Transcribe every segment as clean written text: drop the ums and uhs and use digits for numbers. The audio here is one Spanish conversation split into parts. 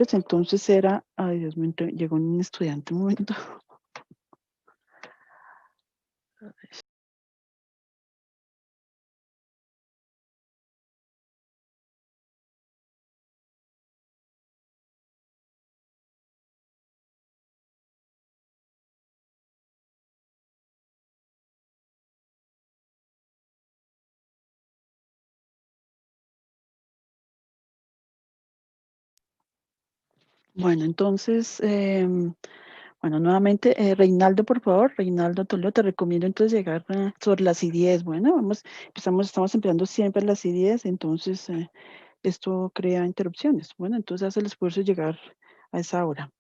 Pues entonces era, ay Dios mío, llegó un estudiante un momento. Bueno, entonces, bueno, nuevamente, Reinaldo, por favor, Reinaldo Toledo, te recomiendo entonces llegar sobre las I-10. Bueno, estamos empleando siempre las I-10, entonces esto crea interrupciones. Bueno, entonces hace el esfuerzo de llegar a esa hora.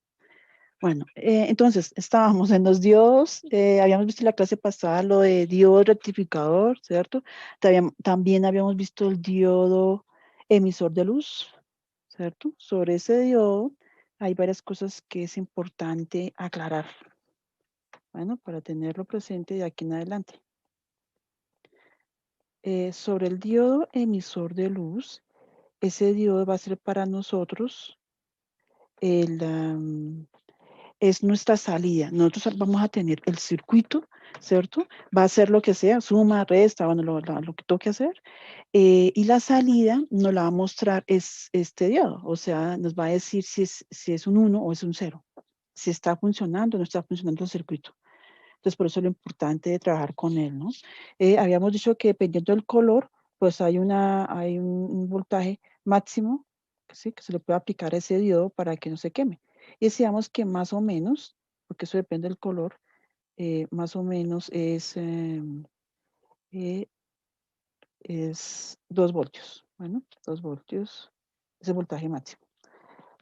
Bueno, entonces estábamos en los diodos, habíamos visto en la clase pasada lo de diodo rectificador, ¿cierto? También habíamos visto el diodo emisor de luz, ¿cierto? Sobre ese diodo hay varias cosas que es importante aclarar, bueno, para tenerlo presente de aquí en adelante. Sobre el diodo emisor de luz, ese diodo va a ser para nosotros es nuestra salida. Nosotros vamos a tener el circuito, ¿cierto? Va a ser lo que sea, suma, resta, bueno, lo que toque hacer. Y la salida nos la va a mostrar es este diodo, o sea, nos va a decir si es un 1 o es un 0, si está funcionando o no está funcionando el circuito. Entonces, por eso es lo importante de trabajar con él, ¿no? Habíamos dicho que dependiendo del color, pues hay un voltaje máximo, ¿sí? Que se le puede aplicar a ese diodo para que no se queme. Y decíamos que más o menos, porque eso depende del color, más o menos eh, es 2 voltios. Bueno, 2 voltios es el voltaje máximo.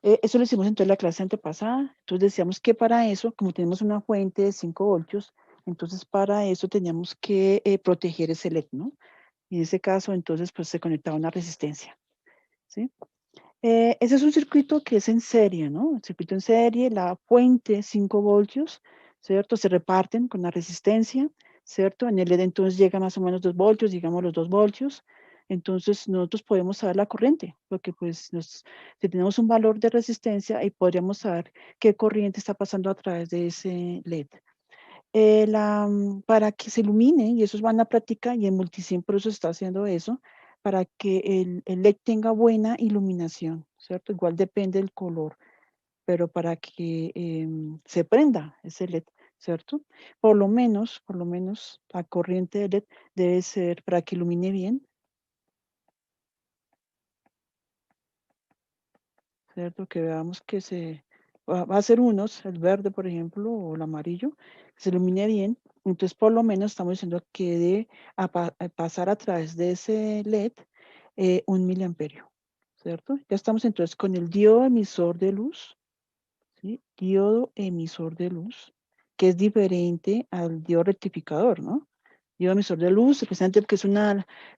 Eso lo hicimos entonces en la clase antepasada. Entonces decíamos que para eso, como tenemos una fuente de 5 voltios, entonces para eso teníamos que proteger ese LED, ¿no? Y en ese caso, entonces, pues se conectaba una resistencia, ¿sí? Ese es un circuito que es en serie, ¿no? El circuito en serie, la fuente 5 voltios, ¿cierto? Se reparten con la resistencia, ¿cierto? En el LED entonces llega más o menos 2 voltios, digamos los 2 voltios. Entonces nosotros podemos saber la corriente, porque pues si tenemos un valor de resistencia, ahí podríamos saber qué corriente está pasando a través de ese LED. Para que se ilumine, y eso va en la práctica, y en Multicien por eso está haciendo eso, para que el LED tenga buena iluminación, ¿cierto? Igual depende del color, pero para que se prenda ese LED, ¿cierto? Por lo menos la corriente de LED debe ser para que ilumine bien, ¿cierto? Que veamos que va a ser unos, el verde, por ejemplo, o el amarillo, que se ilumine bien. Entonces, por lo menos estamos diciendo que debe pasar a través de ese LED 1 miliamperio, ¿cierto? Ya estamos entonces con el diodo emisor de luz, ¿sí? Diodo emisor de luz, que es diferente al diodo rectificador, ¿no? Diodo emisor de luz, precisamente porque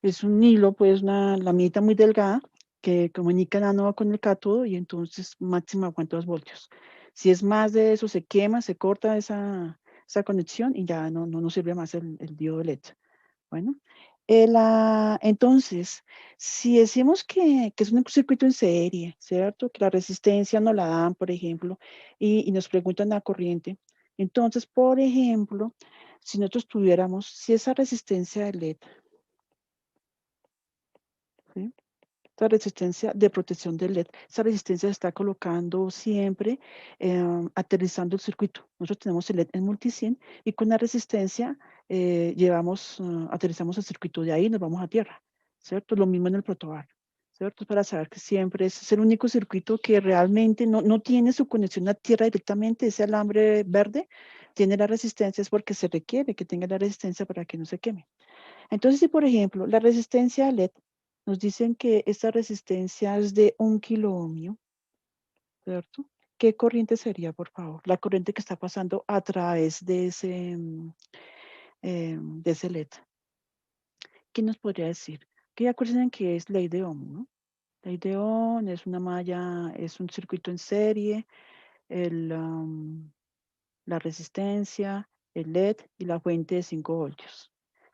es un hilo, pues una lamita muy delgada que comunica el ánodo con el cátodo y entonces máximo aguanta 2 voltios. Si es más de eso, se quema, se corta esa conexión y ya no sirve más el diodo LED. Bueno, entonces, si decimos que es un circuito en serie, ¿cierto? Que la resistencia no la dan, por ejemplo, y nos preguntan la corriente. Entonces, por ejemplo, si nosotros tuviéramos, si esa resistencia de LED, ¿sí? Esa resistencia de protección del LED, esa resistencia se está colocando siempre, aterrizando el circuito. Nosotros tenemos el LED en Multicien y con la resistencia aterrizamos el circuito de ahí y nos vamos a tierra, ¿cierto? Lo mismo en el protobar, ¿cierto? Para saber que siempre es el único circuito que realmente no tiene su conexión a tierra directamente, ese alambre verde tiene la resistencia, es porque se requiere que tenga la resistencia para que no se queme. Entonces, si por ejemplo la resistencia a LED nos dicen que esta resistencia es de 1 kilo ohmio, ¿cierto? ¿Qué corriente sería, por favor? La corriente que está pasando a través de ese LED. ¿Quién nos podría decir? Que ya acuerdan que es ley de Ohm, ¿no? Ley de Ohm es una malla, es un circuito en serie, el, um, la resistencia, el LED y la fuente de 5 voltios.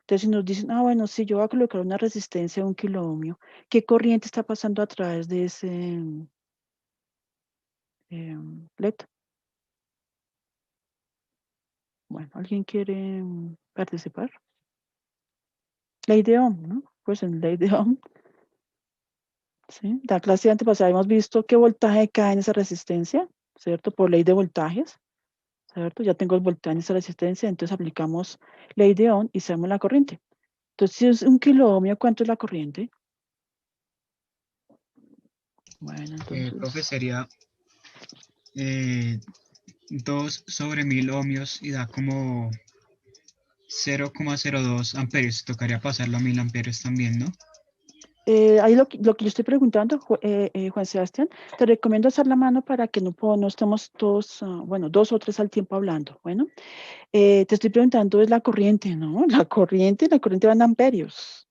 Entonces, si nos dicen, bueno, si yo voy a colocar una resistencia de 1 kilo ohmio, ¿qué corriente está pasando a través de ese, LED. Bueno, ¿alguien quiere participar? Ley de Ohm, ¿no? Pues en ley de Ohm, ¿sí? La clase antepasada hemos visto qué voltaje cae en esa resistencia, ¿cierto? Por ley de voltajes, ¿cierto? Ya tengo el voltaje en esa resistencia, entonces aplicamos ley de Ohm y sabemos la corriente. Entonces, si es 1 kilo ohmio, ¿cuánto es la corriente? Bueno, Profe, entonces, sería 2 sobre 1000 ohmios y da como 0,02 amperios. Tocaría pasarlo a 1000 amperios también, ¿no? ahí lo que yo estoy preguntando, Juan Sebastián, te recomiendo hacer la mano para que no estemos todos, bueno, 2 o 3 al tiempo hablando. Bueno, te estoy preguntando es la corriente, ¿no? La corriente va en amperios.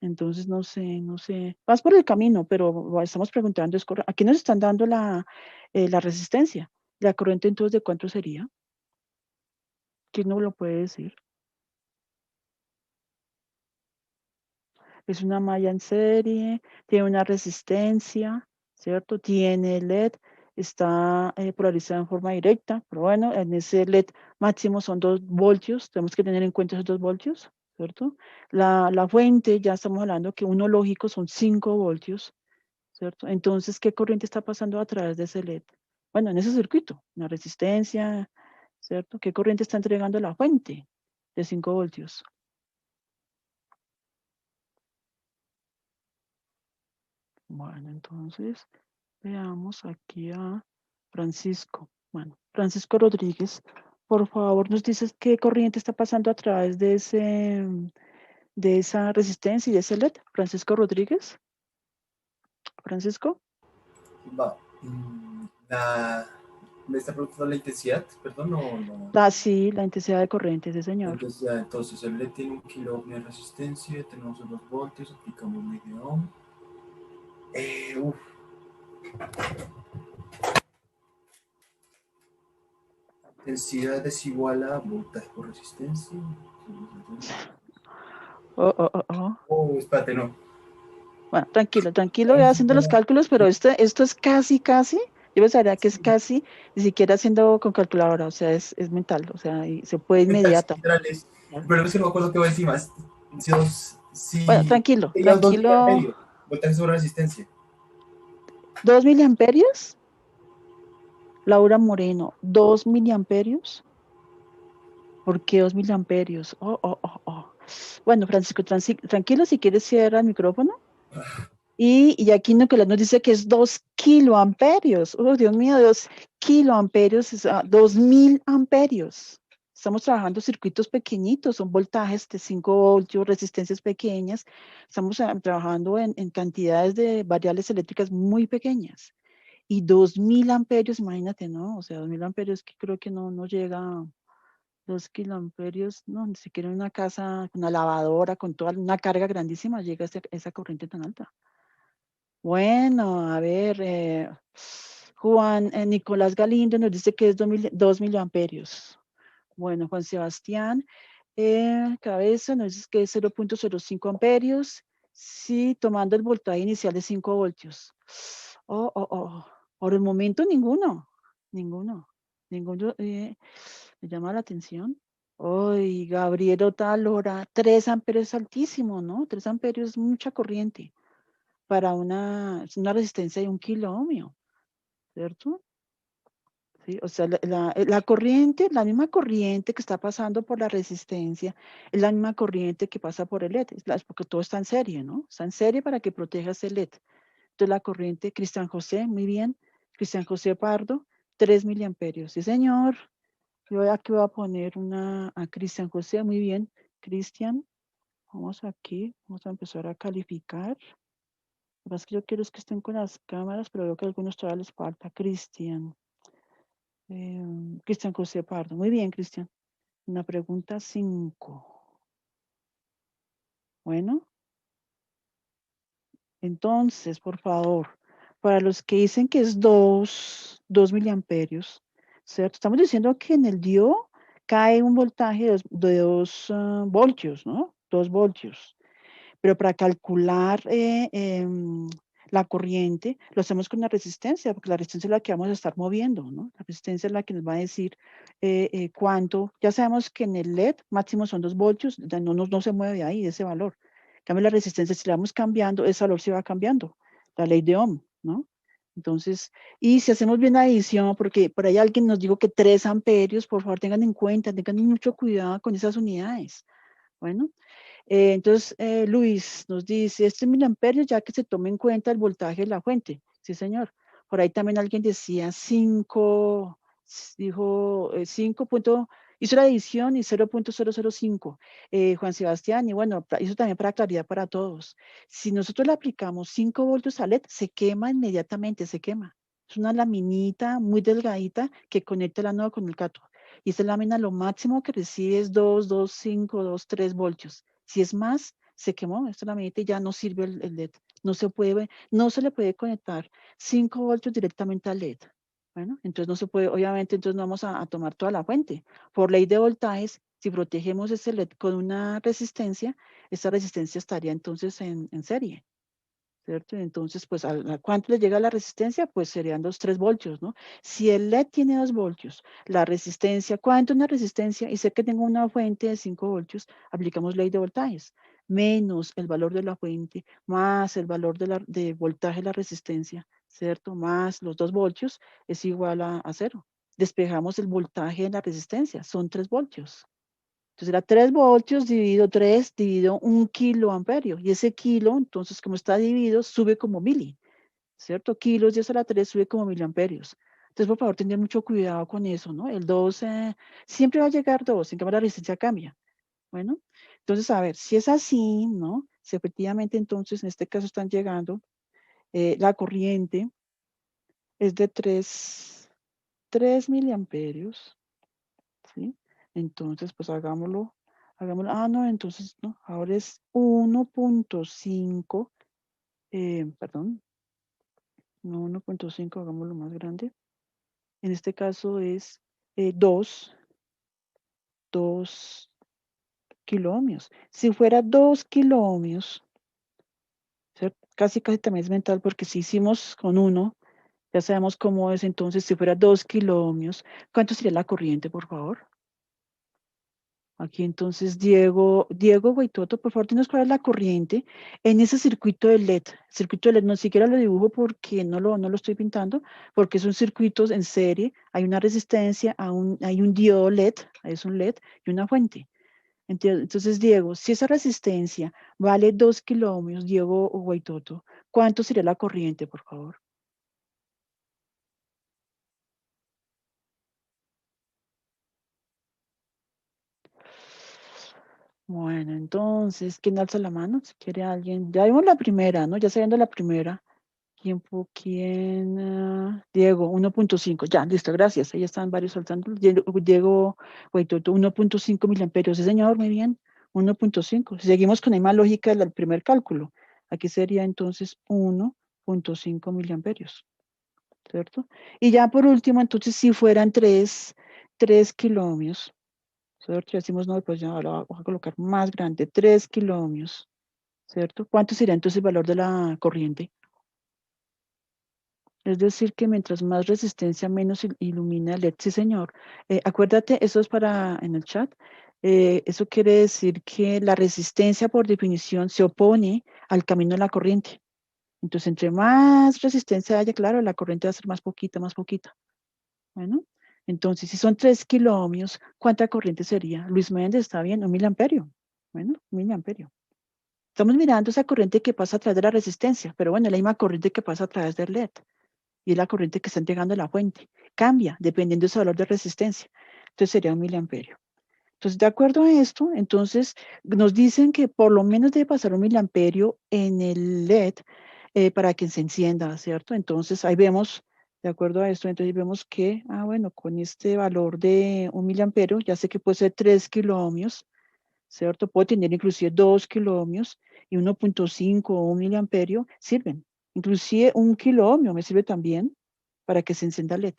Entonces, no sé. Vas por el camino, pero estamos preguntando, aquí nos están dando la resistencia. La corriente, entonces, ¿de cuánto sería? ¿Quién no lo puede decir? Es una malla en serie, tiene una resistencia, ¿cierto? Tiene LED, está polarizada en forma directa, pero bueno, en ese LED máximo son 2 voltios, tenemos que tener en cuenta esos 2 voltios, ¿cierto? La fuente, ya estamos hablando que uno lógico son 5 voltios, ¿cierto? Entonces, ¿qué corriente está pasando a través de ese LED? Bueno, en ese circuito, una resistencia, ¿cierto? ¿Qué corriente está entregando la fuente de 5 voltios? Bueno, entonces veamos aquí a Francisco. Bueno, Francisco Rodríguez, por favor, nos dices qué corriente está pasando a través de esa resistencia y de ese LED. Francisco Rodríguez. Francisco. Va. ¿Me está preguntando la intensidad? Perdón, no. Sí, la intensidad de corriente, sí, La señor. intensidad, entonces el LED tiene 1 kilo ohm de resistencia, tenemos 2 voltios, aplicamos medio ohm. Uf. Intensidad es igual a voltaje por resistencia. Espérate, no. Bueno, tranquilo, voy haciendo los cálculos, pero esto es casi, yo pensaría que es casi, ni siquiera haciendo con calculadora, o sea, es mental, o sea, y se puede inmediata. Literales. El problema es que no me acuerdo qué voy encima. Bueno, Si tranquilo. tenía 2 miliamperios, voltaje sobre resistencia. 2 miliamperios. Laura Moreno, 2 miliamperios. ¿Por qué 2 miliamperios? Bueno, Francisco, tranquilo, si quieres cierra el micrófono. Y aquí Nicolás nos dice que es 2 kiloamperios. Oh, Dios mío, 2 kiloamperios, 2000 amperios. Estamos trabajando circuitos pequeñitos, son voltajes de 5 voltios, resistencias pequeñas. Estamos trabajando en cantidades de variables eléctricas muy pequeñas. Y 2000 amperios, imagínate, ¿no? O sea, 2000 amperios que creo que no llega a 2 kiloamperios, no, ni siquiera en una casa, con una lavadora, con toda una carga grandísima, llega esa corriente tan alta. Bueno, a ver, Juan Nicolás Galindo nos dice que es 2 miliamperios. Bueno, Juan Sebastián Cabeza nos dice que es 0,05 amperios. Sí, tomando el voltaje inicial de 5 voltios. Por el momento ninguno. Me llama la atención. Uy, Gabriel Otalora, 3 amperios es altísimo, ¿no? 3 amperios es mucha corriente para una resistencia de 1 kilo ohmio, ¿cierto? Sí, o sea, la corriente, la misma corriente que está pasando por la resistencia, es la misma corriente que pasa por el LED, porque todo está en serie, ¿no? Está en serie para que proteja ese LED. Entonces la corriente, Cristian José, muy bien, Cristian José Pardo, 3 miliamperios, sí señor. Yo aquí voy a poner a Cristian José, muy bien, Cristian, vamos aquí, vamos a empezar a calificar. Lo que pasa es que yo quiero es que estén con las cámaras, pero veo que a algunos todavía les falta. Cristian. Cristian José Pardo. Muy bien, Cristian. Una pregunta 5. Bueno. Entonces, por favor, para los que dicen que es 2 miliamperios, ¿cierto? Estamos diciendo que en el DIO cae un voltaje de 2 voltios, ¿no? 2 voltios. Pero para calcular La corriente lo hacemos con la resistencia, porque la resistencia es la que vamos a estar moviendo, ¿no? La resistencia es la que nos va a decir cuánto. Ya sabemos que en el LED máximo son 2 voltios, no se mueve de ahí, de ese valor. En cambio, la resistencia, si la vamos cambiando, ese valor se va cambiando. La ley de Ohm, ¿no? Entonces, y si hacemos bien la adición, porque por ahí alguien nos dijo que 3 amperios, por favor tengan en cuenta, tengan mucho cuidado con esas unidades. Bueno, entonces, Luis nos dice, este es miliamperios ya que se tome en cuenta el voltaje de la fuente. Sí, señor. Por ahí también alguien decía 5, dijo 5 punto, hizo la adición y 0.005. Juan Sebastián, y bueno, hizo también para claridad para todos. Si nosotros le aplicamos 5 voltios a LED, se quema inmediatamente, se quema. Es una laminita muy delgadita que conecta el ánodo con el cátodo. Y esta lámina lo máximo que recibe es 2,5, 2,3 voltios. Si es más, se quemó esta laminita y ya no sirve el LED. No se le puede conectar 5 voltios directamente al LED. Bueno, entonces no se puede, obviamente, entonces no vamos a tomar toda la fuente. Por ley de voltajes, si protegemos ese LED con una resistencia, esta resistencia estaría entonces en serie. ¿Cierto? Entonces, pues, ¿a cuánto le llega la resistencia? Pues serían 3 voltios, ¿no? Si el LED tiene 2 voltios, la resistencia, ¿cuánto es una resistencia? Y sé que tengo una fuente de 5 voltios, aplicamos ley de voltajes, menos el valor de la fuente, más el valor de voltaje de la resistencia, ¿cierto? Más los 2 voltios es igual a 0. Despejamos el voltaje de la resistencia, son 3 voltios. Entonces era 3 voltios dividido 3 dividido 1 kiloamperio. Y ese kilo, entonces como está dividido, sube como mili, ¿cierto? Kilos 10 a la 3 sube como miliamperios. Entonces, por favor, tener mucho cuidado con eso, ¿no? El 2 siempre va a llegar 2, en cambio la resistencia cambia. Bueno, entonces, a ver, si es así, ¿no? Si efectivamente entonces en este caso están llegando, la corriente es de 3 miliamperios, ¿sí? Entonces, pues hagámoslo. No, entonces, no, ahora es 1.5, perdón, no 1.5, hagámoslo más grande. En este caso es 2 kiloohmios. Si fuera 2 kiloohmios, ¿cierto? Casi también es mental porque si hicimos con 1, ya sabemos cómo es, entonces si fuera 2 kiloohmios, ¿cuánto sería la corriente, por favor? Aquí entonces, Diego Guaitoto, por favor, dinos cuál es la corriente en ese circuito de LED. Circuito de LED, no siquiera lo dibujo porque no lo estoy pintando, porque son circuitos en serie, hay una resistencia, hay un diodo LED, es un LED y una fuente. Entonces, Diego, si esa resistencia vale 2 kiloohmios, Diego Guaitoto, ¿cuánto sería la corriente, por favor? Bueno, entonces, ¿quién alza la mano? Si quiere alguien. Ya vimos la primera, ¿no? Ya sabiendo la primera. ¿Quién? Diego, 1.5. Ya, listo, gracias. Ahí están varios soltando. Diego, Guaitoto, 1.5 miliamperios. Sí, señor, muy bien. 1.5. Si seguimos con la misma lógica del primer cálculo, aquí sería entonces 1.5 miliamperios, ¿cierto? Y ya por último, entonces, si fueran 3 kiloohmios, ¿cierto? Ya decimos, no, pues ya ahora vamos a colocar más grande, 3 kiloohmios, ¿cierto? ¿Cuánto sería entonces el valor de la corriente? Es decir, que mientras más resistencia, menos ilumina el LED. Sí, señor. Acuérdate, eso es para en el chat. Eso quiere decir que la resistencia, por definición, se opone al camino de la corriente. Entonces, entre más resistencia haya, claro, la corriente va a ser más poquita, más poquita. Bueno, entonces, si son 3 kiloohmios, ¿cuánta corriente sería? Luis Méndez, está bien, 1 miliamperio. Bueno, 1 miliamperio. Estamos mirando esa corriente que pasa a través de la resistencia, pero bueno, es la misma corriente que pasa a través del LED. Y es la corriente que está entregando la fuente. Cambia dependiendo de su valor de resistencia. Entonces sería 1 miliamperio. Entonces, de acuerdo a esto, entonces nos dicen que por lo menos debe pasar 1 miliamperio en el LED para que se encienda, ¿cierto? Entonces ahí vemos, de acuerdo a esto, entonces vemos que, bueno, con este valor de 1 miliamperio, ya sé que puede ser 3 kiloohmios, ¿cierto? Puede tener inclusive 2 kiloohmios y 1.5 o 1 miliamperio sirven. Inclusive 1 kiloohmio me sirve también para que se encienda el LED.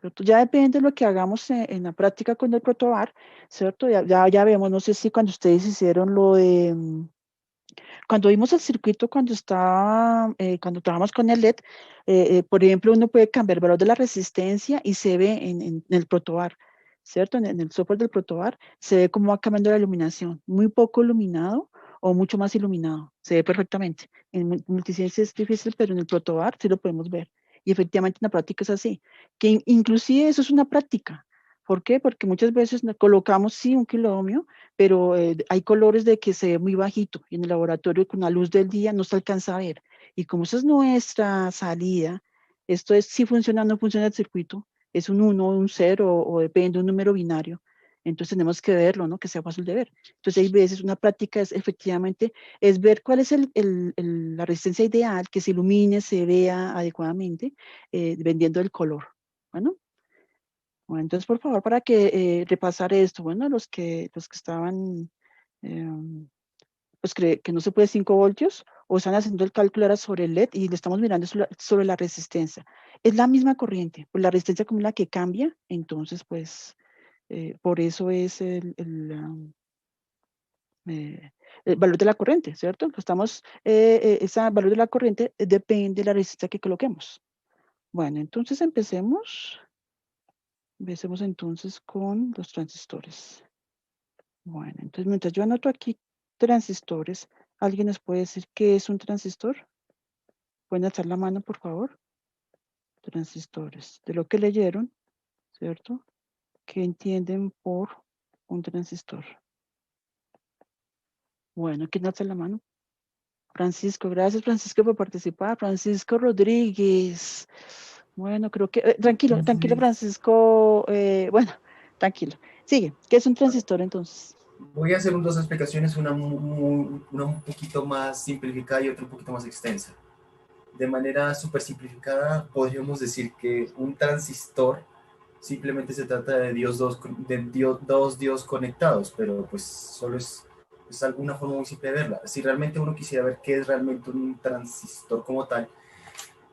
¿Cierto? Ya depende de lo que hagamos en la práctica con el protobar, ¿cierto? Ya vemos, no sé si cuando ustedes hicieron lo de Cuando vimos el circuito, cuando trabajamos con el LED, por ejemplo, uno puede cambiar el valor de la resistencia y se ve en el protobar, ¿cierto? En el software del protobar se ve cómo va cambiando la iluminación, muy poco iluminado o mucho más iluminado, se ve perfectamente. En multiciencia es difícil, pero en el protobar sí lo podemos ver. Y efectivamente en la práctica es así, que inclusive eso es una práctica. ¿Por qué? Porque muchas veces colocamos, sí, un kiloohmio, pero hay colores de que se ve muy bajito y en el laboratorio con la luz del día no se alcanza a ver. Y como esa es nuestra salida, esto es si funciona o no funciona el circuito, es un 1 o un 0 o depende de un número binario. Entonces tenemos que verlo, ¿no? Que sea fácil de ver. Entonces hay veces una práctica es efectivamente es ver cuál es la resistencia ideal, que se ilumine, se vea adecuadamente, dependiendo del color. Bueno. Bueno, entonces, por favor, para que repasar esto, bueno, los que estaban, pues que no se puede 5 voltios, o están haciendo el cálculo ahora sobre el LED y le estamos mirando sobre la resistencia. Es la misma corriente, pues la resistencia como la que cambia, entonces, pues, por eso es el valor de la corriente, ¿cierto? Ese valor de la corriente depende de la resistencia que coloquemos. Bueno, entonces empecemos. Empecemos entonces con los transistores. Bueno, entonces mientras yo anoto aquí transistores, ¿alguien nos puede decir qué es un transistor? ¿Pueden alzar la mano, por favor? Transistores. De lo que leyeron, ¿cierto? ¿Qué entienden por un transistor? Bueno, ¿quién alza la mano? Francisco, gracias Francisco por participar. Francisco Rodríguez. Bueno, creo que, tranquilo, tranquilo Sí. Francisco. Bueno, tranquilo. Sigue. ¿Qué es un transistor entonces? Voy a hacer dos explicaciones, una un poquito más simplificada y otra un poquito más extensa. De manera súper simplificada, podríamos decir que un transistor simplemente se trata de dos dios conectados, pero pues solo es alguna forma muy simple de verla. Si realmente uno quisiera ver qué es realmente un transistor como tal,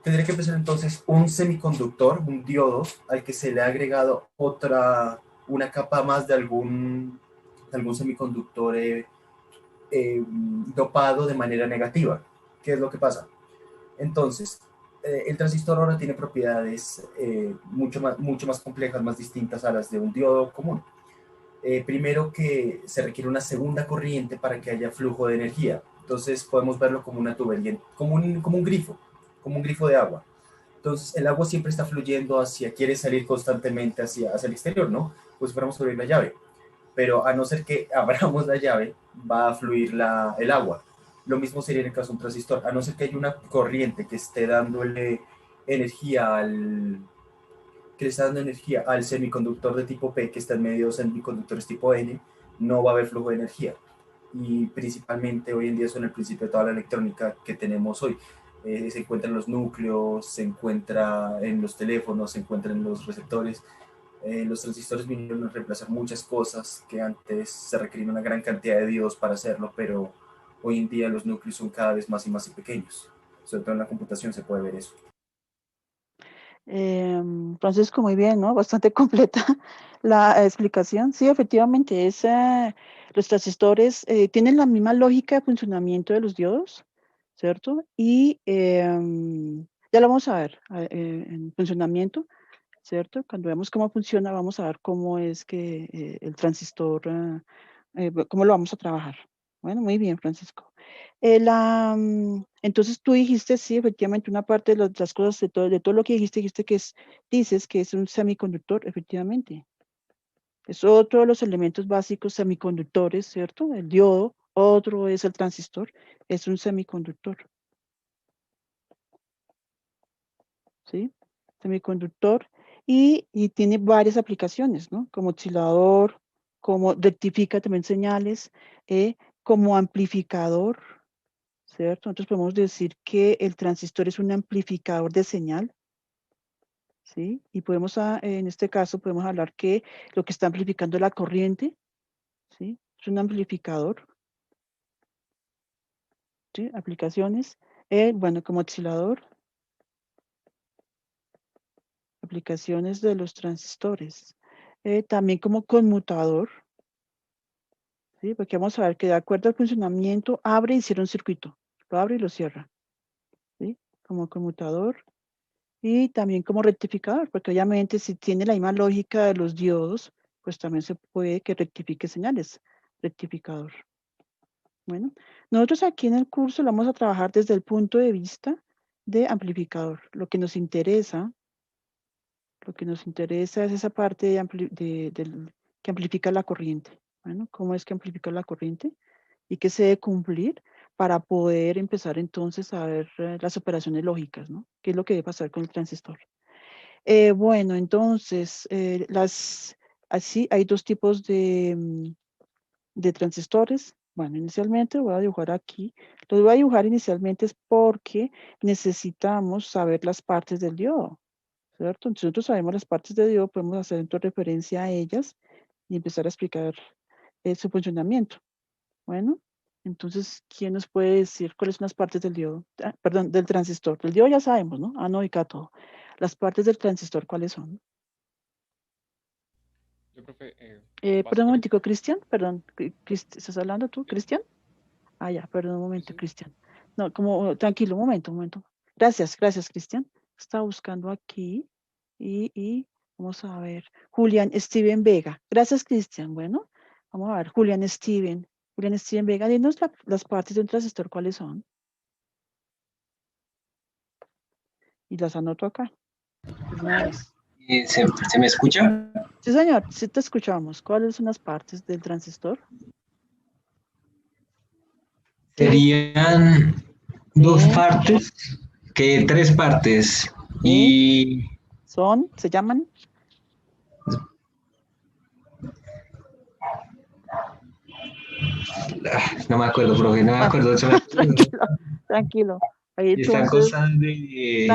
tendría que empezar entonces un semiconductor, un diodo, al que se le ha agregado una capa más de algún semiconductor dopado de manera negativa. ¿Qué es lo que pasa? Entonces, el transistor ahora tiene propiedades mucho más complejas, más distintas a las de un diodo común. Primero que se requiere una segunda corriente para que haya flujo de energía. Entonces podemos verlo como una tubería, como un grifo de agua. Entonces el agua siempre está fluyendo quiere salir constantemente hacia el exterior, ¿no? Pues fuéramos a abrir la llave. Pero a no ser que abramos la llave, va a fluir el agua. Lo mismo sería en el caso de un transistor, a no ser que haya una corriente que esté dándole energía que le está dando energía al semiconductor de tipo P que está en medio de los semiconductores tipo N, no va a haber flujo de energía. Y principalmente hoy en día son el principio de toda la electrónica que tenemos hoy. Se encuentra en los núcleos, se encuentra en los teléfonos, se encuentra en los receptores. Los transistores vinieron a reemplazar muchas cosas que antes se requerían una gran cantidad de diodos para hacerlo, pero hoy en día los núcleos son cada vez más y más pequeños. Sobre todo en la computación se puede ver eso. Francisco, muy bien, ¿no? Bastante completa la explicación. Sí, efectivamente, los transistores tienen la misma lógica de funcionamiento de los diodos, ¿cierto? Y ya lo vamos a ver en funcionamiento, ¿cierto? Cuando veamos cómo funciona, vamos a ver cómo es que el transistor, cómo lo vamos a trabajar. Bueno, muy bien, Francisco. Entonces tú dijiste, sí, efectivamente, una parte de las cosas, de todo lo que dijiste dices que es un semiconductor, efectivamente. Es otro de los elementos básicos semiconductores, ¿cierto? El diodo, otro es el transistor, es un semiconductor, ¿sí? Semiconductor y tiene varias aplicaciones, ¿no? Como oscilador, como rectifica también señales, como amplificador, ¿cierto? Nosotros podemos decir que el transistor es un amplificador de señal, ¿sí? Y podemos, en este caso, podemos hablar que lo que está amplificando es la corriente, ¿sí? Es un amplificador, ¿sí? Aplicaciones, bueno, como oscilador, aplicaciones de los transistores, también como conmutador, ¿sí? Porque vamos a ver que de acuerdo al funcionamiento, abre y cierra un circuito. Lo abre y lo cierra, ¿sí? Como conmutador y también como rectificador, porque obviamente si tiene la misma lógica de los diodos, pues también se puede que rectifique señales. Rectificador. Bueno, nosotros aquí en el curso lo vamos a trabajar desde el punto de vista de amplificador. Lo que nos interesa es esa parte que amplifica la corriente. Bueno, ¿cómo es que amplifica la corriente? Y qué se debe cumplir para poder empezar entonces a ver las operaciones lógicas, ¿no? ¿Qué es lo que debe pasar con el transistor? Bueno, entonces, así hay dos tipos de transistores. Bueno, inicialmente voy a dibujar aquí. Los voy a dibujar inicialmente es porque necesitamos saber las partes del diodo, ¿cierto? Entonces, nosotros sabemos las partes del diodo, podemos hacer entonces referencia a ellas y empezar a explicar su funcionamiento. Bueno, entonces, ¿quién nos puede decir cuáles son las partes del diodo? Perdón, del transistor. Del diodo ya sabemos, ¿no? Ánodo y cátodo. Las partes del transistor, ¿cuáles son? Yo, profe, Perdón un básicamente, momentico, Cristian, perdón. ¿Estás hablando tú, sí, Cristian? Ah, ya, perdón un sí, momento, sí. Cristian. No, como, tranquilo, un momento, un momento. Gracias, gracias, Cristian. Estaba buscando aquí y vamos a ver. Julián Steven Vega. Gracias, Cristian. Bueno, vamos a ver. Julián Steven. Julián Steven Vega, dinos las partes de un transistor, ¿cuáles son? Y las anoto acá. De una vez. ¿Se me escucha? Sí, señor, sí te escuchamos. ¿Cuáles son las partes del transistor? Serían dos Sí, partes, tres partes. sí. Y Se llaman. no me acuerdo, profe, no me Bueno, acuerdo. Se me acuerdo. tranquilo, tranquilo. Ahí Y están entonces, cosas de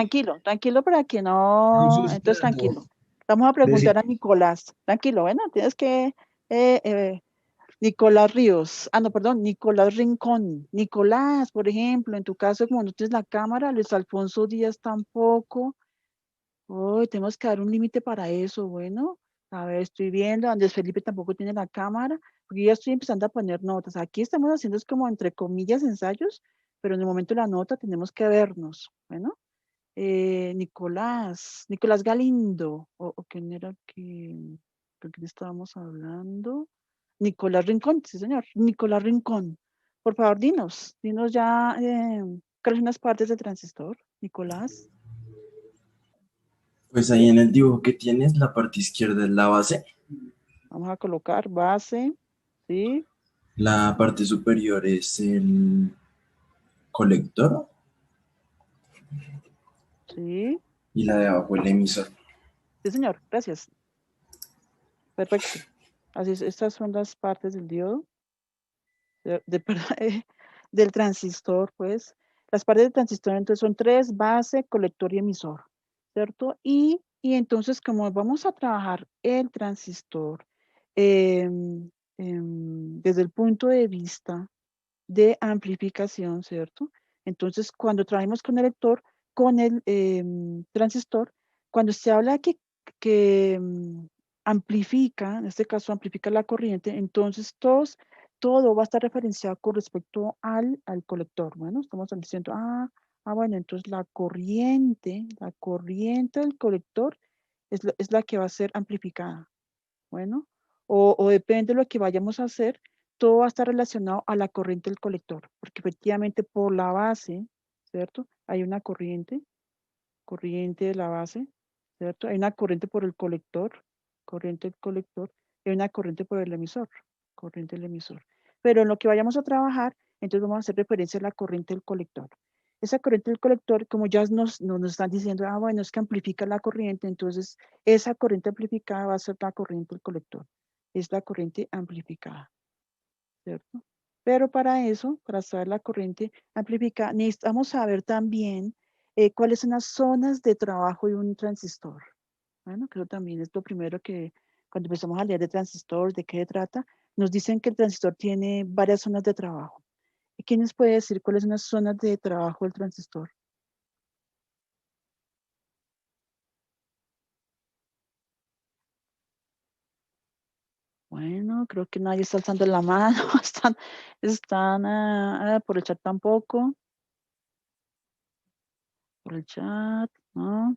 tranquilo para que no, un entonces sustrato. tranquilo. Vamos a Decir, preguntar a Nicolás. Tranquilo, bueno, tienes que, Nicolás Ríos, no, perdón, Nicolás Rincón. Nicolás, por ejemplo, en tu caso, como no tienes la cámara, Luis Alfonso Díaz tampoco. Uy, tenemos que dar un límite para eso, bueno. A ver, estoy viendo, Andrés Felipe tampoco tiene la cámara, porque ya estoy empezando a poner notas. Aquí estamos haciendo es como entre comillas ensayos, pero en el momento de la nota tenemos que vernos, bueno. Nicolás Galindo, o quién era con quién estábamos hablando. Nicolás Rincón, sí señor, Nicolás Rincón. Por favor, dinos ya cuáles son las partes del transistor, Nicolás. Pues ahí en el dibujo que tienes, la parte izquierda es la base, Vamos a colocar base, ¿sí? la parte superior es el colector Sí, y la de abajo el emisor. sí señor, gracias. Perfecto. Así es, estas son las partes del diodo, perdón, del transistor, pues. Las partes del transistor entonces son tres, base, colector y emisor, ¿cierto? Y entonces como vamos a trabajar el transistor desde el punto de vista de amplificación, ¿cierto? Entonces, cuando trabajemos con el lector, con el transistor, cuando se habla que amplifica, en este caso amplifica la corriente, entonces todo va a estar referenciado con respecto al colector. Bueno, estamos diciendo, bueno, entonces la corriente del colector es la que va a ser amplificada. Bueno, o depende de lo que vayamos a hacer, todo va a estar relacionado a la corriente del colector, porque efectivamente por la base, ¿cierto? Hay una corriente de la base, ¿cierto? Hay una corriente por el colector, corriente del colector, y hay una corriente por el emisor, corriente del emisor. Pero en lo que vayamos a trabajar, entonces vamos a hacer referencia a la corriente del colector. Esa corriente del colector, como ya nos están diciendo, bueno, es que amplifica la corriente, entonces esa corriente amplificada va a ser la corriente del colector. Es la corriente amplificada, ¿cierto? Pero para eso, para saber la corriente amplificada, necesitamos saber también cuáles son las zonas de trabajo de un transistor. Bueno, creo también es lo primero que cuando empezamos a leer de transistor, de qué trata, nos dicen que el transistor tiene varias zonas de trabajo. ¿Y quién nos puede decir cuáles son las zonas de trabajo del transistor? Bueno, creo que nadie está alzando la mano. Están por el chat tampoco. Por el chat, ¿no?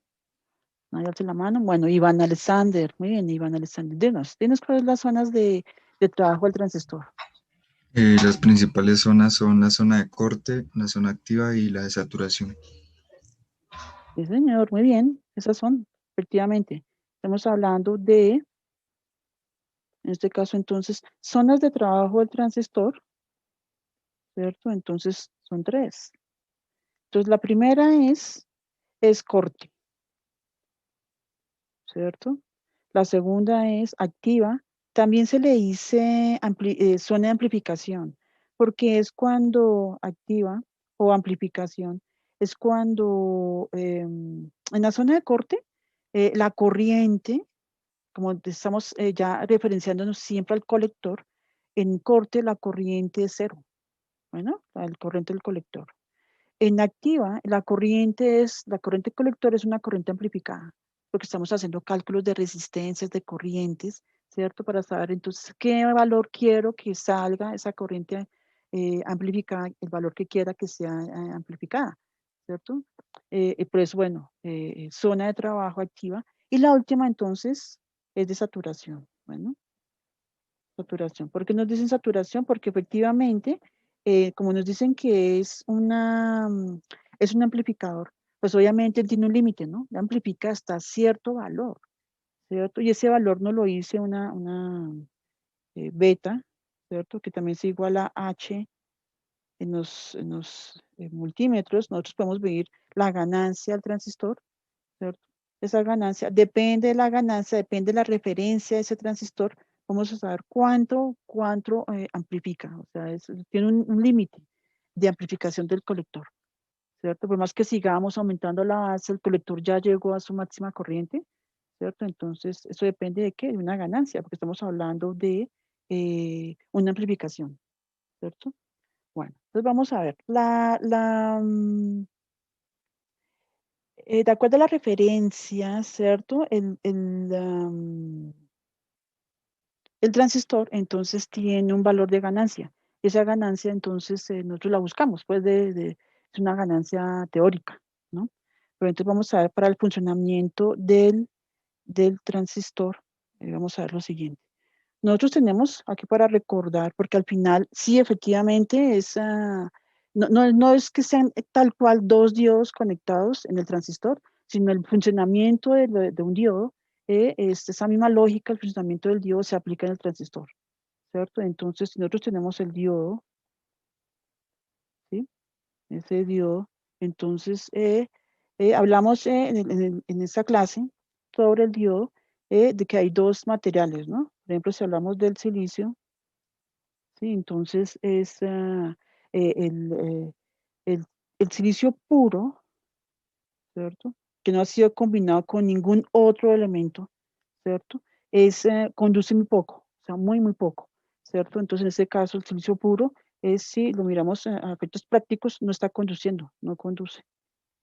Nadie alza la mano. Bueno, Iván Alexander. Muy bien, Iván Alexander. Dinos cuáles son las zonas de trabajo del transistor. Las principales zonas son la zona de corte, la zona activa y la de saturación. Sí, señor, muy bien. Esas son, efectivamente. Estamos hablando de, en este caso, entonces, zonas de trabajo del transistor, ¿cierto? Entonces, son 3. Entonces, la primera es corte, ¿cierto? La segunda es activa. También se le dice zona de amplificación, porque es cuando activa o amplificación, es cuando en la zona de corte, la corriente, como estamos ya referenciándonos siempre al colector, en corte la corriente es 0. Bueno, el corriente del colector. En activa, la corriente colector es una corriente amplificada, porque estamos haciendo cálculos de resistencias, de corrientes, ¿cierto? Para saber entonces qué valor quiero que salga esa corriente amplificada, el valor que quiera que sea amplificada, ¿cierto? Por eso, bueno, zona de trabajo activa. Y la última entonces es de saturación. Bueno, saturación. ¿Por qué nos dicen saturación? Porque efectivamente, como nos dicen que es es un amplificador, pues obviamente tiene un límite, ¿no? Amplifica hasta cierto valor, ¿cierto? Y ese valor nos lo dice una beta, ¿cierto? Que también es igual a H en los multímetros. Nosotros podemos medir la ganancia del transistor, ¿cierto? Esa ganancia, depende de la ganancia, depende de la referencia de ese transistor, vamos a saber cuánto amplifica, o sea, tiene un límite de amplificación del colector, ¿cierto? Por más que sigamos aumentando la base, el colector ya llegó a su máxima corriente, ¿cierto? Entonces, eso depende de qué, de una ganancia, porque estamos hablando de una amplificación, ¿cierto? Bueno, entonces vamos a ver, de acuerdo a la referencia, ¿cierto? El transistor entonces tiene un valor de ganancia. Esa ganancia entonces nosotros la buscamos, pues es una ganancia teórica, ¿no? Pero entonces vamos a ver para el funcionamiento del transistor, vamos a ver lo siguiente. Nosotros tenemos aquí para recordar, porque al final sí efectivamente no es que sean tal cual dos diodos conectados en el transistor, sino el funcionamiento de un diodo, esa misma lógica, el funcionamiento del diodo se aplica en el transistor, ¿cierto? Entonces, si nosotros tenemos el diodo, ¿sí? Ese diodo, entonces hablamos en esta clase sobre el diodo de que hay dos materiales, ¿no? Por ejemplo, si hablamos del silicio, ¿sí? Entonces es eh, el, eh, el, el silicio puro, ¿cierto? Que no ha sido combinado con ningún otro elemento, ¿cierto? Conduce muy poco, o sea, muy, muy poco, ¿cierto? Entonces, en este caso, el silicio puro si lo miramos a efectos prácticos, no está conduciendo, no conduce,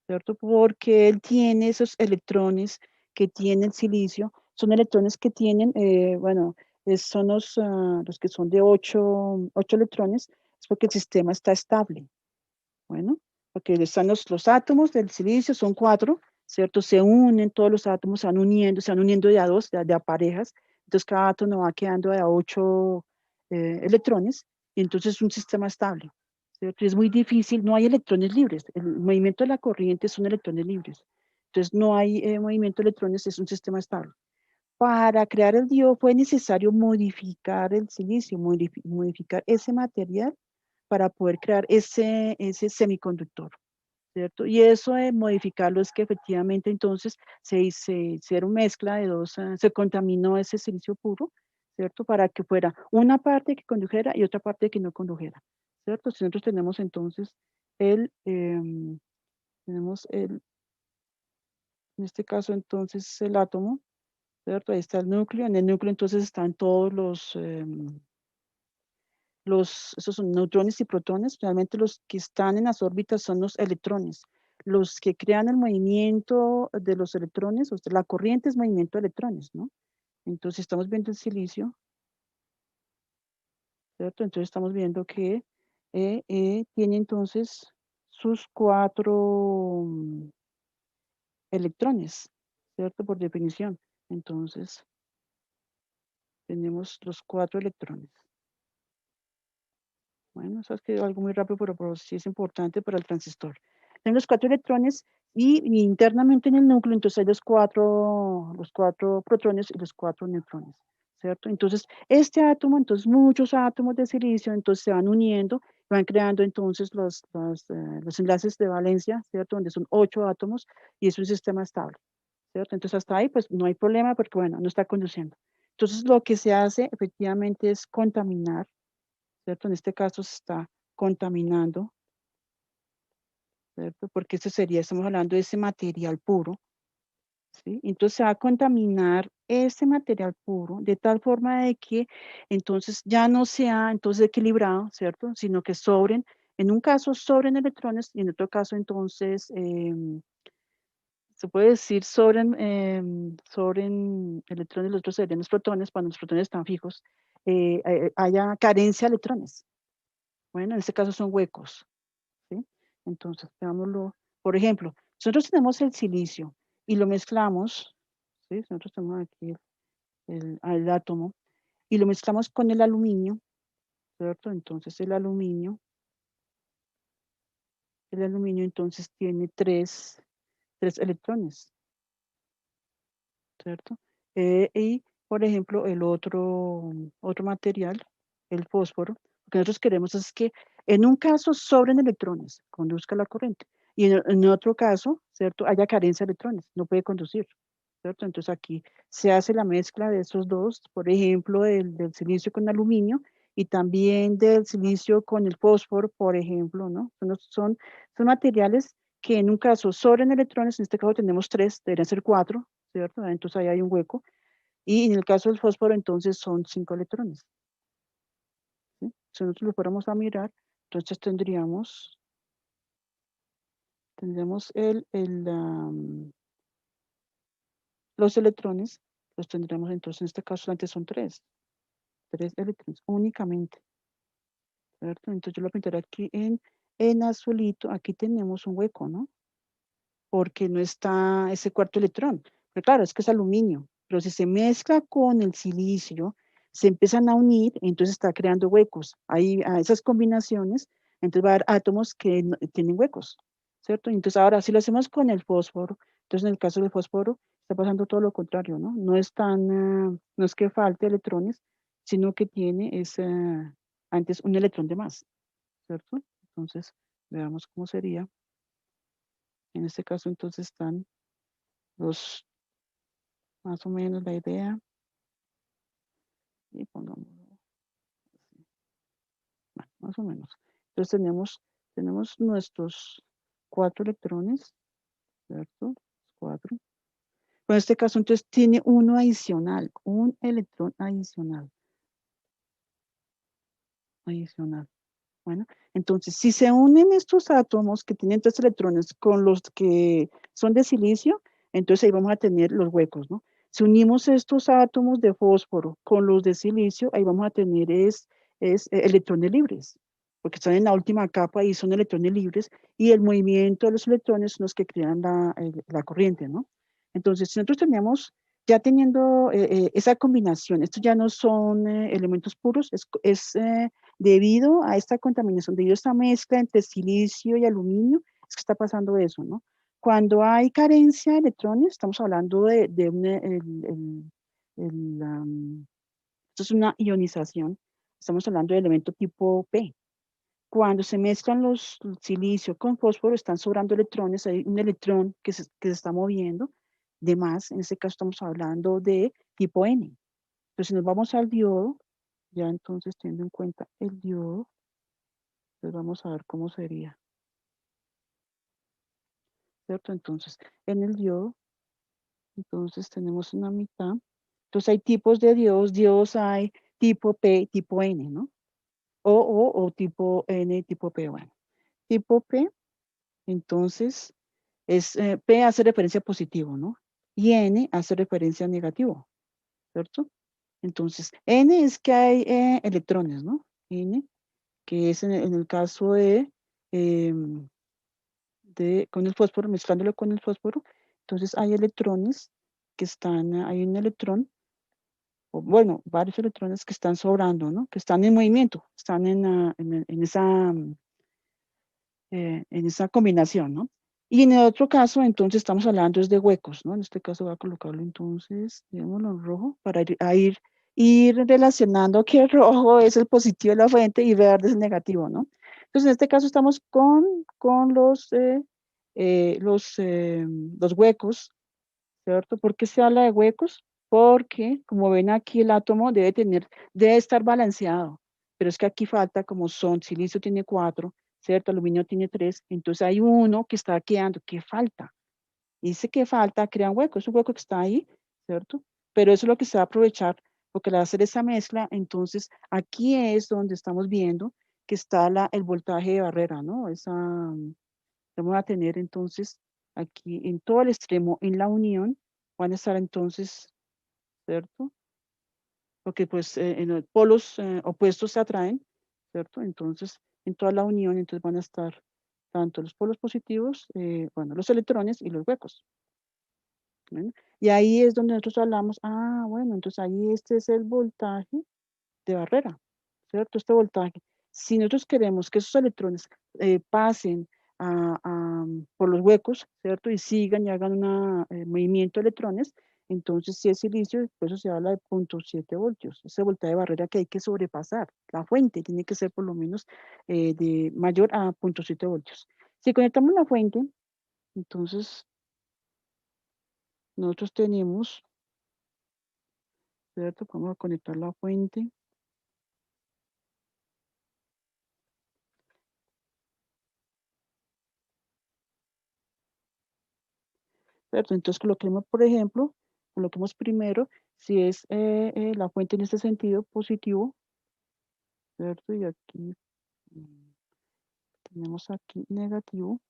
¿cierto? Porque él tiene esos electrones que tiene el silicio, son electrones que tienen, bueno, son los que son de 8 electrones, es porque el sistema está estable. Bueno, porque están los átomos del silicio, son 4, ¿cierto? Se unen, todos los átomos se van uniendo de a 2, de a parejas, entonces cada átomo va quedando de a 8 electrones, y entonces es un sistema estable, ¿cierto? Y es muy difícil, no hay electrones libres, el movimiento de la corriente son electrones libres, entonces no hay movimiento de electrones, es un sistema estable. Para crear el diodo fue necesario modificar el silicio, modificar ese material para poder crear ese semiconductor, ¿cierto? Y eso de modificarlo es que efectivamente entonces se hicieron mezcla de dos, se contaminó ese silicio puro, ¿cierto? Para que fuera una parte que condujera y otra parte que no condujera, ¿cierto? Si nosotros tenemos entonces tenemos en este caso entonces el átomo, ¿cierto? Ahí está el núcleo, en el núcleo entonces están todos esos son neutrones y protones, realmente los que están en las órbitas son los electrones. Los que crean el movimiento de los electrones, o sea, la corriente es movimiento de electrones, ¿no? Entonces estamos viendo el silicio, ¿cierto? Entonces estamos viendo que tiene entonces sus 4 electrones, ¿cierto? Por definición. Entonces, tenemos los 4 electrones. Bueno, eso es que algo muy rápido, pero sí es importante para el transistor. Tenemos los 4 electrones y internamente en el núcleo, entonces hay los cuatro protones y los 4 neutrones, ¿cierto? Entonces, este átomo, entonces muchos átomos de silicio, entonces se van uniendo, van creando entonces los enlaces de valencia, ¿cierto? Donde son 8 átomos y es un sistema estable, ¿cierto? Entonces, hasta ahí, pues no hay problema porque, bueno, no está conduciendo. Entonces, lo que se hace efectivamente es contaminar, ¿cierto? En este caso se está contaminando, ¿cierto? Porque esto sería, estamos hablando de ese material puro, ¿sí? Entonces se va a contaminar ese material puro de tal forma de que entonces ya no sea entonces equilibrado, ¿cierto? Sino que sobren, en un caso sobren electrones y en otro caso entonces se puede decir sobren electrones, los otros serían los protones, cuando los protones están fijos, haya carencia de electrones. Bueno, en este caso son huecos, ¿sí? Entonces, veámoslo. Por ejemplo, nosotros tenemos el silicio y lo mezclamos, ¿sí? Nosotros tenemos aquí el átomo y lo mezclamos con el aluminio, ¿cierto? Entonces, el aluminio entonces tiene 3 electrones, ¿cierto? Y, por ejemplo, el otro material, el fósforo, lo que nosotros queremos es que en un caso sobren electrones, conduzca la corriente, y en otro caso, ¿cierto? Haya carencia de electrones, no puede conducir, ¿cierto? Entonces aquí se hace la mezcla de esos dos, por ejemplo, del silicio con aluminio y también del silicio con el fósforo, por ejemplo, ¿no? Son materiales que en un caso sobren electrones, en este caso tenemos 3, deberían ser 4, ¿cierto? Entonces ahí hay un hueco. Y en el caso del fósforo, entonces son 5 electrones, ¿sí? Si nosotros lo fuéramos a mirar, entonces tendríamos los electrones, los tendríamos entonces, en este caso antes son 3 electrones únicamente, ¿cierto? Entonces yo lo pintaré aquí en azulito, aquí tenemos un hueco, ¿no? Porque no está ese cuarto electrón. Pero claro, es que es aluminio. Pero si se mezcla con el silicio, se empiezan a unir, entonces está creando huecos. Hay a esas combinaciones, entonces va a haber átomos que tienen huecos, ¿cierto? Entonces ahora, si lo hacemos con el fósforo, entonces en el caso del fósforo está pasando todo lo contrario, ¿no? No es que falte electrones, sino que tiene antes un electrón de más, ¿cierto? Entonces, veamos cómo sería. En este caso, entonces están los, más o menos la idea. Y pongamos, bueno, más o menos. Entonces tenemos nuestros 4 electrones, ¿cierto? 4. En este caso, entonces tiene uno adicional, un electrón adicional. Bueno, entonces, si se unen estos átomos que tienen 3 electrones con los que son de silicio, entonces ahí vamos a tener los huecos, ¿no? Si unimos estos átomos de fósforo con los de silicio, ahí vamos a tener electrones libres, porque están en la última capa y son electrones libres, y el movimiento de los electrones son los que crean la corriente, ¿no? Entonces, si nosotros tenemos, ya teniendo esa combinación, estos ya no son elementos puros, debido a esta contaminación, debido a esta mezcla entre silicio y aluminio, es que está pasando eso, ¿no? Cuando hay carencia de electrones, estamos hablando esto es una ionización, estamos hablando de elemento tipo P. Cuando se mezclan los silicio con fósforo, están sobrando electrones, hay un electrón que se está moviendo de más, en este caso estamos hablando de tipo N. Entonces, si nos vamos al diodo, ya entonces teniendo en cuenta el diodo, pues vamos a ver cómo sería, ¿cierto? Entonces, en el diodo, entonces tenemos una mitad. Entonces, hay tipos de diodos hay tipo P, tipo N, ¿no? O tipo N, tipo P, bueno. Tipo P, entonces, P hace referencia a positivo, ¿no? Y N hace referencia a negativo, ¿cierto? Entonces, N es que hay electrones, ¿no? N, que es en el caso con el fósforo, mezclándolo con el fósforo. Entonces hay electrones que están, hay un electrón, o bueno, varios electrones que están sobrando, ¿no? Que están en movimiento, están en esa combinación, ¿no? Y en el otro caso, entonces, estamos hablando es de huecos, ¿no? En este caso voy a colocarlo entonces, digámoslo en rojo, para ir relacionando que el rojo es el positivo de la fuente y verde es el negativo, ¿no? Entonces, en este caso estamos con los huecos, ¿cierto? ¿Por qué se habla de huecos? Porque, como ven aquí, el átomo debe estar balanceado, pero es que aquí falta, como silicio tiene 4, ¿cierto? Aluminio tiene 3, entonces hay uno que está quedando, ¿qué falta? Y ese que falta crea un hueco, es un hueco que está ahí, ¿cierto? Pero eso es lo que se va a aprovechar, porque al hacer esa mezcla, entonces aquí es donde estamos viendo que está el voltaje de barrera, ¿no? Vamos a tener entonces aquí en todo el extremo, en la unión, van a estar entonces, ¿cierto? Porque pues en los polos opuestos se atraen, ¿cierto? Entonces, en toda la unión, entonces van a estar tanto los polos positivos, bueno, los electrones y los huecos. ¿Ven? Y ahí es donde nosotros hablamos, bueno, entonces ahí este es el voltaje de barrera, ¿cierto? Este voltaje. Si nosotros queremos que esos electrones pasen por los huecos, ¿cierto? Y sigan y hagan un movimiento de electrones, entonces si es silicio, por eso se habla de 0.7 voltios. Ese voltaje de barrera que hay que sobrepasar. La fuente tiene que ser por lo menos de mayor a 0.7 voltios. Si conectamos la fuente, entonces nosotros tenemos, ¿cierto? Vamos a conectar la fuente. ¿Cierto? Entonces coloquemos, por ejemplo, coloquemos primero si es la fuente en este sentido positivo, ¿cierto? Y aquí tenemos aquí negativo,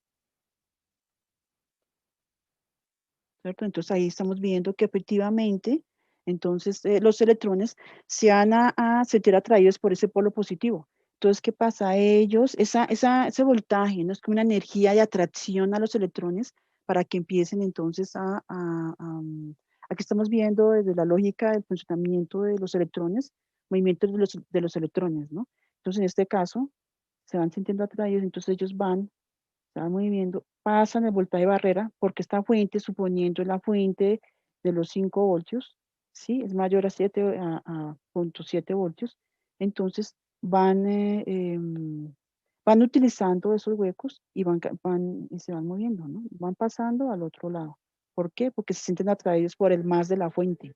¿cierto? Entonces ahí estamos viendo que efectivamente, entonces los electrones se van a sentir atraídos por ese polo positivo. Entonces, ¿qué pasa? Ellos, ese voltaje, ¿no? Es como una energía de atracción a los electrones para que empiecen entonces aquí estamos viendo desde la lógica del funcionamiento de los electrones, movimientos de los electrones, ¿no? Entonces, en este caso, se van sintiendo atraídos, entonces ellos se van moviendo, pasan el voltaje de barrera, porque esta fuente, suponiendo la fuente de los 5 voltios, ¿sí? Es mayor a 0.7 voltios, entonces van utilizando esos huecos y y se van moviendo, ¿no? Van pasando al otro lado. ¿Por qué? Porque se sienten atraídos por el más de la fuente,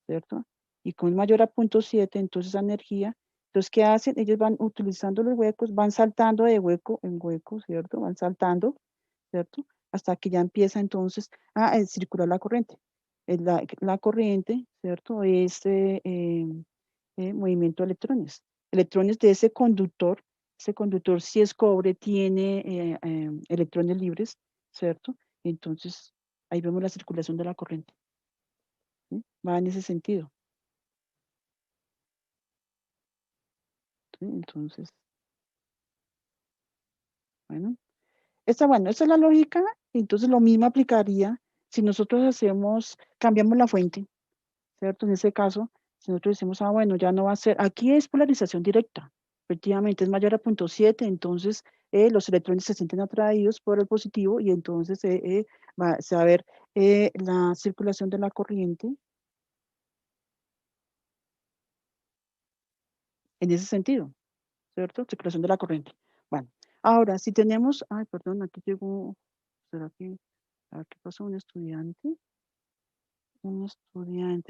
¿cierto? Y con mayor a 0.7, entonces esa energía, entonces, ¿qué hacen? Ellos van utilizando los huecos, van saltando de hueco en hueco, ¿cierto? Van saltando, ¿cierto? Hasta que ya empieza entonces a circular la corriente. La corriente, ¿cierto? Es movimiento de electrones. Electrones de ese conductor si es cobre, tiene electrones libres, ¿cierto? Entonces, ahí vemos la circulación de la corriente. ¿Sí? Va en ese sentido. ¿Sí? Entonces, bueno. Esa es la lógica, entonces lo mismo aplicaría si nosotros cambiamos la fuente, ¿cierto? En ese caso, si nosotros decimos, bueno, ya no va a ser, aquí es polarización directa, efectivamente es mayor a 0.7, entonces los electrones se sienten atraídos por el positivo y entonces se va a ver la circulación de la corriente en ese sentido, ¿cierto? Circulación de la corriente. Bueno, ahora, si tenemos, perdón, aquí llegó, ¿será que, a ver qué pasó? Un estudiante,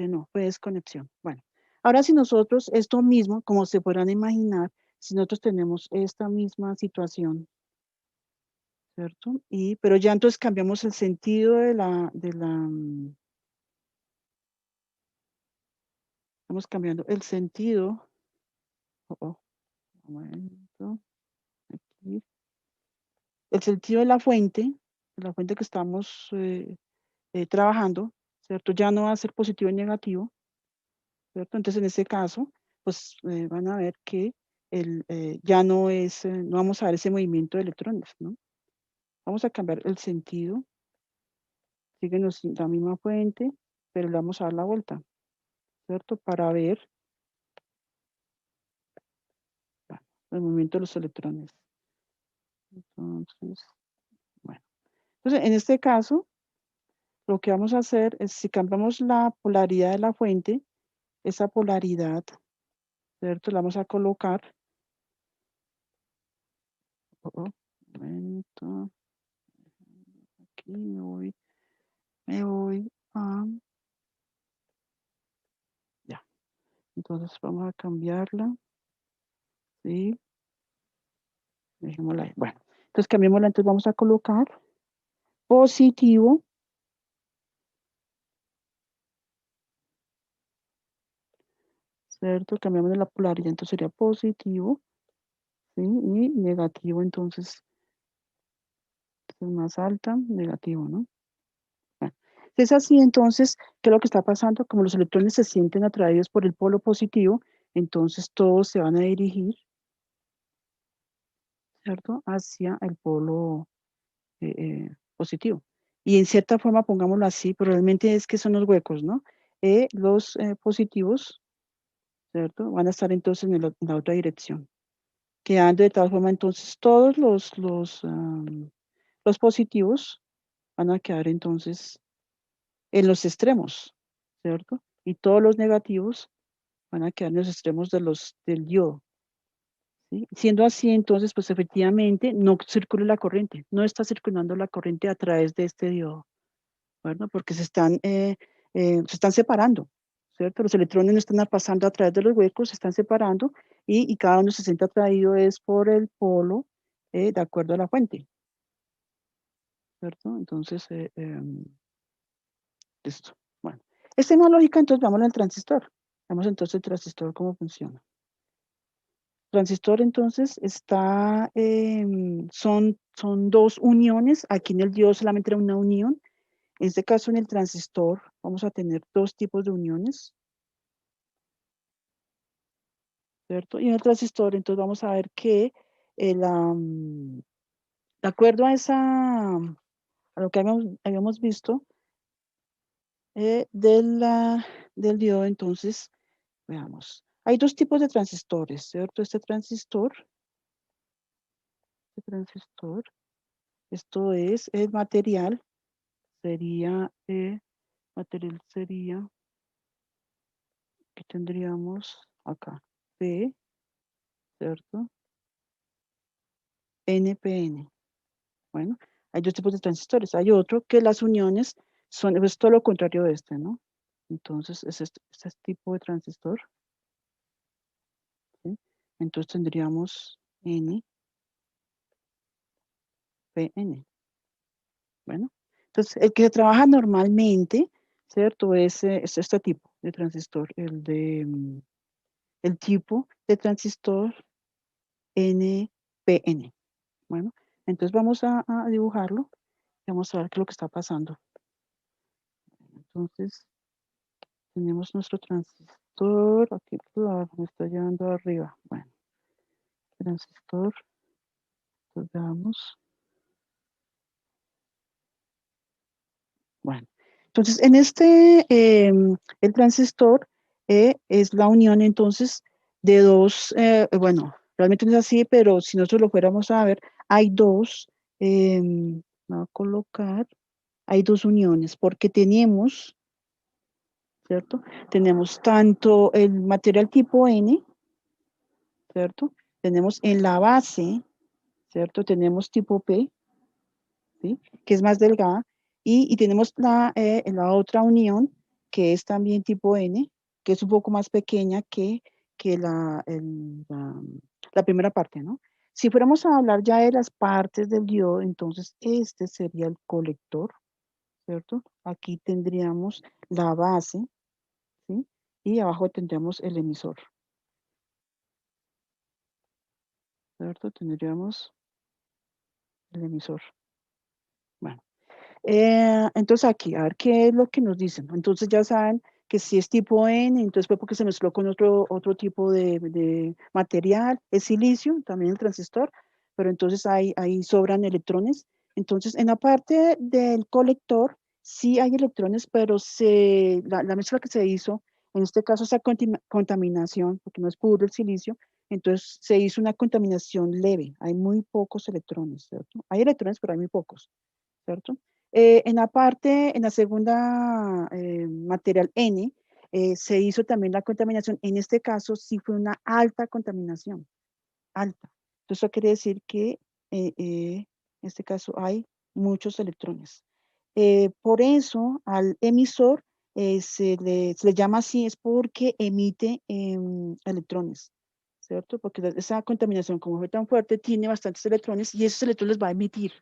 no, fue desconexión. Bueno, ahora si nosotros, esto mismo, como se podrán imaginar, si nosotros tenemos esta misma situación, ¿cierto? Pero ya entonces cambiamos el sentido estamos cambiando el sentido, un momento, aquí, el sentido de la fuente que estamos trabajando, ¿cierto? Ya no va a ser positivo y negativo, ¿cierto? Entonces, en ese caso, pues van a ver que ya no es, no vamos a ver ese movimiento de electrones, ¿no? Vamos a cambiar el sentido. Síguenos la misma fuente, pero le vamos a dar la vuelta, ¿cierto? Para ver el movimiento de los electrones. Entonces, bueno. Entonces, en este caso, lo que vamos a hacer es, si cambiamos la polaridad de la fuente, esa polaridad, ¿cierto? La vamos a colocar. Un momento. Aquí me voy a... Ya. Entonces vamos a cambiarla. ¿Sí? Dejémosla ahí. Bueno, entonces cambiémosla. Entonces vamos a colocar positivo. ¿Cierto? Cambiamos la polaridad. Entonces sería positivo. ¿Sí? Y negativo. Entonces es más alta. Negativo, ¿no? Bueno, si es así, entonces, ¿qué es lo que está pasando? Como los electrones se sienten atraídos por el polo positivo, entonces todos se van a dirigir, ¿cierto? Hacia el polo positivo. Y en cierta forma, pongámoslo así, pero realmente es que son los huecos, ¿no? Los positivos, ¿cierto? Van a estar entonces en la otra dirección. Quedando de tal forma, entonces, todos los positivos van a quedar entonces en los extremos, ¿cierto? Y todos los negativos van a quedar en los extremos del diodo. ¿Sí? Siendo así, entonces, pues efectivamente no circula la corriente, no está circulando la corriente a través de este diodo, ¿verdad? Porque se están separando, ¿cierto? Los electrones no están pasando a través de los huecos, se están separando y cada uno se siente atraído es por el polo de acuerdo a la fuente, ¿cierto? Entonces, listo. Bueno, esta es una lógica, entonces vamos al transistor. Vamos entonces el transistor, cómo funciona. Transistor entonces está, son dos uniones. Aquí en el diodo solamente era una unión. En este caso en el transistor vamos a tener dos tipos de uniones, ¿cierto? Y en el transistor entonces vamos a ver que de acuerdo a lo que habíamos visto del diodo, entonces veamos. Hay dos tipos de transistores, ¿cierto? Este transistor, esto es el material. Material sería, que tendríamos acá, P, ¿cierto? NPN. Bueno, hay dos tipos de transistores. Hay otro que las uniones son, es todo lo contrario de este, ¿no? Entonces, es este tipo de transistor. ¿Sí? Entonces tendríamos NPN. Bueno, entonces el que se trabaja normalmente, ¿cierto? Es este tipo de transistor, el tipo de transistor NPN. Bueno, entonces vamos a dibujarlo y vamos a ver qué es lo que está pasando. Entonces, tenemos nuestro transistor, aquí me está llevando arriba. Bueno, transistor, entonces veamos. Bueno, entonces en el transistor es la unión entonces de dos, bueno, realmente no es así, pero si nosotros lo fuéramos a ver, hay dos, voy a colocar, hay dos uniones, porque tenemos, ¿cierto? Tenemos tanto el material tipo N, ¿cierto? Tenemos en la base, ¿cierto? Tenemos tipo P, ¿sí? Que es más delgada, y tenemos la otra unión, que es también tipo N, que es un poco más pequeña que la primera parte, ¿no? Si fuéramos a hablar ya de las partes del diodo, entonces este sería el colector, ¿cierto? Aquí tendríamos la base, ¿sí? Y abajo tendríamos el emisor, ¿cierto? Tendríamos el emisor. Bueno, entonces aquí, a ver qué es lo que nos dicen. Entonces ya saben que si es tipo N, entonces fue porque se mezcló con otro tipo de material, es silicio, también el transistor, pero entonces ahí sobran electrones. Entonces, en la parte del colector, sí hay electrones, pero la mezcla que se hizo, en este caso esa contaminación, porque no es puro el silicio, entonces se hizo una contaminación leve, hay muy pocos electrones, ¿cierto? Hay electrones, pero hay muy pocos, ¿cierto? En la segunda material N, se hizo también la contaminación. En este caso sí fue una alta contaminación, alta. Entonces eso quiere decir que en este caso hay muchos electrones. Por eso al emisor se le llama así, es porque emite electrones, ¿cierto? Porque esa contaminación, como fue tan fuerte, tiene bastantes electrones y esos electrones los va a emitir.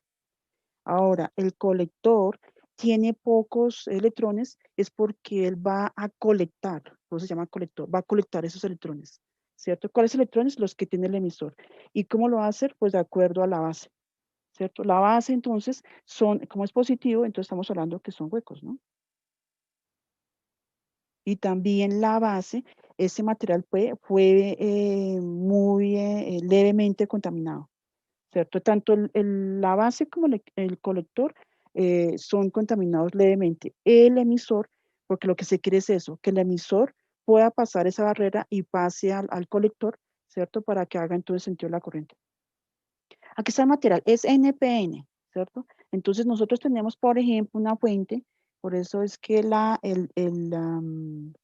Ahora, el colector tiene pocos electrones, es porque él va a colectar, por eso se llama colector, va a colectar esos electrones, ¿cierto? ¿Cuáles electrones? Los que tiene el emisor. ¿Y cómo lo va a hacer? Pues de acuerdo a la base, ¿cierto? La base, entonces, como es positivo, entonces estamos hablando que son huecos, ¿no? Y también la base, ese material fue muy levemente contaminado, ¿cierto? Tanto la base como el colector son contaminados levemente. El emisor, porque lo que se quiere es eso, que el emisor pueda pasar esa barrera y pase al colector, ¿cierto? Para que haga en todo el sentido la corriente. Aquí está el material, es NPN, ¿cierto? Entonces nosotros tenemos, por ejemplo, una fuente, por eso es que en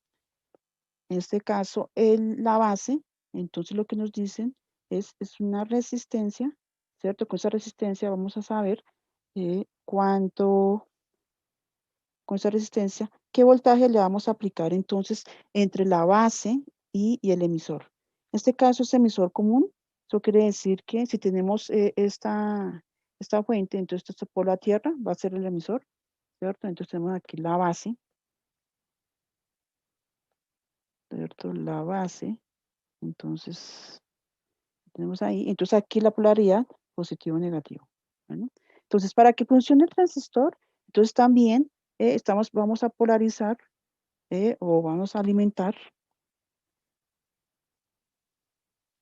este caso, la base, entonces lo que nos dicen es una resistencia, ¿cierto? Con esa resistencia vamos a saber con esa resistencia, qué voltaje le vamos a aplicar entonces entre la base y el emisor. En este caso es emisor común, eso quiere decir que si tenemos esta fuente, entonces esto por la tierra va a ser el emisor, ¿cierto? Entonces tenemos aquí la base, ¿cierto? La base, entonces tenemos ahí, entonces aquí la polaridad positivo o negativo. Bueno, entonces para que funcione el transistor, entonces también vamos a polarizar o vamos a alimentar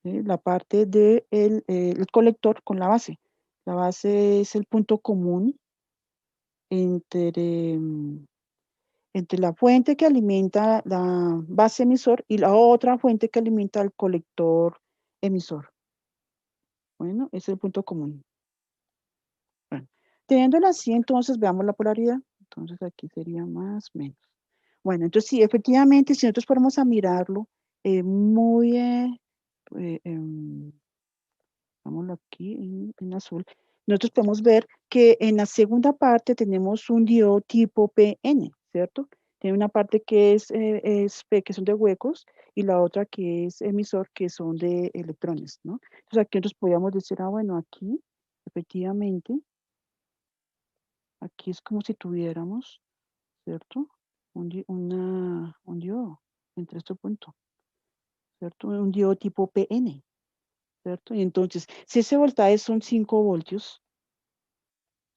la parte del el colector con la base. La base es el punto común entre, entre la fuente que alimenta la base emisor y la otra fuente que alimenta el colector emisor. Bueno, ese es el punto común. Bueno, teniéndolo así, entonces veamos la polaridad. Entonces aquí sería más, menos. Bueno, entonces sí, efectivamente, si nosotros fuéramos a mirarlo muy, vámonos aquí en azul, nosotros podemos ver que en la segunda parte tenemos un diodo tipo PN, ¿cierto? Tiene una parte que es P, que son de huecos, y la otra que es emisor, que son de electrones, ¿no? Entonces aquí nosotros podríamos decir, bueno, aquí, efectivamente, aquí es como si tuviéramos, ¿cierto? Un diodo entre este punto, ¿cierto? Un diodo tipo PN, ¿cierto? Y entonces, si ese voltaje son 5 voltios,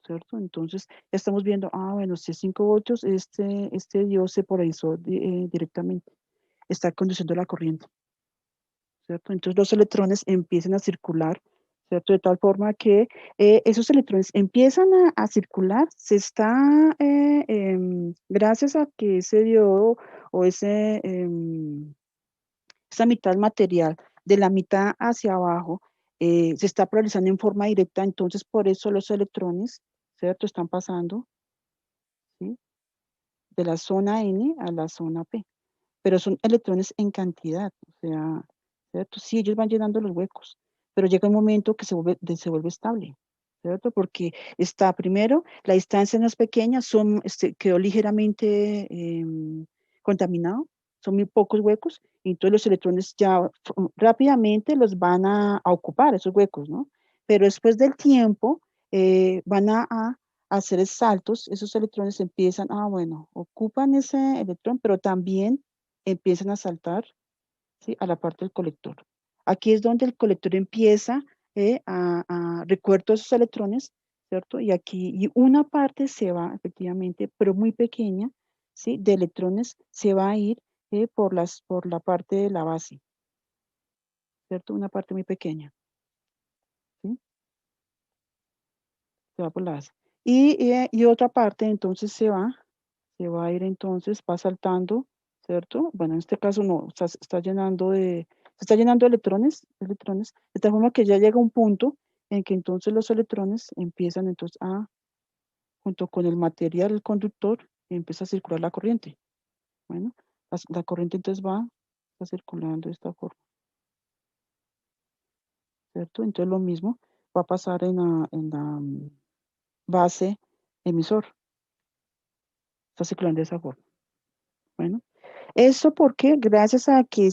¿cierto? Entonces, ya estamos viendo, bueno, si es 5 voltios, este diodo se polarizó directamente, está conduciendo la corriente, ¿cierto? Entonces, los electrones empiezan a circular, ¿cierto? De tal forma que esos electrones empiezan a circular, gracias a que ese diodo o esa mitad material de la mitad hacia abajo se está polarizando en forma directa, entonces por eso los electrones, ¿cierto? Están pasando, ¿sí? De la zona N a la zona P, pero son electrones en cantidad, o sea, ¿cierto? Sí, ellos van llenando los huecos, pero llega un momento que se vuelve estable, ¿cierto? Porque está primero, la distancia no es pequeña, quedó ligeramente contaminado, son muy pocos huecos, y entonces los electrones ya rápidamente los van a ocupar, esos huecos, ¿no? Pero después del tiempo van a hacer saltos, esos electrones empiezan, bueno, ocupan ese electrón, pero también empiezan a saltar, ¿sí? A la parte del colector. Aquí es donde el colector empieza a recoger todos esos electrones, ¿cierto? Y aquí, y una parte se va efectivamente, pero muy pequeña, ¿sí? De electrones se va a ir por la parte de la base, ¿cierto? Una parte muy pequeña, ¿sí? Se va por la base. Y otra parte entonces se va a ir entonces, va saltando, ¿cierto? Bueno, en este caso no, se está llenando de electrones, de tal forma que ya llega un punto en que entonces los electrones empiezan entonces junto con el material, el conductor, empieza a circular la corriente. Bueno, la corriente entonces está circulando de esta forma, ¿cierto? Entonces lo mismo va a pasar en la base emisor, está circulando de esa forma. Bueno, eso porque gracias a que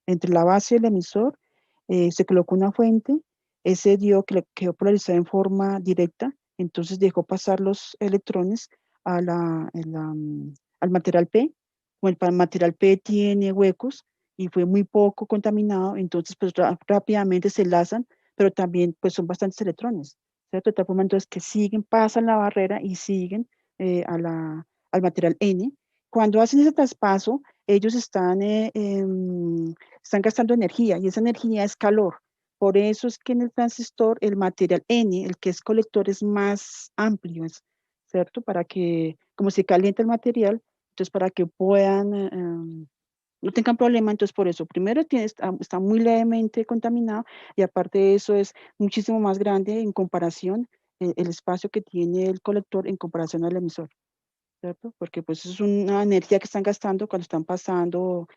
entre la base y el emisor se colocó una fuente, ese dio que quedó polarizado en forma directa, entonces dejó pasar los electrones al material P. Como el material P tiene huecos y fue muy poco contaminado, entonces pues rápidamente se enlazan, pero también pues son bastantes electrones, ¿cierto? De tal forma entonces que siguen, pasan la barrera y siguen al material N. Cuando hacen ese traspaso, ellos están gastando energía y esa energía es calor. Por eso es que en el transistor el material N, el que es colector, es más amplio, ¿cierto? Para que, como se calienta el material, entonces para que puedan, no tengan problema, entonces por eso, primero está muy levemente contaminado y aparte de eso es muchísimo más grande en comparación, el espacio que tiene el colector en comparación al emisor. ¿Cierto? Porque pues es una energía que están gastando cuando están pasando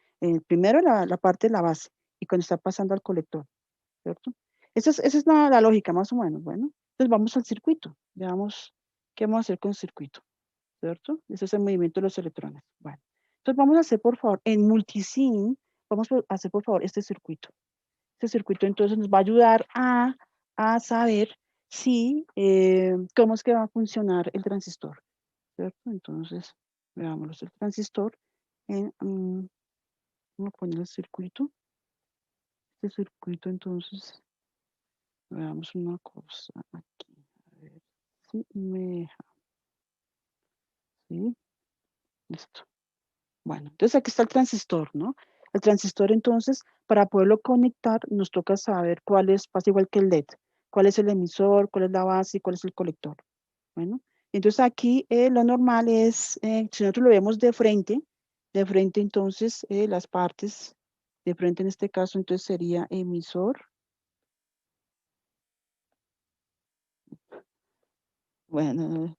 primero la parte de la base y cuando está pasando al colector, ¿cierto? Esa es la lógica más o menos, bueno. Entonces vamos al circuito, veamos qué vamos a hacer con el circuito, ¿cierto? Ese es el movimiento de los electrones. Bueno, entonces vamos a hacer por favor, en multisim, vamos a hacer por favor este circuito. Este circuito entonces nos va a ayudar a saber cómo es que va a funcionar el transistor. ¿Cierto? Entonces, veamos el transistor. Vamos a poner el circuito. Este circuito, entonces, veamos una cosa aquí. A ver si me deja. ¿Sí? Listo. Bueno, entonces aquí está el transistor, ¿no? El transistor, entonces, para poderlo conectar, nos toca saber pasa igual que el LED. ¿Cuál es el emisor? ¿Cuál es la base? ¿Y cuál es el colector? Bueno, entonces aquí lo normal es, si nosotros lo vemos de frente entonces las partes de frente en este caso entonces sería emisor. Bueno,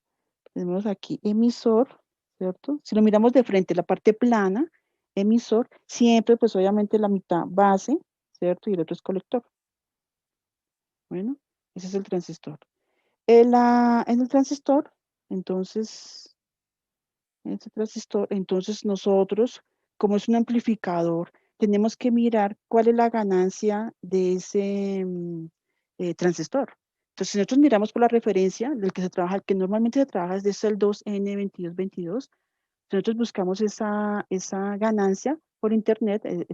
tenemos aquí emisor, ¿cierto? Si lo miramos de frente, la parte plana, emisor, siempre pues obviamente la mitad base, ¿cierto? Y el otro es colector. Bueno, ese es el transistor. En el transistor, entonces... Este transistor, entonces nosotros, como es un amplificador, tenemos que mirar cuál es la ganancia de ese transistor. Entonces, si nosotros miramos por la referencia del que se trabaja, el que normalmente se trabaja es de el 2N2222, nosotros buscamos esa ganancia por internet, el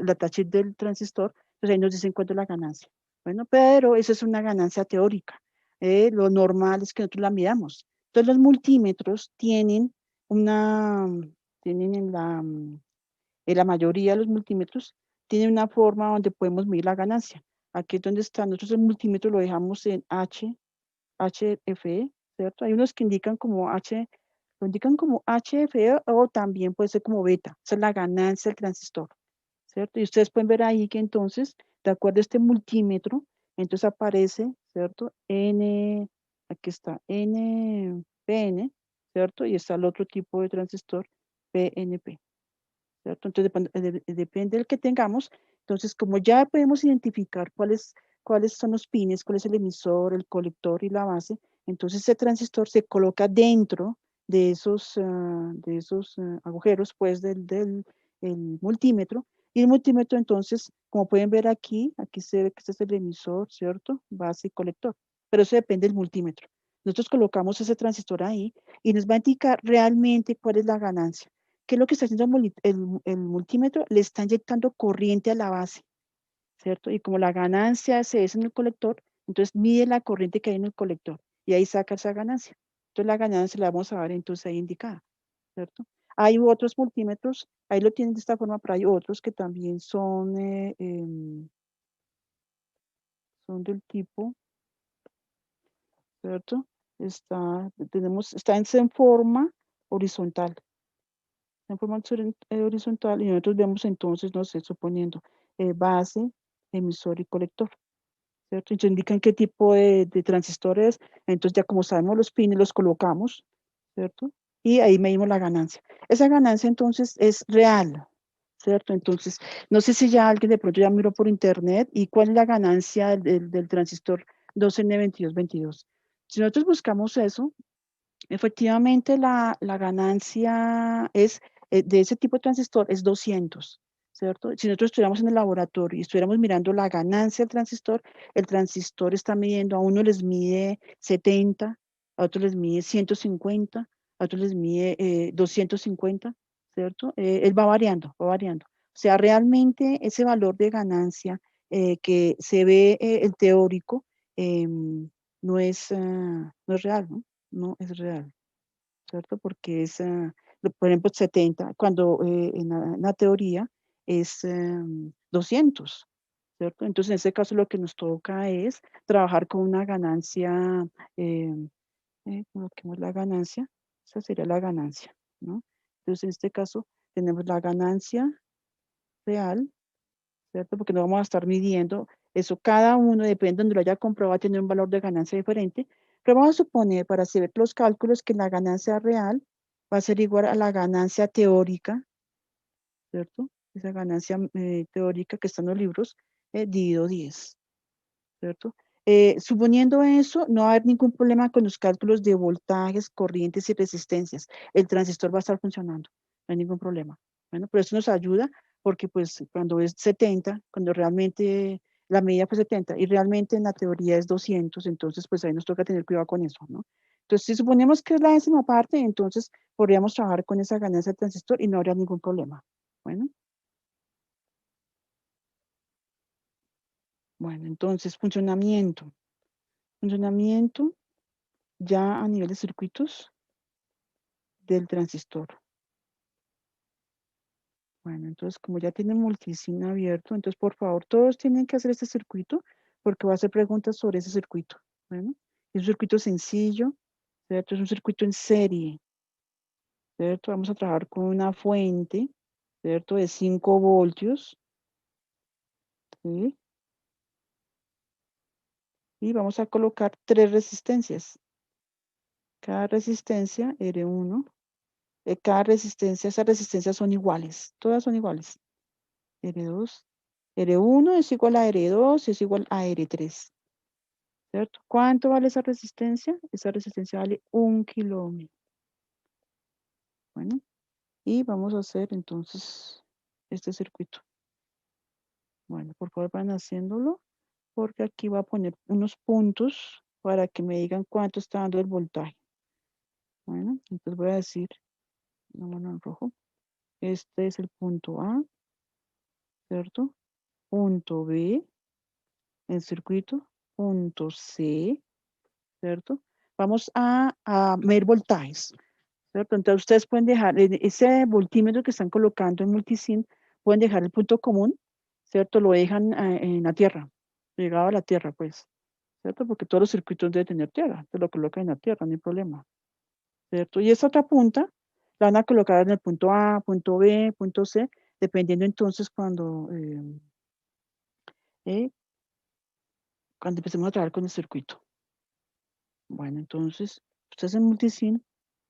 datasheet del transistor, entonces ahí nos dicen cuánto es la ganancia. Bueno, pero esa es una ganancia teórica. Lo normal es que nosotros la midamos. Entonces los multímetros tienen en la mayoría de los multímetros, tienen una forma donde podemos medir la ganancia. Aquí es donde está, nosotros el multímetro lo dejamos en HFE, ¿cierto? Hay unos que lo indican como HFE o también puede ser como beta, esa es la ganancia del transistor, ¿cierto? Y ustedes pueden ver ahí que entonces, de acuerdo a este multímetro, entonces aparece, ¿cierto? Aquí está, NPN, ¿cierto? Y está el otro tipo de transistor, PNP, ¿cierto? Entonces, depende del que tengamos. Entonces, como ya podemos identificar cuáles son los pines, cuál es el emisor, el colector y la base, entonces ese transistor se coloca dentro de esos agujeros, pues, del el multímetro. Y el multímetro, entonces, como pueden ver aquí se ve que este es el emisor, ¿cierto? Base y colector. Pero eso depende del multímetro. Nosotros colocamos ese transistor ahí y nos va a indicar realmente cuál es la ganancia. ¿Qué es lo que está haciendo el multímetro? Le está inyectando corriente a la base, ¿cierto? Y como la ganancia se es en el colector, entonces mide la corriente que hay en el colector y ahí saca esa ganancia. Entonces la ganancia la vamos a ver entonces ahí indicada, ¿cierto? Hay otros multímetros, ahí lo tienen de esta forma, pero hay otros que también son del tipo, ¿cierto? Está en forma horizontal. En forma horizontal, y nosotros vemos entonces, no sé, suponiendo base, emisor y colector, ¿cierto? Entonces indican qué tipo de transistor es. Entonces ya como sabemos los pines los colocamos, ¿cierto? Y ahí medimos la ganancia. Esa ganancia entonces es real, ¿cierto? Entonces, no sé si ya alguien de pronto ya miró por internet y cuál es la ganancia del transistor 2N2222. Si nosotros buscamos eso, efectivamente la ganancia es de ese tipo de transistor es 200, ¿cierto? Si nosotros estuviéramos en el laboratorio y estuviéramos mirando la ganancia del transistor, el transistor está midiendo, a uno les mide 70, a otros les mide 150, a otros les mide 250, ¿cierto? Él va variando, va variando. O sea, realmente ese valor de ganancia que se ve el teórico no es real, ¿no? No es real, ¿cierto? Porque es, por ejemplo, 70, cuando en la teoría es 200, ¿cierto? Entonces, en este caso lo que nos toca es trabajar con una ganancia, coloquemos la ganancia, esa sería la ganancia, ¿no? Entonces, en este caso tenemos la ganancia real, ¿cierto? Porque no vamos a estar midiendo eso. Cada uno, depende de donde lo haya comprobado, va a tener un valor de ganancia diferente. Pero vamos a suponer, para hacer los cálculos, que la ganancia real va a ser igual a la ganancia teórica, ¿cierto? Esa ganancia teórica que está en los libros, dividido 10, ¿cierto? Suponiendo eso, no va a haber ningún problema con los cálculos de voltajes, corrientes y resistencias. El transistor va a estar funcionando, no hay ningún problema. Bueno, pero eso nos ayuda porque pues cuando es 70, cuando realmente la medida fue 70 y realmente en la teoría es 200, entonces pues ahí nos toca tener cuidado con eso, ¿no? Entonces, si suponemos que es la décima parte, entonces podríamos trabajar con esa ganancia del transistor y no habría ningún problema. Bueno, entonces funcionamiento. Funcionamiento ya a nivel de circuitos del transistor. Bueno, entonces como ya tiene multisim abierto, entonces por favor todos tienen que hacer este circuito porque va a hacer preguntas sobre ese circuito. Bueno, es un circuito sencillo, ¿cierto? Es un circuito en serie, ¿cierto? Vamos a trabajar con una fuente, ¿cierto? De 5 voltios, ¿sí? Y vamos a colocar 3 resistencias. Cada resistencia, R1, cada resistencia, esas resistencias son iguales, todas son iguales. R2, R1 es igual a R2, es igual a R3, ¿cierto? ¿Cuánto vale esa resistencia? Esa resistencia vale 1 kilo ohm. Bueno, y vamos a hacer entonces este circuito. Bueno, por favor van haciéndolo, porque aquí voy a poner unos puntos para que me digan cuánto está dando el voltaje. Bueno, entonces voy a decir, una mano en rojo, este es el punto A, ¿cierto? Punto B, el circuito, punto C, ¿cierto? Vamos a medir voltajes, ¿cierto? Entonces ustedes pueden dejar ese voltímetro que están colocando en multisim, pueden dejar el punto común, ¿cierto? Lo dejan en la tierra, pegado a la tierra, pues, ¿cierto? Porque todos los circuitos deben tener tierra, entonces lo colocan en la tierra, no hay problema, ¿cierto? Y esta otra punta la van a colocar en el punto A, punto B, punto C, dependiendo entonces cuando empecemos a trabajar con el circuito. Bueno, entonces, ustedes en multisim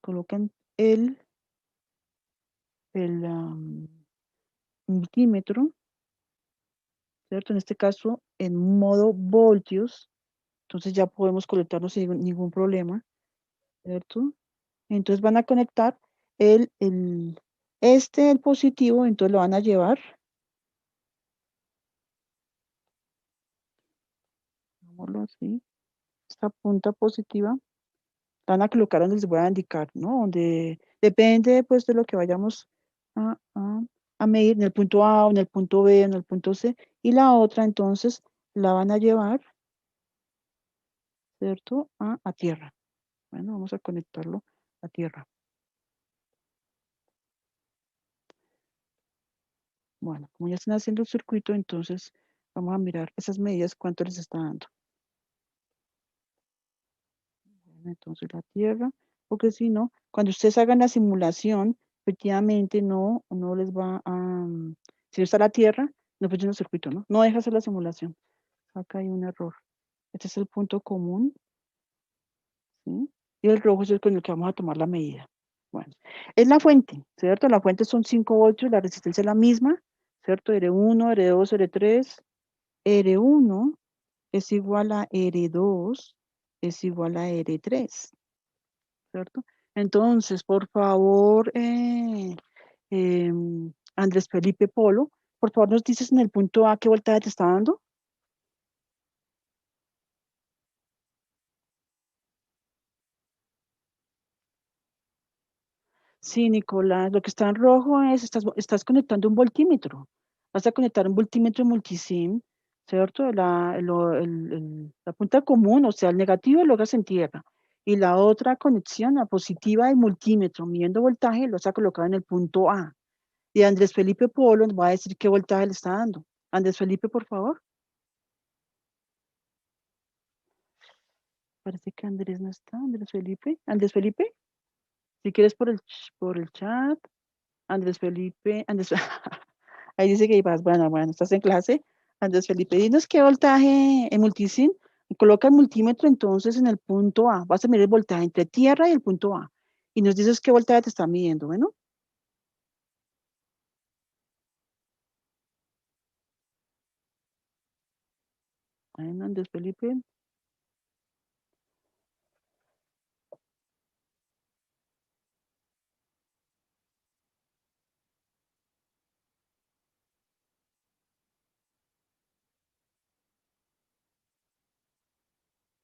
colocan el multímetro, ¿cierto? En este caso, en modo voltios, entonces ya podemos conectarnos sin ningún problema, ¿cierto? Entonces van a conectar el positivo, entonces lo van a llevar, digámoslo así, esta punta positiva, la van a colocar donde les voy a indicar, ¿no? Donde depende, pues, de lo que vayamos a, a- a medir en el punto A, o en el punto B, en el punto C, y la otra, entonces, la van a llevar, ¿cierto? A tierra. Bueno, vamos a conectarlo a tierra. Bueno, como ya están haciendo el circuito, entonces vamos a mirar esas medidas, cuánto les está dando. Bueno, entonces la tierra, porque si no, cuando ustedes hagan la simulación, efectivamente no les va a... si no está la tierra, no funciona el circuito, ¿no? No deja hacer la simulación. Acá hay un error. Este es el punto común, ¿sí? Y el rojo es el con el que vamos a tomar la medida. Bueno, es la fuente, ¿cierto? La fuente son 5 voltios, la resistencia es la misma, ¿cierto? R1, R2, R3. R1 es igual a R2, es igual a R3, ¿cierto? Entonces, por favor, Andrés Felipe Polo, por favor nos dices en el punto A qué voltaje te está dando. Sí, Nicolás, lo que está en rojo es, estás conectando un voltímetro. Vas a conectar un voltímetro multisim, ¿cierto? La punta común, o sea, el negativo lo hagas en tierra. Y la otra conexión, la positiva del multímetro, midiendo voltaje, lo vas a colocar en el punto A. Y Andrés Felipe Polo nos va a decir qué voltaje le está dando. Andrés Felipe, por favor. Parece que Andrés no está. Andrés Felipe. Andrés Felipe, si quieres por el chat. Andrés Felipe, Andrés, ahí dice que ibas, bueno, estás en clase. Andrés Felipe, dinos qué voltaje en multisim. Y coloca el multímetro entonces en el punto A. Vas a medir el voltaje entre tierra y el punto A. Y nos dices qué voltaje te está midiendo, bueno. Bueno, Andrés Felipe.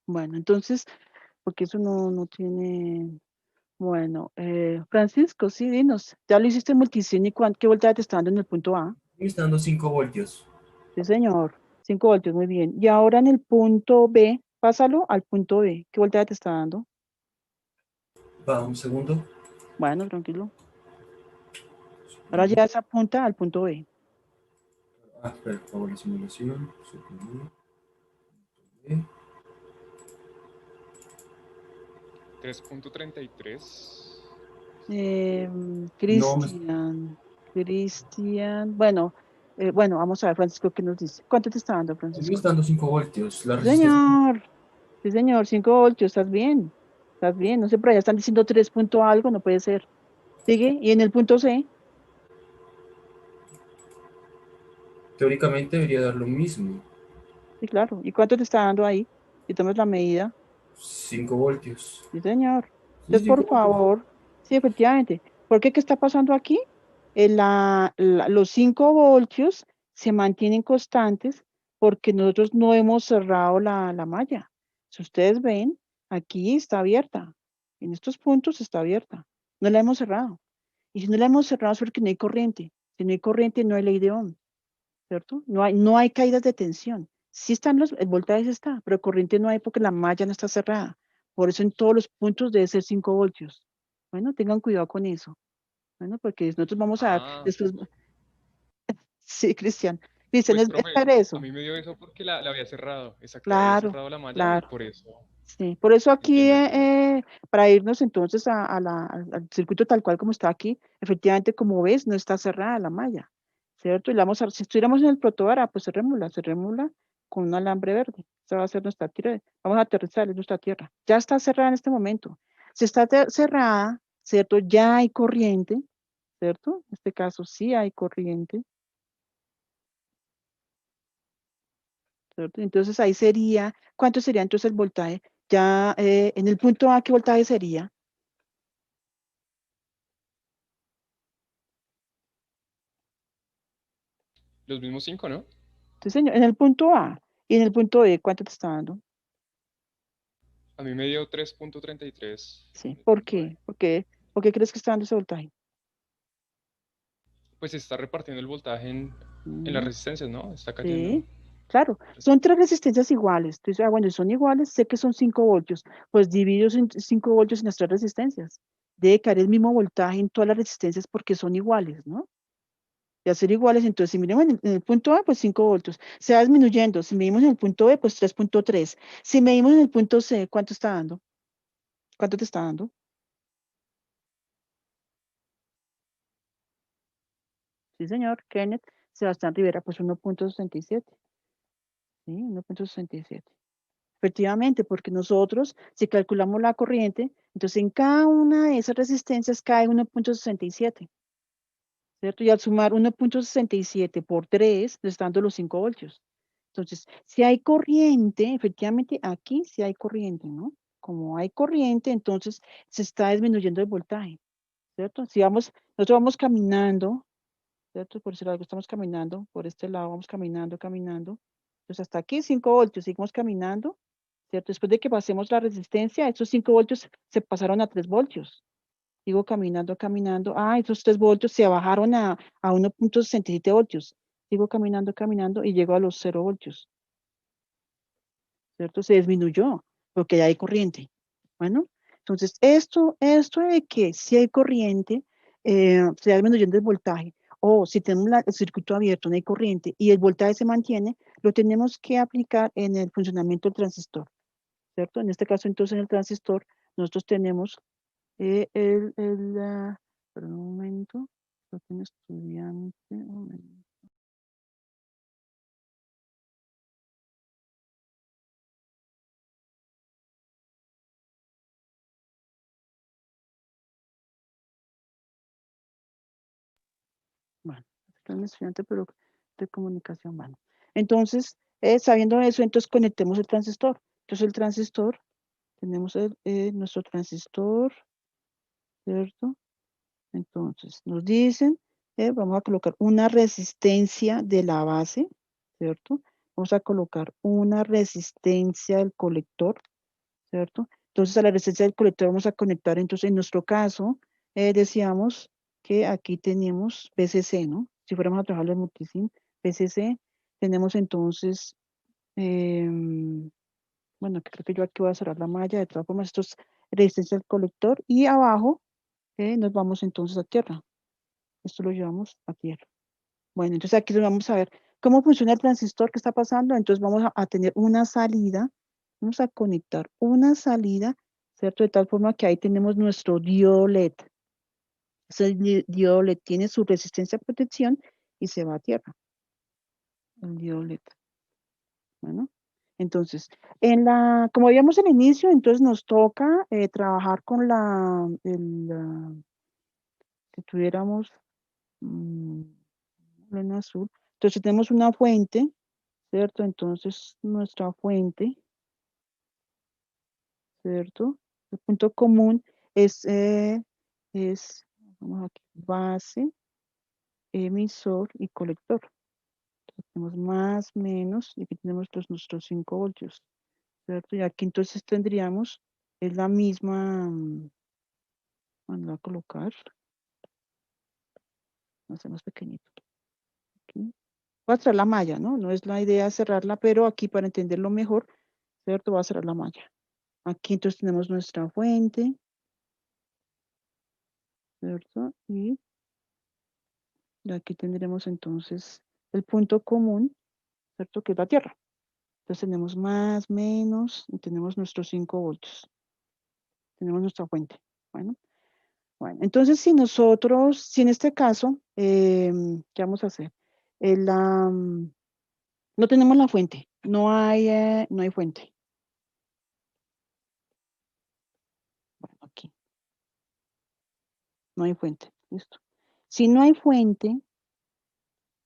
Bueno, entonces, porque eso no tiene. Bueno, Francisco, sí, dinos. Ya lo hiciste en multisim y qué voltaje te está dando en el punto A. Me está dando 5 voltios. Sí, señor. 5 voltios, muy bien. Y ahora en el punto B, pásalo al punto B. ¿Qué voltaje te está dando? Va, un segundo. Bueno, tranquilo. Ahora ya se apunta al punto B. Espera, por favor, la simulación. Suprimir. 3.33. No, Cristian. Bueno, vamos a ver, Francisco, ¿qué nos dice? ¿Cuánto te está dando, me Francisco? está dando 5 voltios. La Sí, resistencia. señor. Sí, señor, 5 voltios, estás bien. Estás bien. No sé, por allá están diciendo 3 punto algo, no puede ser. Sigue. Y en el punto C, Teóricamente debería dar lo mismo. sí, claro. ¿Y cuánto te está dando ahí? Si tomas la medida. 5 voltios. Sí, señor. Sí, Entonces, 5 por voltios. favor, sí, efectivamente. ¿Por qué? ¿Qué está pasando aquí? Los 5 voltios se mantienen constantes porque nosotros no hemos cerrado la malla. Si ustedes ven, aquí está abierta. En estos puntos está abierta. No la hemos cerrado. Y si no la hemos cerrado es porque no hay corriente. Si no hay corriente, no hay ley de Ohm, ¿cierto? No hay caídas de tensión. Sí están el voltaje está, pero corriente no hay porque la malla no está cerrada. Por eso en todos los puntos debe ser 5 voltios. Bueno, tengan cuidado con eso. Bueno, porque nosotros vamos a dar, Ah, después, sí, Cristian. Cristian, pues es profe, para a eso. mí me dio eso porque la había cerrado. Exacto, había Claro, cerrado la malla y claro. por eso. Sí, por eso aquí, Entiendo, entiendo. para irnos entonces al circuito tal cual como está aquí, efectivamente, como ves, no está cerrada la malla, ¿cierto? Y si estuviéramos en el protobara, pues cerrémosla con un alambre verde. Esa va a ser nuestra tierra. Vamos a aterrizar en nuestra tierra. Ya está cerrada en este momento. Si está cerrada, ¿cierto? Ya hay corriente, ¿cierto? En este caso sí hay corriente, ¿cierto? Entonces ahí sería, ¿cuánto sería entonces el voltaje? Ya en el punto A, ¿qué voltaje sería? Los mismos 5, ¿no? Sí, señor, en el punto A y en el punto B, ¿cuánto te está dando? A mí me dio 3.33 Sí, en el ¿por punto B. qué? ¿Por qué crees que está dando ese voltaje? Pues se está repartiendo el voltaje en las Mm, resistencias, ¿no? Está cayendo. sí, Claro, son 3 resistencias iguales. Entonces, bueno, son iguales, sé que son 5 voltios. Pues divido 5 voltios en las 3 resistencias. Debe caer el mismo voltaje en todas las resistencias porque son iguales, ¿no? De hacer iguales, entonces si miremos en el punto A, pues 5 voltios. Se va disminuyendo. Si medimos en el punto B, pues 3.3. Si medimos en el punto C, ¿cuánto está dando? ¿Cuánto te está dando? Sí, señor, Kenneth. Sebastián Rivera, pues 1.67. Sí, 1.67. Efectivamente, porque nosotros, si calculamos la corriente, entonces en cada una de esas resistencias cae 1.67, ¿cierto? Y al sumar 1.67 por 3, le está dando los 5 voltios. Entonces, si hay corriente, efectivamente aquí sí hay corriente, ¿no? Como hay corriente, entonces se está disminuyendo el voltaje, ¿cierto? Si vamos, nosotros vamos caminando, ¿cierto? Por decir algo, estamos caminando, por este lado vamos caminando, caminando. Entonces hasta aquí 5 voltios, seguimos caminando, ¿cierto? Después de que pasemos la resistencia, estos 5 voltios se pasaron a 3 voltios. Sigo caminando, caminando. Ah, esos 3 voltios se bajaron a 1.67 voltios. Sigo caminando, caminando y llego a los 0 voltios, ¿cierto? Se disminuyó porque ya hay corriente. Bueno, entonces esto de que si hay corriente, se va disminuyendo el voltaje. O si tenemos el circuito abierto, no hay corriente y el voltaje se mantiene, lo tenemos que aplicar en el funcionamiento del transistor, ¿cierto? En este caso, entonces, en el transistor, nosotros tenemos perdón, un momento, creo que un estudiante, un momento. Bueno, es un estudiante, pero de comunicación, bueno. Entonces, sabiendo eso, entonces conectemos el transistor. Entonces, el transistor, tenemos nuestro transistor, ¿cierto? Entonces, nos dicen, vamos a colocar una resistencia de la base, ¿cierto? Vamos a colocar una resistencia del colector, ¿cierto? Entonces, a la resistencia del colector vamos a conectar, entonces, en nuestro caso, decíamos que aquí tenemos PCC, ¿no? Si fuéramos a trabajar el multisim, PCC, tenemos entonces, bueno, creo que yo aquí voy a cerrar la malla, de todas formas, esto es resistencia del colector, y abajo nos vamos entonces a tierra. Esto lo llevamos a tierra. Bueno, entonces aquí vamos a ver cómo funciona el transistor, qué está pasando. Entonces vamos a tener una salida, vamos a conectar una salida, ¿cierto? De tal forma que ahí tenemos nuestro diodo LED. Ese diodo LED tiene su resistencia a protección y se va a tierra. El diodo LED. Bueno, entonces, como veíamos al inicio, entonces nos toca trabajar con si tuviéramos en azul. Entonces tenemos una fuente, ¿cierto? Entonces nuestra fuente, ¿cierto? El punto común es vamos aquí, base, emisor y colector. Entonces, tenemos más, menos, y aquí tenemos nuestros 5 voltios, ¿cierto? Y aquí entonces tendríamos, es la misma, bueno, voy a colocar, no sé, más pequeñito. Aquí. Voy a cerrar la malla, ¿no? No es la idea cerrarla, pero aquí para entenderlo mejor, ¿cierto? Voy a cerrar la malla. Aquí entonces tenemos nuestra fuente, ¿cierto? Y aquí tendremos entonces el punto común, ¿cierto? Que es la Tierra. Entonces tenemos más, menos, y tenemos nuestros 5 voltios. Tenemos nuestra fuente. Bueno, entonces si en este caso, ¿qué vamos a hacer? No tenemos la fuente, no hay fuente. Bueno, aquí. No hay fuente, listo. Si no hay fuente,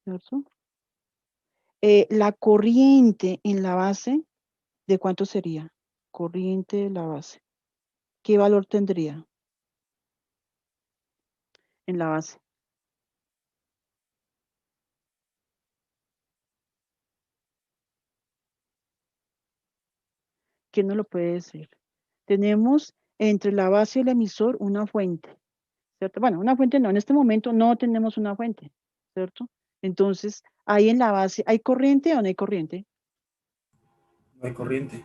¿cierto? La corriente en la base, ¿de cuánto sería? Corriente de la base. ¿Qué valor tendría en la base? ¿Quién nos lo puede decir? Tenemos entre la base y el emisor una fuente, ¿cierto? Bueno, una fuente no, en este momento no tenemos una fuente, ¿cierto? Entonces, ahí en la base, ¿hay corriente o no hay corriente? No hay corriente.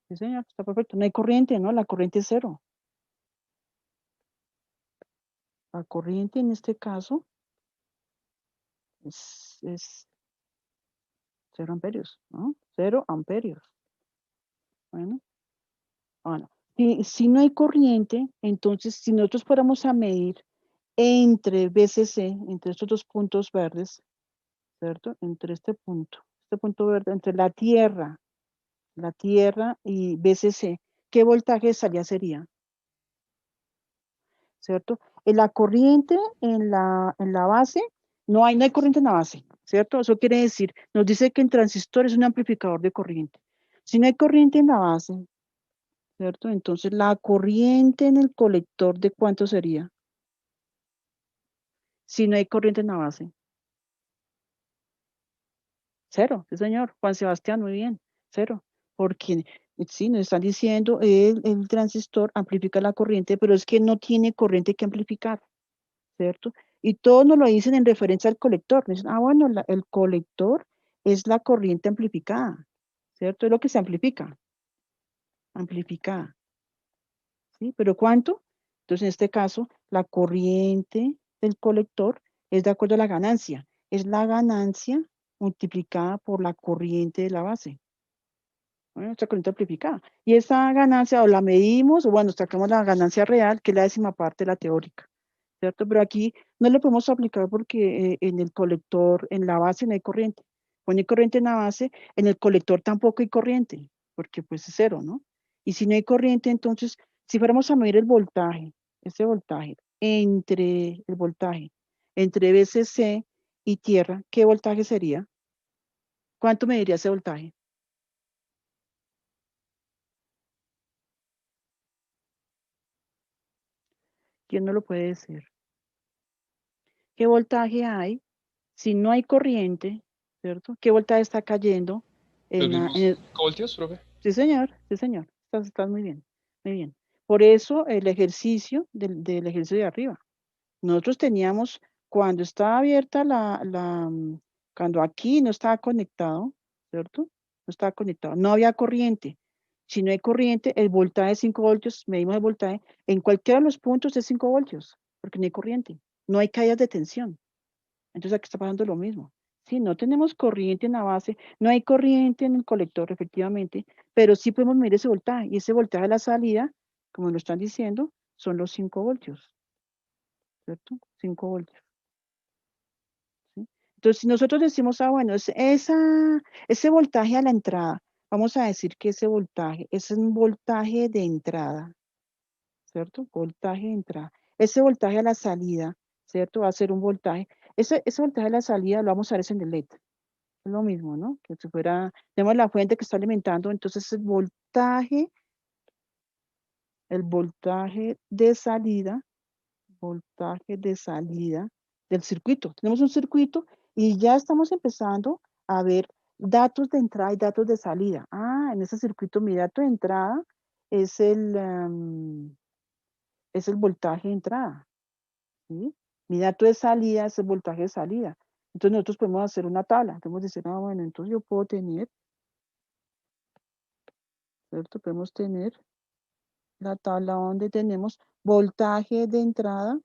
Sí, señor, está perfecto. No hay corriente, ¿no? La corriente es cero. La corriente en este caso es 0 amperios, ¿no? 0 amperios. Bueno, si no hay corriente, entonces si nosotros fuéramos a medir entre BCC, entre estos dos puntos verdes, ¿cierto? Entre este punto verde, entre la Tierra y BCC, ¿qué voltaje de salida sería? ¿Cierto? En la corriente, en la base, no hay corriente en la base, ¿cierto? Eso quiere decir, nos dice que el transistor es un amplificador de corriente. Si no hay corriente en la base, ¿cierto? Entonces la corriente en el colector, ¿de cuánto sería? Si no hay corriente en la base. Cero, sí señor. Juan Sebastián, muy bien. Cero. Porque sí, nos están diciendo, el transistor amplifica la corriente, pero es que no tiene corriente que amplificar, ¿cierto? Y todos nos lo dicen en referencia al colector. Dicen, bueno, el colector es la corriente amplificada, ¿cierto? Es lo que se amplifica. Amplificada. ¿Sí? ¿Pero cuánto? Entonces, en este caso, la corriente del colector es de acuerdo a la ganancia. Es la ganancia multiplicada por la corriente de la base. Bueno, nuestra corriente amplificada. Y esa ganancia o la medimos, o bueno, sacamos la ganancia real, que es la décima parte de la teórica, ¿cierto? Pero aquí no lo podemos aplicar porque en el colector, en la base no hay corriente. Cuando hay corriente en la base, en el colector tampoco hay corriente, porque pues es cero, ¿no? Y si no hay corriente, entonces, si fuéramos a medir el voltaje, ese voltaje, entre BCC y tierra, ¿qué voltaje sería? ¿Cuánto mediría ese voltaje? ¿Quién no lo puede decir? ¿Qué voltaje hay si no hay corriente, ¿cierto? ¿Qué voltaje está cayendo ¿Los en mismos el... 5 voltios, profe? Sí, señor, sí, señor. Estás muy bien, muy bien. Por eso el ejercicio del ejercicio de arriba. Nosotros teníamos, cuando estaba abierta cuando aquí no estaba conectado, ¿cierto? No estaba conectado, no había corriente. Si no hay corriente, el voltaje es 5 voltios, medimos el voltaje, en cualquiera de los puntos es 5 voltios, porque no hay corriente, no hay caídas de tensión. Entonces aquí está pasando lo mismo. Si no tenemos corriente en la base, no hay corriente en el colector, efectivamente, pero sí podemos medir ese voltaje. Y ese voltaje de la salida, como lo están diciendo, son los 5 voltios, ¿cierto? 5 voltios. ¿Sí? Entonces, si nosotros decimos, bueno, ese voltaje a la entrada, vamos a decir que ese voltaje es un voltaje de entrada, ¿cierto? Voltaje de entrada. Ese voltaje a la salida, ¿cierto? Va a ser un voltaje. Ese voltaje a la salida lo vamos a ver en el LED. Es lo mismo, ¿no? Que si fuera, tenemos la fuente que está alimentando, entonces el voltaje de salida del circuito. Tenemos un circuito y ya estamos empezando a ver datos de entrada y datos de salida. En ese circuito mi dato de entrada es es el voltaje de entrada, ¿sí? Mi dato de salida es el voltaje de salida. Entonces nosotros podemos hacer una tabla. Podemos decir, bueno, entonces yo puedo tener, ¿cierto? Podemos tener la tabla donde tenemos voltaje de entrada,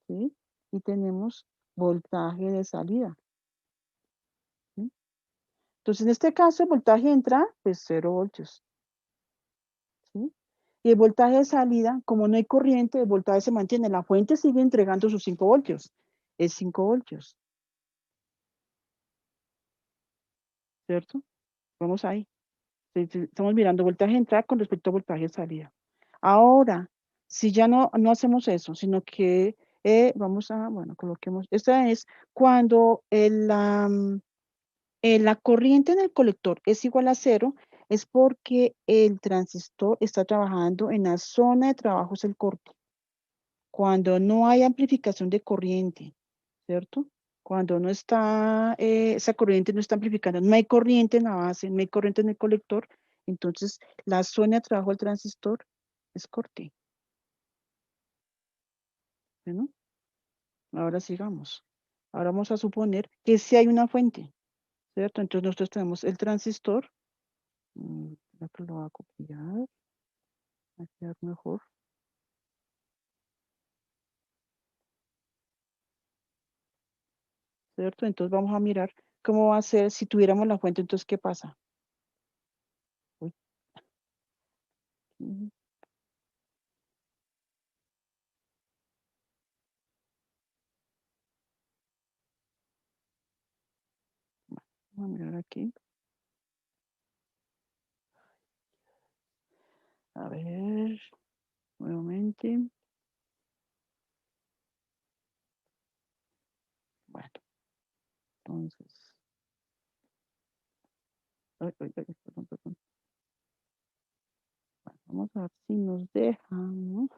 ¿sí? Y tenemos voltaje de salida, ¿sí? Entonces, en este caso, el voltaje de entrada, pues 0 voltios, ¿sí? Y el voltaje de salida, como no hay corriente, el voltaje se mantiene. La fuente sigue entregando sus 5 voltios. Es 5 voltios, ¿cierto? Vamos ahí. Estamos mirando voltaje de entrada con respecto a voltaje de salida. Ahora, si ya no hacemos eso, sino que vamos a, bueno, coloquemos, esta es cuando la corriente en el colector es igual a 0, es porque el transistor está trabajando en la zona de trabajo, es el corte. Cuando no hay amplificación de corriente, ¿cierto? Cuando no está, esa corriente no está amplificando, no hay corriente en la base, no hay corriente en el colector, entonces la zona de trabajo del transistor es corte. Bueno, ahora sigamos. Ahora vamos a suponer que sí hay una fuente, ¿cierto? Entonces nosotros tenemos el transistor. Creo que lo voy a copiar. Va a quedar mejor. ¿Cierto? Entonces vamos a mirar cómo va a ser si tuviéramos la fuente. Entonces, ¿qué pasa? Uy. Vamos a mirar aquí. A ver, nuevamente. Bueno, entonces. Ay, perdón. Bueno, vamos a ver si nos deja, ¿no? Un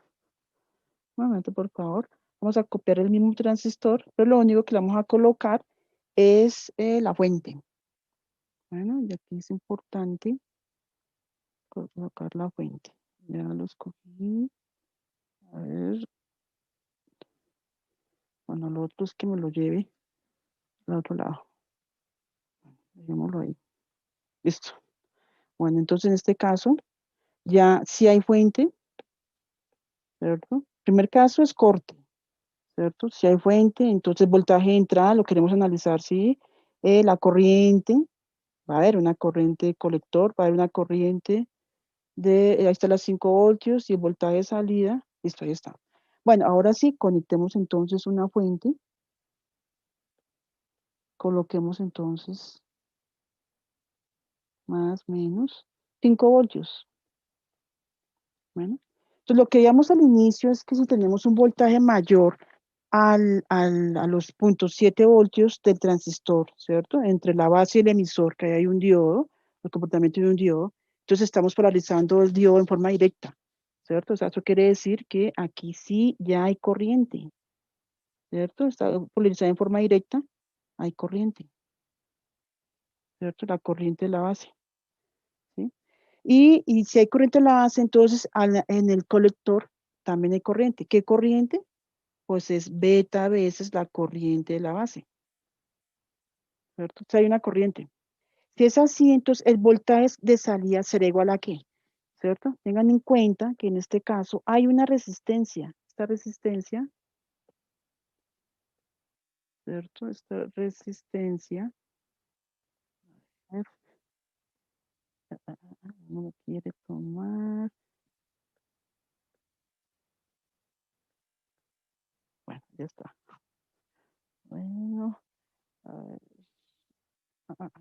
momento, por favor. Vamos a copiar el mismo transistor, pero lo único que le vamos a colocar es la fuente. Bueno, y aquí es importante colocar la fuente. Ya lo escogí. A ver. Bueno, lo otro es que me lo lleve al otro lado. Dejémoslo ahí. Listo. Bueno, entonces en este caso, ya si hay fuente, ¿cierto? Primer caso es corte, ¿cierto? Si hay fuente, entonces voltaje de entrada, lo queremos analizar, ¿sí? La corriente, va a haber una corriente de colector, va a haber una corriente de, ahí está las 5 voltios y el voltaje de salida, listo, ahí está. Bueno, ahora sí, conectemos entonces una fuente, coloquemos entonces más menos 5 voltios. Bueno, entonces lo que veíamos al inicio es que si tenemos un voltaje mayor a los 0.7 voltios del transistor, ¿cierto? Entre la base y el emisor, que hay un diodo, el comportamiento de un diodo, entonces estamos polarizando el diodo en forma directa, ¿cierto? O sea, eso quiere decir que aquí sí ya hay corriente, ¿cierto? Está polarizada en forma directa, hay corriente, ¿cierto? La corriente de la base, ¿sí? Y si hay corriente en la base, entonces en el colector también hay corriente. ¿Qué corriente? Pues es beta veces la corriente de la base, ¿cierto? O sea, hay una corriente. Si es así, entonces el voltaje de salida será igual a ¿qué? ¿Cierto? Tengan en cuenta que en este caso hay una resistencia. Esta resistencia, ¿cierto? Esta resistencia, a ver, no lo quiere tomar. Bueno, ya está. Bueno, a ver.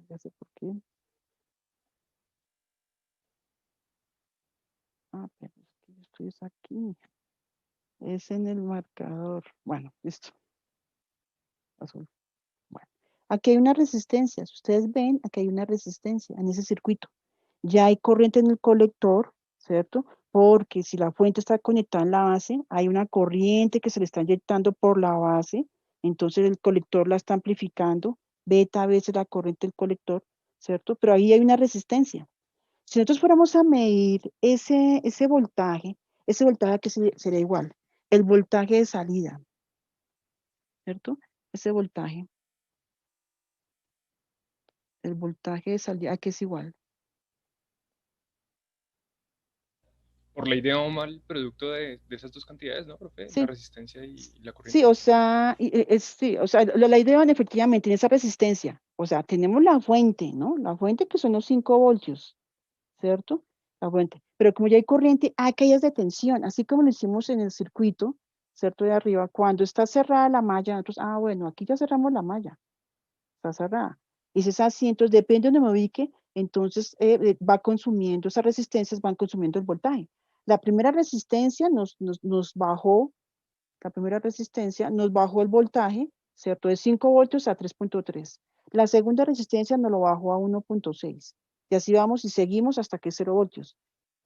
Ya sé por qué. Pero es que yo estoy aquí. Es en el marcador. Bueno, listo. Azul. Bueno, aquí hay una resistencia. Si ustedes ven, aquí hay una resistencia en ese circuito. Ya hay corriente en el colector, ¿cierto? Porque si la fuente está conectada en la base, hay una corriente que se le está inyectando por la base, entonces el colector la está amplificando, beta veces la corriente del colector, ¿cierto? Pero ahí hay una resistencia. Si nosotros fuéramos a medir ese voltaje que sería igual, el voltaje de salida, ¿cierto? Ese voltaje, el voltaje de salida, ¿a qué es igual? Por ley de Ohm, el producto de esas dos cantidades, ¿no, profe? La Sí, resistencia y la sí, corriente. o sea, sí, o sea, la idea efectivamente en esa resistencia, o sea, tenemos la fuente, ¿no? La fuente que son los 5 voltios, ¿cierto? La fuente. Pero como ya hay corriente, hay caídas de tensión, así como lo hicimos en el circuito, ¿cierto? De arriba, cuando está cerrada la malla, nosotros, bueno, aquí ya cerramos la malla, está cerrada. Y si es así, entonces depende de donde me ubique, entonces va consumiendo, esas resistencias van consumiendo el voltaje. La primera resistencia nos bajó, la primera resistencia nos bajó el voltaje, ¿cierto? De 5 voltios a 3.3. La segunda resistencia nos lo bajó a 1.6. Y así vamos y seguimos hasta que es 0 voltios.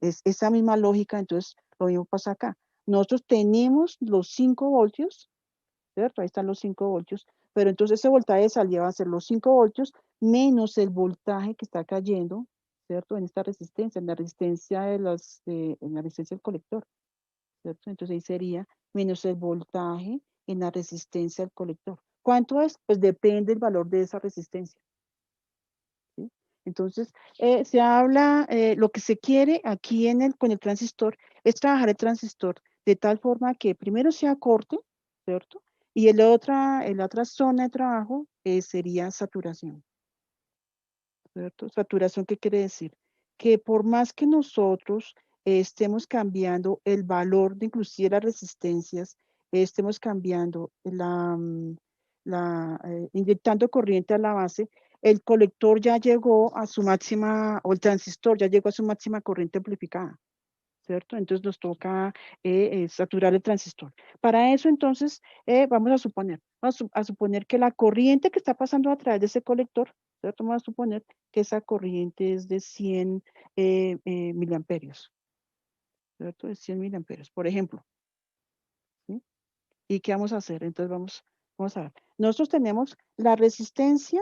Es esa misma lógica, entonces lo mismo pasa acá. Nosotros tenemos los 5 voltios, ¿cierto? Ahí están los 5 voltios, pero entonces ese voltaje de salida va a ser los 5 voltios menos el voltaje que está cayendo, ¿cierto? En esta resistencia, en la resistencia en la resistencia del colector, ¿cierto? Entonces ahí sería menos el voltaje en la resistencia del colector. ¿Cuánto es? Pues depende del valor de esa resistencia. ¿Sí? Entonces, se habla, lo que se quiere aquí con el transistor es trabajar el transistor de tal forma que primero sea corte, ¿cierto? Y la otra zona de trabajo sería saturación, ¿cierto? Saturación, ¿qué quiere decir? Que por más que nosotros estemos cambiando el valor de inclusive las resistencias, estemos cambiando inyectando corriente a la base, el colector ya llegó a su máxima, o el transistor ya llegó a su máxima corriente amplificada, ¿cierto? Entonces nos toca saturar el transistor. Para eso, entonces, vamos a suponer que la corriente que está pasando a través de ese colector, ¿cierto? Vamos a suponer que esa corriente es de 100 miliamperios, ¿cierto? De 100 miliamperios, por ejemplo. ¿Sí? ¿Y qué vamos a hacer? Entonces vamos a ver. Nosotros tenemos la resistencia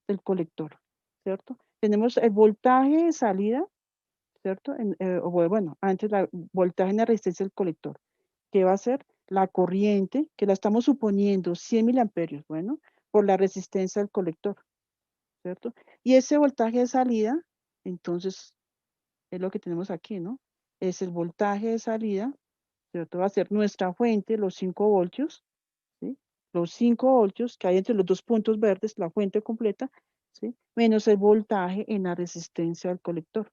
del colector, ¿cierto? Tenemos el voltaje de salida, ¿cierto? Bueno, antes la voltaje en la resistencia del colector, que va a ser la corriente, que la estamos suponiendo 100 miliamperios, bueno, por la resistencia del colector, ¿cierto? Y ese voltaje de salida, entonces, es lo que tenemos aquí, ¿no? Es el voltaje de salida, ¿cierto? Va a ser nuestra fuente, los 5 voltios, ¿sí? Los 5 voltios que hay entre los dos puntos verdes, la fuente completa, ¿sí? Menos el voltaje en la resistencia del colector.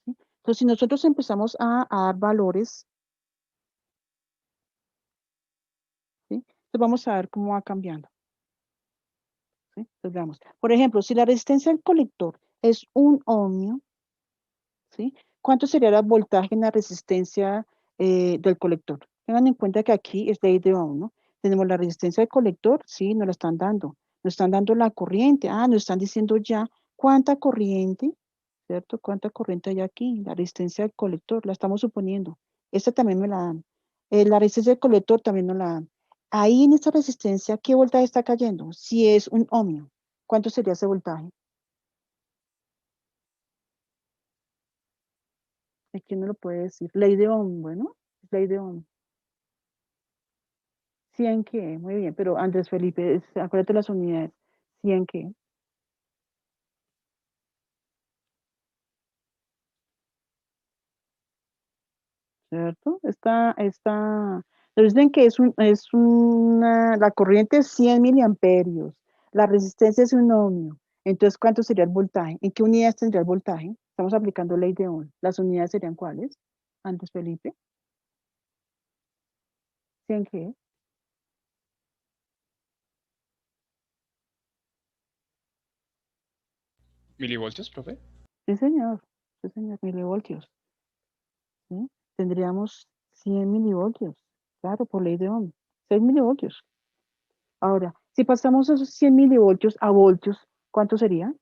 ¿Sí? Entonces, si nosotros empezamos a dar valores, ¿sí? Entonces vamos a ver cómo va cambiando. ¿Sí? Entonces veamos. Por ejemplo, si la resistencia del colector es 1 ohmio, ¿sí? ¿Cuánto sería el voltaje en la resistencia del colector? Tengan en cuenta que aquí es ley de Ohm, ¿no? Tenemos la resistencia del colector, sí, nos la están dando. Nos están dando la corriente. Nos están diciendo ya cuánta corriente, ¿cierto? ¿Cuánta corriente hay aquí? La resistencia del colector, la estamos suponiendo. Esta también me la dan. La resistencia del colector también nos la dan. Ahí en esta resistencia, ¿qué voltaje está cayendo? Si es 1 ohmio, ¿cuánto sería ese voltaje? ¿Quién no lo puede decir? Ley de Ohm, bueno, ley de Ohm. 100 qué, muy bien, pero Andrés Felipe, acuérdate las unidades. 100 qué, ¿cierto? Nos dicen que la corriente es 100 miliamperios, la resistencia es 1 ohmio. Entonces, ¿cuánto sería el voltaje? ¿En qué unidades tendría el voltaje? Estamos aplicando ley de Ohm. ¿Las unidades serían cuáles? Andrés Felipe. 100 qué, ¿Milivoltios, profe? sí señor, milivoltios. ¿Sí? Tendríamos 100 milivoltios, claro, por ley de Ohm, 6 milivoltios. Ahora, si pasamos esos 100 milivoltios a voltios, ¿cuánto sería?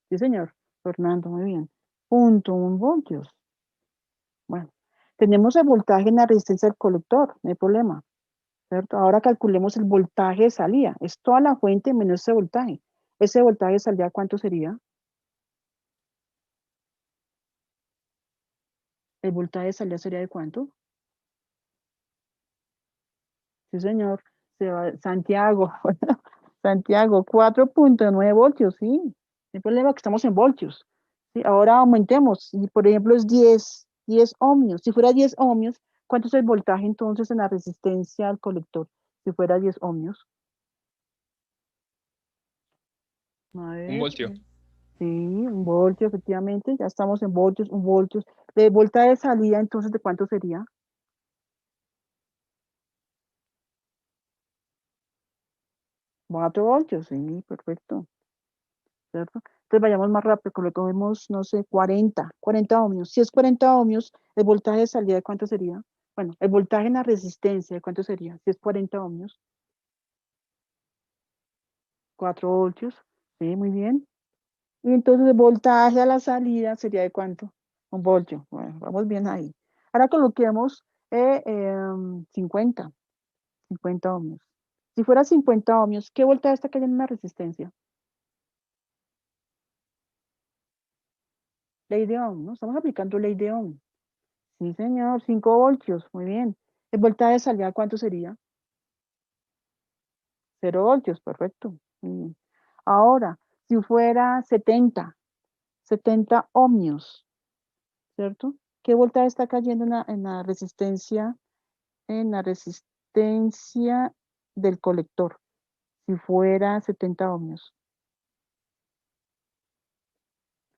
Sí, señor. Fernando, muy bien. 0.1 voltios. Bueno, tenemos el voltaje en la resistencia del colector, no hay problema, ¿cierto? Ahora calculemos el voltaje de salida. Es toda la fuente menos ese voltaje. Ese voltaje de salida, ¿cuánto sería? ¿El voltaje de salida sería de cuánto? Sí, señor. Santiago, Santiago, 4.9 voltios, sí. No hay problema que estamos en voltios. ¿Sí? Ahora aumentemos. Si, por ejemplo, es 10 ohmios. Si fuera 10 ohmios, ¿cuánto es el voltaje entonces en la resistencia al colector? Si fuera 10 ohmios. A Un ver. voltio. Sí, 1 voltio, efectivamente. Ya estamos en voltios, 1 voltios. De voltaje de salida, entonces, ¿de cuánto sería? 4 voltios, sí, perfecto. ¿Cierto? Entonces vayamos más rápido, coloquemos, no sé, 40 ohmios. Si es 40 ohmios, el voltaje de salida, ¿de cuánto sería? Bueno, el voltaje en la resistencia, ¿de cuánto sería? Si es 40 ohmios, 4 voltios. Sí, muy bien. Y entonces el voltaje a la salida sería ¿de cuánto? 1 voltio. Bueno, vamos bien ahí. Ahora coloquemos 50, 50 ohmios. Si fuera 50 ohmios, ¿qué voltaje está cayendo en la resistencia? Ley de Ohm, ¿no? Estamos aplicando ley de Ohm. Sí, señor, 5 voltios, muy bien. ¿El voltaje de salida cuánto sería? 0 voltios, perfecto. Muy bien. Ahora, si fuera 70 ohmios, ¿cierto? ¿Qué voltaje está cayendo en la resistencia del colector? Si fuera 70 ohmios.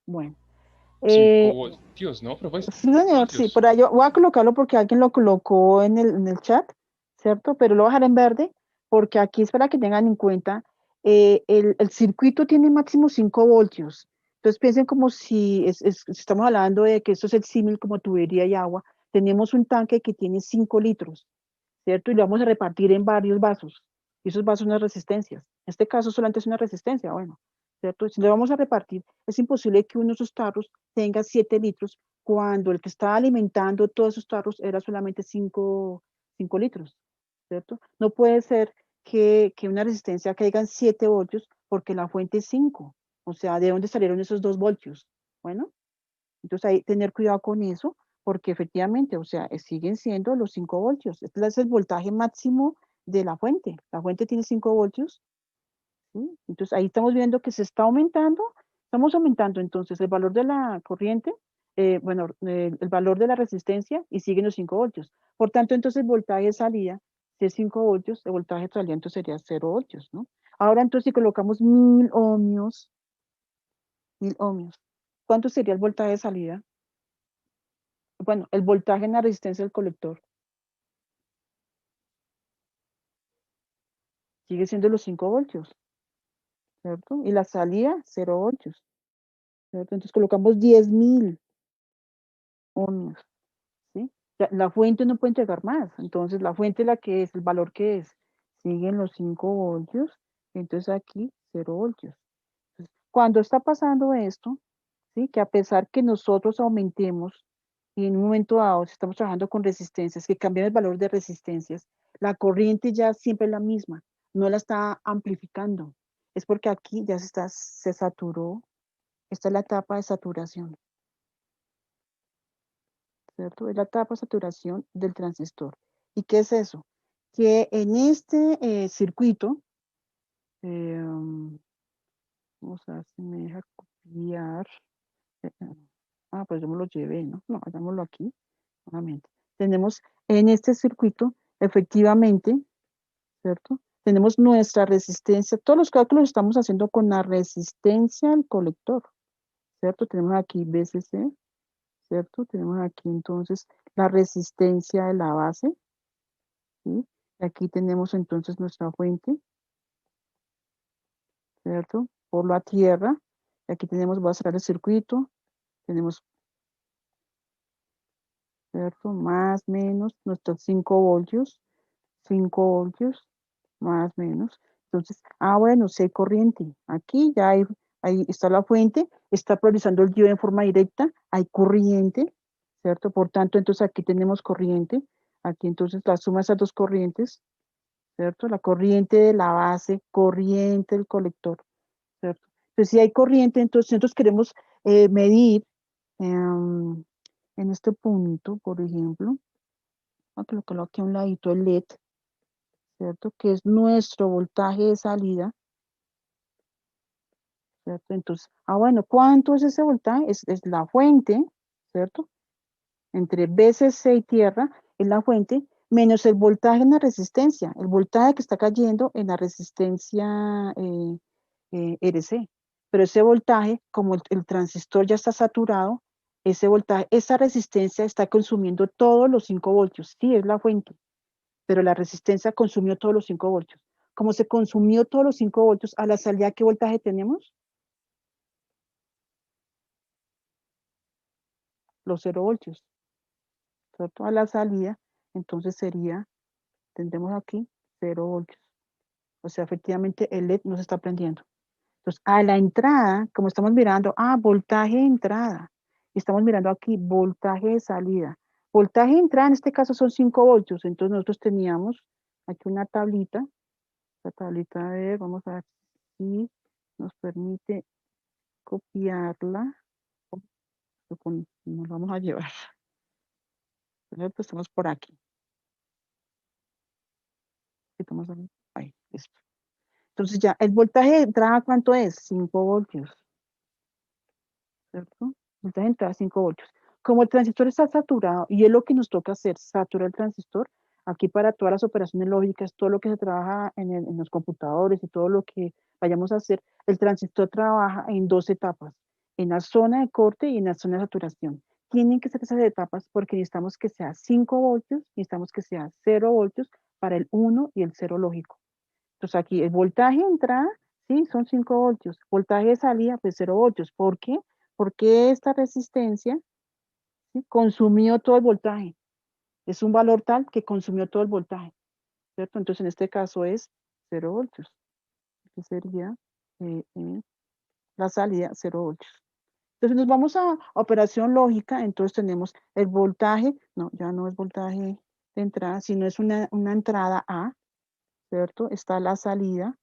Bueno. 5 voltios, ¿no, profesor? Sí, señor, sí, por ahí yo voy a colocarlo porque alguien lo colocó en el chat, ¿cierto? Pero lo voy a dejar en verde porque aquí es para que tengan en cuenta, el circuito tiene máximo 5 voltios. Entonces piensen como si estamos hablando de que esto es el símil como tubería y agua. Tenemos un tanque que tiene 5 litros, ¿cierto? Y lo vamos a repartir en varios vasos. Y esos vasos son las resistencias. En este caso solamente es una resistencia, bueno, ¿cierto? Si lo vamos a repartir, es imposible que uno de esos tarros tenga 7 litros cuando el que estaba alimentando todos esos tarros era solamente 5 litros, ¿cierto? No puede ser que una resistencia caiga en 7 voltios porque la fuente es 5. O sea, ¿de dónde salieron esos 2 voltios? Bueno, entonces hay que tener cuidado con eso porque efectivamente, o sea, siguen siendo los 5 voltios. Este es el voltaje máximo de la fuente. La fuente tiene 5 voltios, ¿sí? Entonces ahí estamos viendo que se está aumentando. Estamos aumentando entonces el valor de la corriente, el valor de la resistencia y siguen los 5 voltios. Por tanto, entonces el voltaje de salida, si es 5 voltios, el voltaje de salida entonces sería 0 voltios, ¿no? Ahora entonces si colocamos 1000 ohmios, ¿cuánto sería el voltaje de salida? Bueno, el voltaje en la resistencia del colector sigue siendo los 5 voltios, ¿cierto? Y la salida, 0 voltios, ¿cierto? Entonces colocamos 10.000 ohmios, ¿sí? La fuente no puede entregar más, entonces la fuente la que es, el valor que es, siguen los 5 voltios, entonces aquí 0 voltios. Entonces, cuando está pasando esto, ¿sí? Que a pesar que nosotros aumentemos y en un momento dado, si estamos trabajando con resistencias, que cambian el valor de resistencias, la corriente ya siempre es la misma, no la está amplificando. Es porque aquí ya se saturó, esta es la etapa de saturación, ¿cierto? Es la etapa de saturación del transistor. ¿Y qué es eso? Que en este circuito, vamos a ver si me deja copiar. Pues yo me lo llevé, ¿no? No, hagámoslo aquí, nuevamente. Tenemos en este circuito, efectivamente, ¿cierto? Tenemos nuestra resistencia, todos los cálculos estamos haciendo con la resistencia al colector, ¿cierto? Tenemos aquí BCC, ¿cierto? Tenemos aquí entonces la resistencia de la base, ¿sí? Y aquí tenemos entonces nuestra fuente, ¿cierto? Por la tierra, y aquí tenemos, voy a cerrar el circuito, tenemos, ¿cierto? Más, menos, nuestros 5 voltios, 5 voltios, más o menos. Entonces, bueno, si hay corriente, aquí ya ahí está la fuente, está priorizando el diodo en forma directa, hay corriente, ¿cierto? Por tanto, entonces aquí tenemos corriente, aquí entonces la suma de esas dos corrientes, ¿cierto? La corriente de la base, corriente del colector, ¿cierto? Entonces, si hay corriente, entonces nosotros queremos medir en este punto, por ejemplo, voy a colocarlo aquí a un ladito el LED, ¿cierto? Que es nuestro voltaje de salida, ¿cierto? Entonces, bueno, ¿cuánto es ese voltaje? Es la fuente, ¿cierto? Entre BCC y tierra es la fuente, menos el voltaje en la resistencia, el voltaje que está cayendo en la resistencia RC. Pero ese voltaje, como el transistor ya está saturado, ese voltaje, esa resistencia está consumiendo todos los 5 voltios. Sí, es la fuente, pero la resistencia consumió todos los 5 voltios. Como se consumió todos los 5 voltios, a la salida, ¿qué voltaje tenemos? Los 0 voltios, ¿cierto? A la salida, entonces tendremos aquí 0 voltios. O sea, efectivamente el LED no se está prendiendo. Entonces, a la entrada, como estamos mirando, voltaje de entrada. Y estamos mirando aquí, voltaje de salida. Voltaje de entrada en este caso son 5 voltios. Entonces nosotros teníamos aquí una tablita. La tablita, a ver, vamos a ver si nos permite copiarla. Nos vamos a llevar. ¿cierto? Estamos por aquí. Estamos ahí, listo. Entonces ya, el voltaje de entrada, ¿cuánto es? 5 voltios, ¿cierto? El voltaje de entrada, 5 voltios. Como el transistor está saturado, y es lo que nos toca hacer, saturar el transistor, aquí para todas las operaciones lógicas, todo lo que se trabaja en los computadores y todo lo que vayamos a hacer, el transistor trabaja en 2 etapas, en la zona de corte y en la zona de saturación. Tienen que ser esas etapas porque necesitamos que sea 5 voltios, necesitamos que sea 0 voltios para el 1 y el 0 lógico. Entonces aquí el voltaje de entrada, sí, son 5 voltios. Voltaje de salida, pues 0 voltios. ¿Por qué? Porque esta resistencia, ¿sí?, consumió todo el voltaje. Es un valor tal que consumió todo el voltaje, ¿cierto? Entonces en este caso es 0 voltios. Que sería la salida 0 voltios. Entonces nos vamos a operación lógica, entonces tenemos el voltaje, no, ya no es voltaje de entrada, sino es una entrada A, ¿cierto? Está la salida,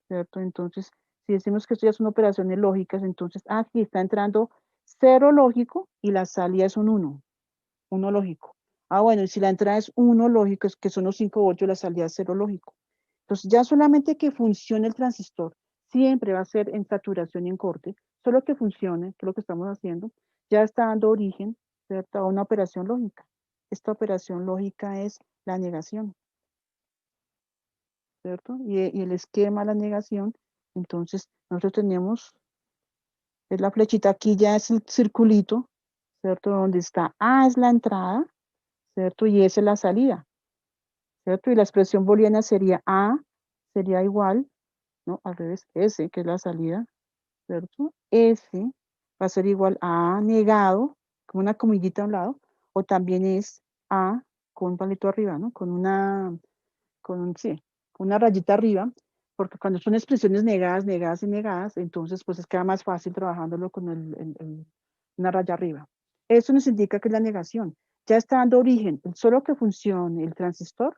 ¿cierto? Entonces, si decimos que esto ya son operaciones lógicas, entonces aquí está entrando 0 lógico y la salida es un 1 lógico. Ah, bueno, y si la entrada es 1 lógico, es que son los 5 voltios, la salida es 0 lógico. Entonces, ya solamente que funcione el transistor, siempre va a ser en saturación y en corte, solo que funcione, que es lo que estamos haciendo, ya está dando origen, ¿cierto?, a una operación lógica. Esta operación lógica es la negación, ¿cierto? Y el esquema de la negación, entonces nosotros tenemos, es la flechita, aquí ya es el circulito, ¿cierto? Donde está A es la entrada, ¿cierto? Y S es la salida, ¿cierto? Y la expresión booleana sería A, sería igual, ¿no? Al revés, S, que es la salida, ¿cierto? S va a ser igual a negado, con una comillita a un lado, o también es A con un palito arriba, ¿no? Sí, con una rayita arriba, porque cuando son expresiones negadas, negadas y negadas, entonces pues es queda más fácil trabajándolo con una raya arriba. Eso nos indica que es la negación. Ya está dando origen, solo que funcione el transistor,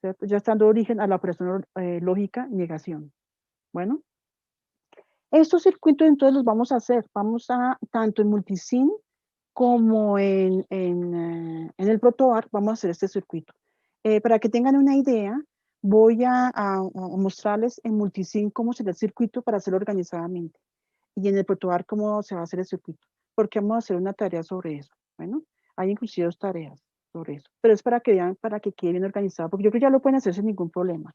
¿cierto?, ya está dando origen a la operación lógica negación. Bueno, estos circuitos entonces los vamos a hacer, tanto en multisim como en el protobar, vamos a hacer este circuito. Para que tengan una idea, voy a mostrarles en multisim cómo será el circuito para hacerlo organizadamente. Y en el protobar cómo se va a hacer el circuito. Porque vamos a hacer una tarea sobre eso. Bueno, hay inclusive 2 tareas sobre eso. Pero es para que vean, para que quede bien organizado, porque yo creo que ya lo pueden hacer sin ningún problema,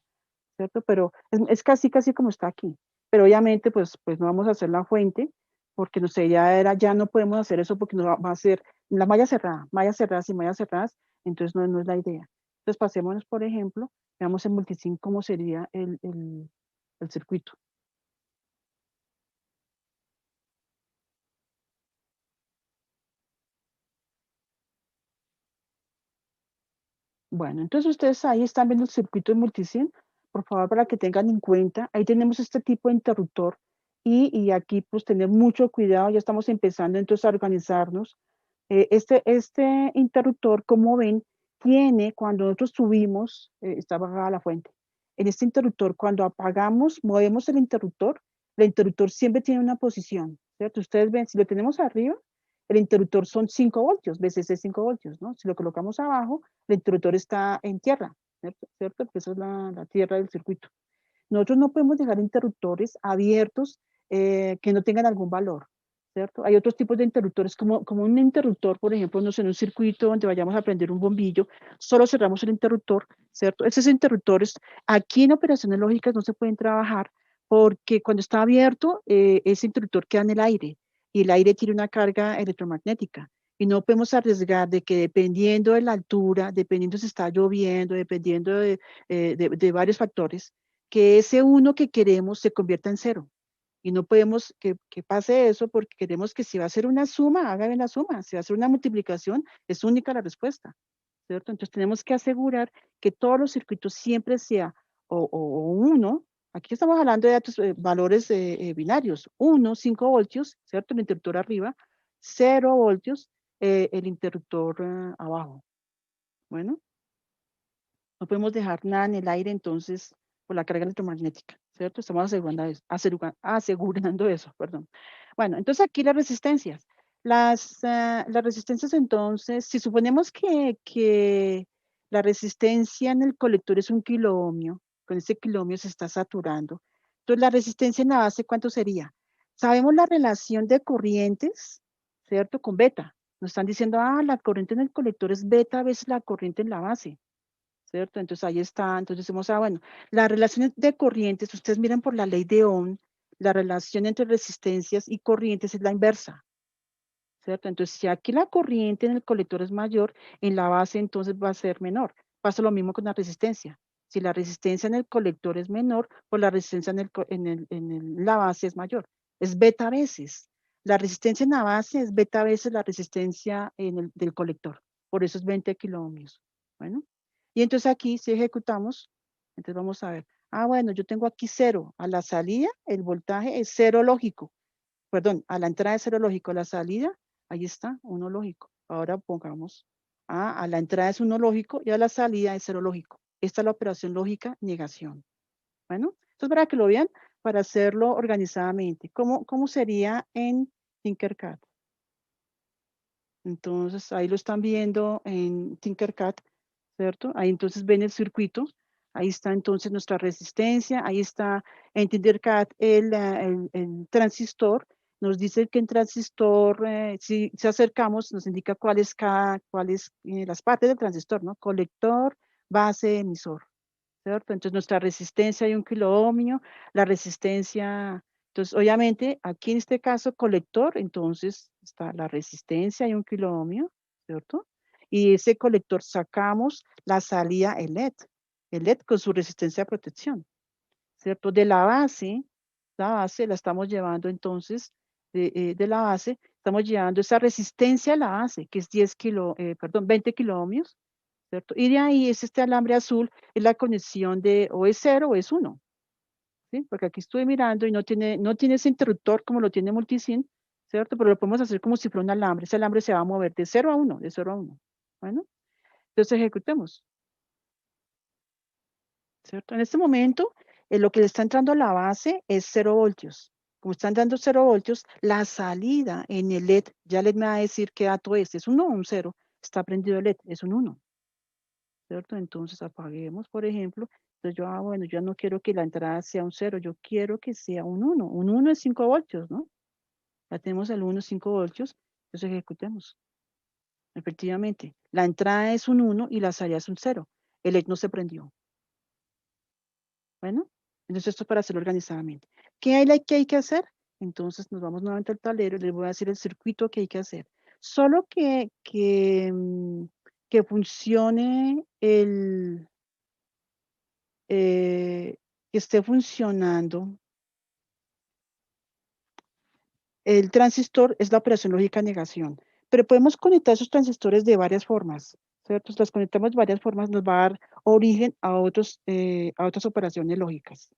¿cierto? Pero es casi como está aquí. Pero obviamente, pues no vamos a hacer la fuente, porque no sé, ya no podemos hacer eso porque nos va a hacer la mallas cerradas y mallas cerradas, entonces no es la idea. Entonces pasémonos, por ejemplo, veamos en multisim cómo sería el circuito. Bueno, entonces ustedes ahí están viendo el circuito de multisim, por favor, para que tengan en cuenta, ahí tenemos este tipo de interruptor y aquí pues tener mucho cuidado, ya estamos empezando entonces a organizarnos. Este interruptor, como ven, tiene, cuando nosotros subimos, está apagada la fuente. En este interruptor, cuando apagamos, movemos el interruptor siempre tiene una posición, ¿cierto? Ustedes ven, si lo tenemos arriba, el interruptor son 5 voltios, veces es 5 voltios, ¿no? Si lo colocamos abajo, el interruptor está en tierra, ¿cierto? Porque esa es la tierra del circuito. Nosotros no podemos dejar interruptores abiertos que no tengan algún valor, ¿cierto? Hay otros tipos de interruptores, como un interruptor, por ejemplo, no sé, en un circuito donde vayamos a prender un bombillo, solo cerramos el interruptor, ¿cierto? Esos interruptores aquí en operaciones lógicas no se pueden trabajar porque cuando está abierto, ese interruptor queda en el aire y el aire tiene una carga electromagnética. Y no podemos arriesgar de que dependiendo de la altura, dependiendo si está lloviendo, dependiendo de varios factores, que ese 1 que queremos se convierta en 0. Y no podemos que pase eso porque queremos que si va a ser una suma, haga bien la suma. Si va a ser una multiplicación, es única la respuesta, ¿cierto? Entonces tenemos que asegurar que todos los circuitos siempre sea o 1, aquí estamos hablando de datos, valores binarios, 1, 5 voltios, ¿cierto? El interruptor arriba, 0 voltios, el interruptor abajo. Bueno, no podemos dejar nada en el aire entonces por la carga electromagnética, ¿cierto? Estamos asegurando eso, perdón. Bueno, entonces aquí las resistencias. Las resistencias entonces, si suponemos que la resistencia en el colector es 1 kiloohmio, con ese kiloohmio se está saturando. Entonces la resistencia en la base, ¿cuánto sería? Sabemos la relación de corrientes, ¿cierto? Con beta. Nos están diciendo, la corriente en el colector es beta veces la corriente en la base, ¿cierto? Entonces ahí está, entonces decimos, bueno, las relaciones de corrientes, ustedes miran por la ley de Ohm, la relación entre resistencias y corrientes es la inversa, ¿cierto? Entonces, si aquí la corriente en el colector es mayor, en la base entonces va a ser menor. Pasa lo mismo con la resistencia. Si la resistencia en el colector es menor, pues la resistencia en la base es mayor. Es beta veces. La resistencia en la base es beta veces la resistencia del colector. Por eso es 20 kiloohmios. Bueno, y entonces aquí si ejecutamos, entonces vamos a ver. Bueno, yo tengo aquí 0. A la salida el voltaje es 0 lógico. Perdón, a la entrada es 0 lógico. A la salida, ahí está, 1 lógico. Ahora pongamos, a la entrada es 1 lógico y a la salida es 0 lógico. Esta es la operación lógica negación. Bueno, entonces para que lo vean, para hacerlo organizadamente, ¿cómo sería en Tinkercad? Entonces ahí lo están viendo en Tinkercad, ¿cierto? Ahí entonces ven el circuito, ahí está entonces nuestra resistencia, ahí está en Tinkercad el transistor, nos dice que en transistor, si acercamos, nos indica cuáles las partes del transistor, ¿no? Colector, base, emisor, ¿cierto? Entonces nuestra resistencia hay 1 kiloohmio, la resistencia, entonces obviamente aquí en este caso colector, entonces está la resistencia hay 1 kiloohmio, ¿cierto? Y ese colector sacamos la salida el LED con su resistencia de protección, ¿cierto? De la base la estamos llevando entonces, de la base, estamos llevando esa resistencia a la base, que es 20 kiloohmios, ¿cierto? Y de ahí es este alambre azul, es la conexión de o es 0 o es 1, ¿sí? Porque aquí estoy mirando y no tiene ese interruptor como lo tiene Multisim, ¿cierto? Pero lo podemos hacer como si fuera un alambre. Ese alambre se va a mover de 0 a 1, de 0 a 1. Bueno, entonces ejecutemos, ¿cierto? En este momento, lo que le está entrando a la base es 0 voltios. Como están dando 0 voltios, la salida en el LED, ya LED me va a decir qué dato es 1 o un 0. Está prendido el LED, es un 1. ¿Cierto? Entonces apaguemos, por ejemplo. Entonces yo, bueno, yo no quiero que la entrada sea un 0, yo quiero que sea un 1. Un 1 es 5 voltios, ¿no? Ya tenemos el 1, 5 voltios. Entonces ejecutemos. Efectivamente, la entrada es un 1 y la salida es un 0. El LED no se prendió. Bueno, entonces esto es para hacerlo organizadamente. ¿Qué hay que hacer? Entonces nos vamos nuevamente al tablero y les voy a decir el circuito que hay que hacer. Solo que funcione que esté funcionando el transistor es la operación lógica negación. Pero podemos conectar esos transistores de varias formas, ¿cierto? Si las conectamos de varias formas, nos va a dar origen a otras operaciones lógicas.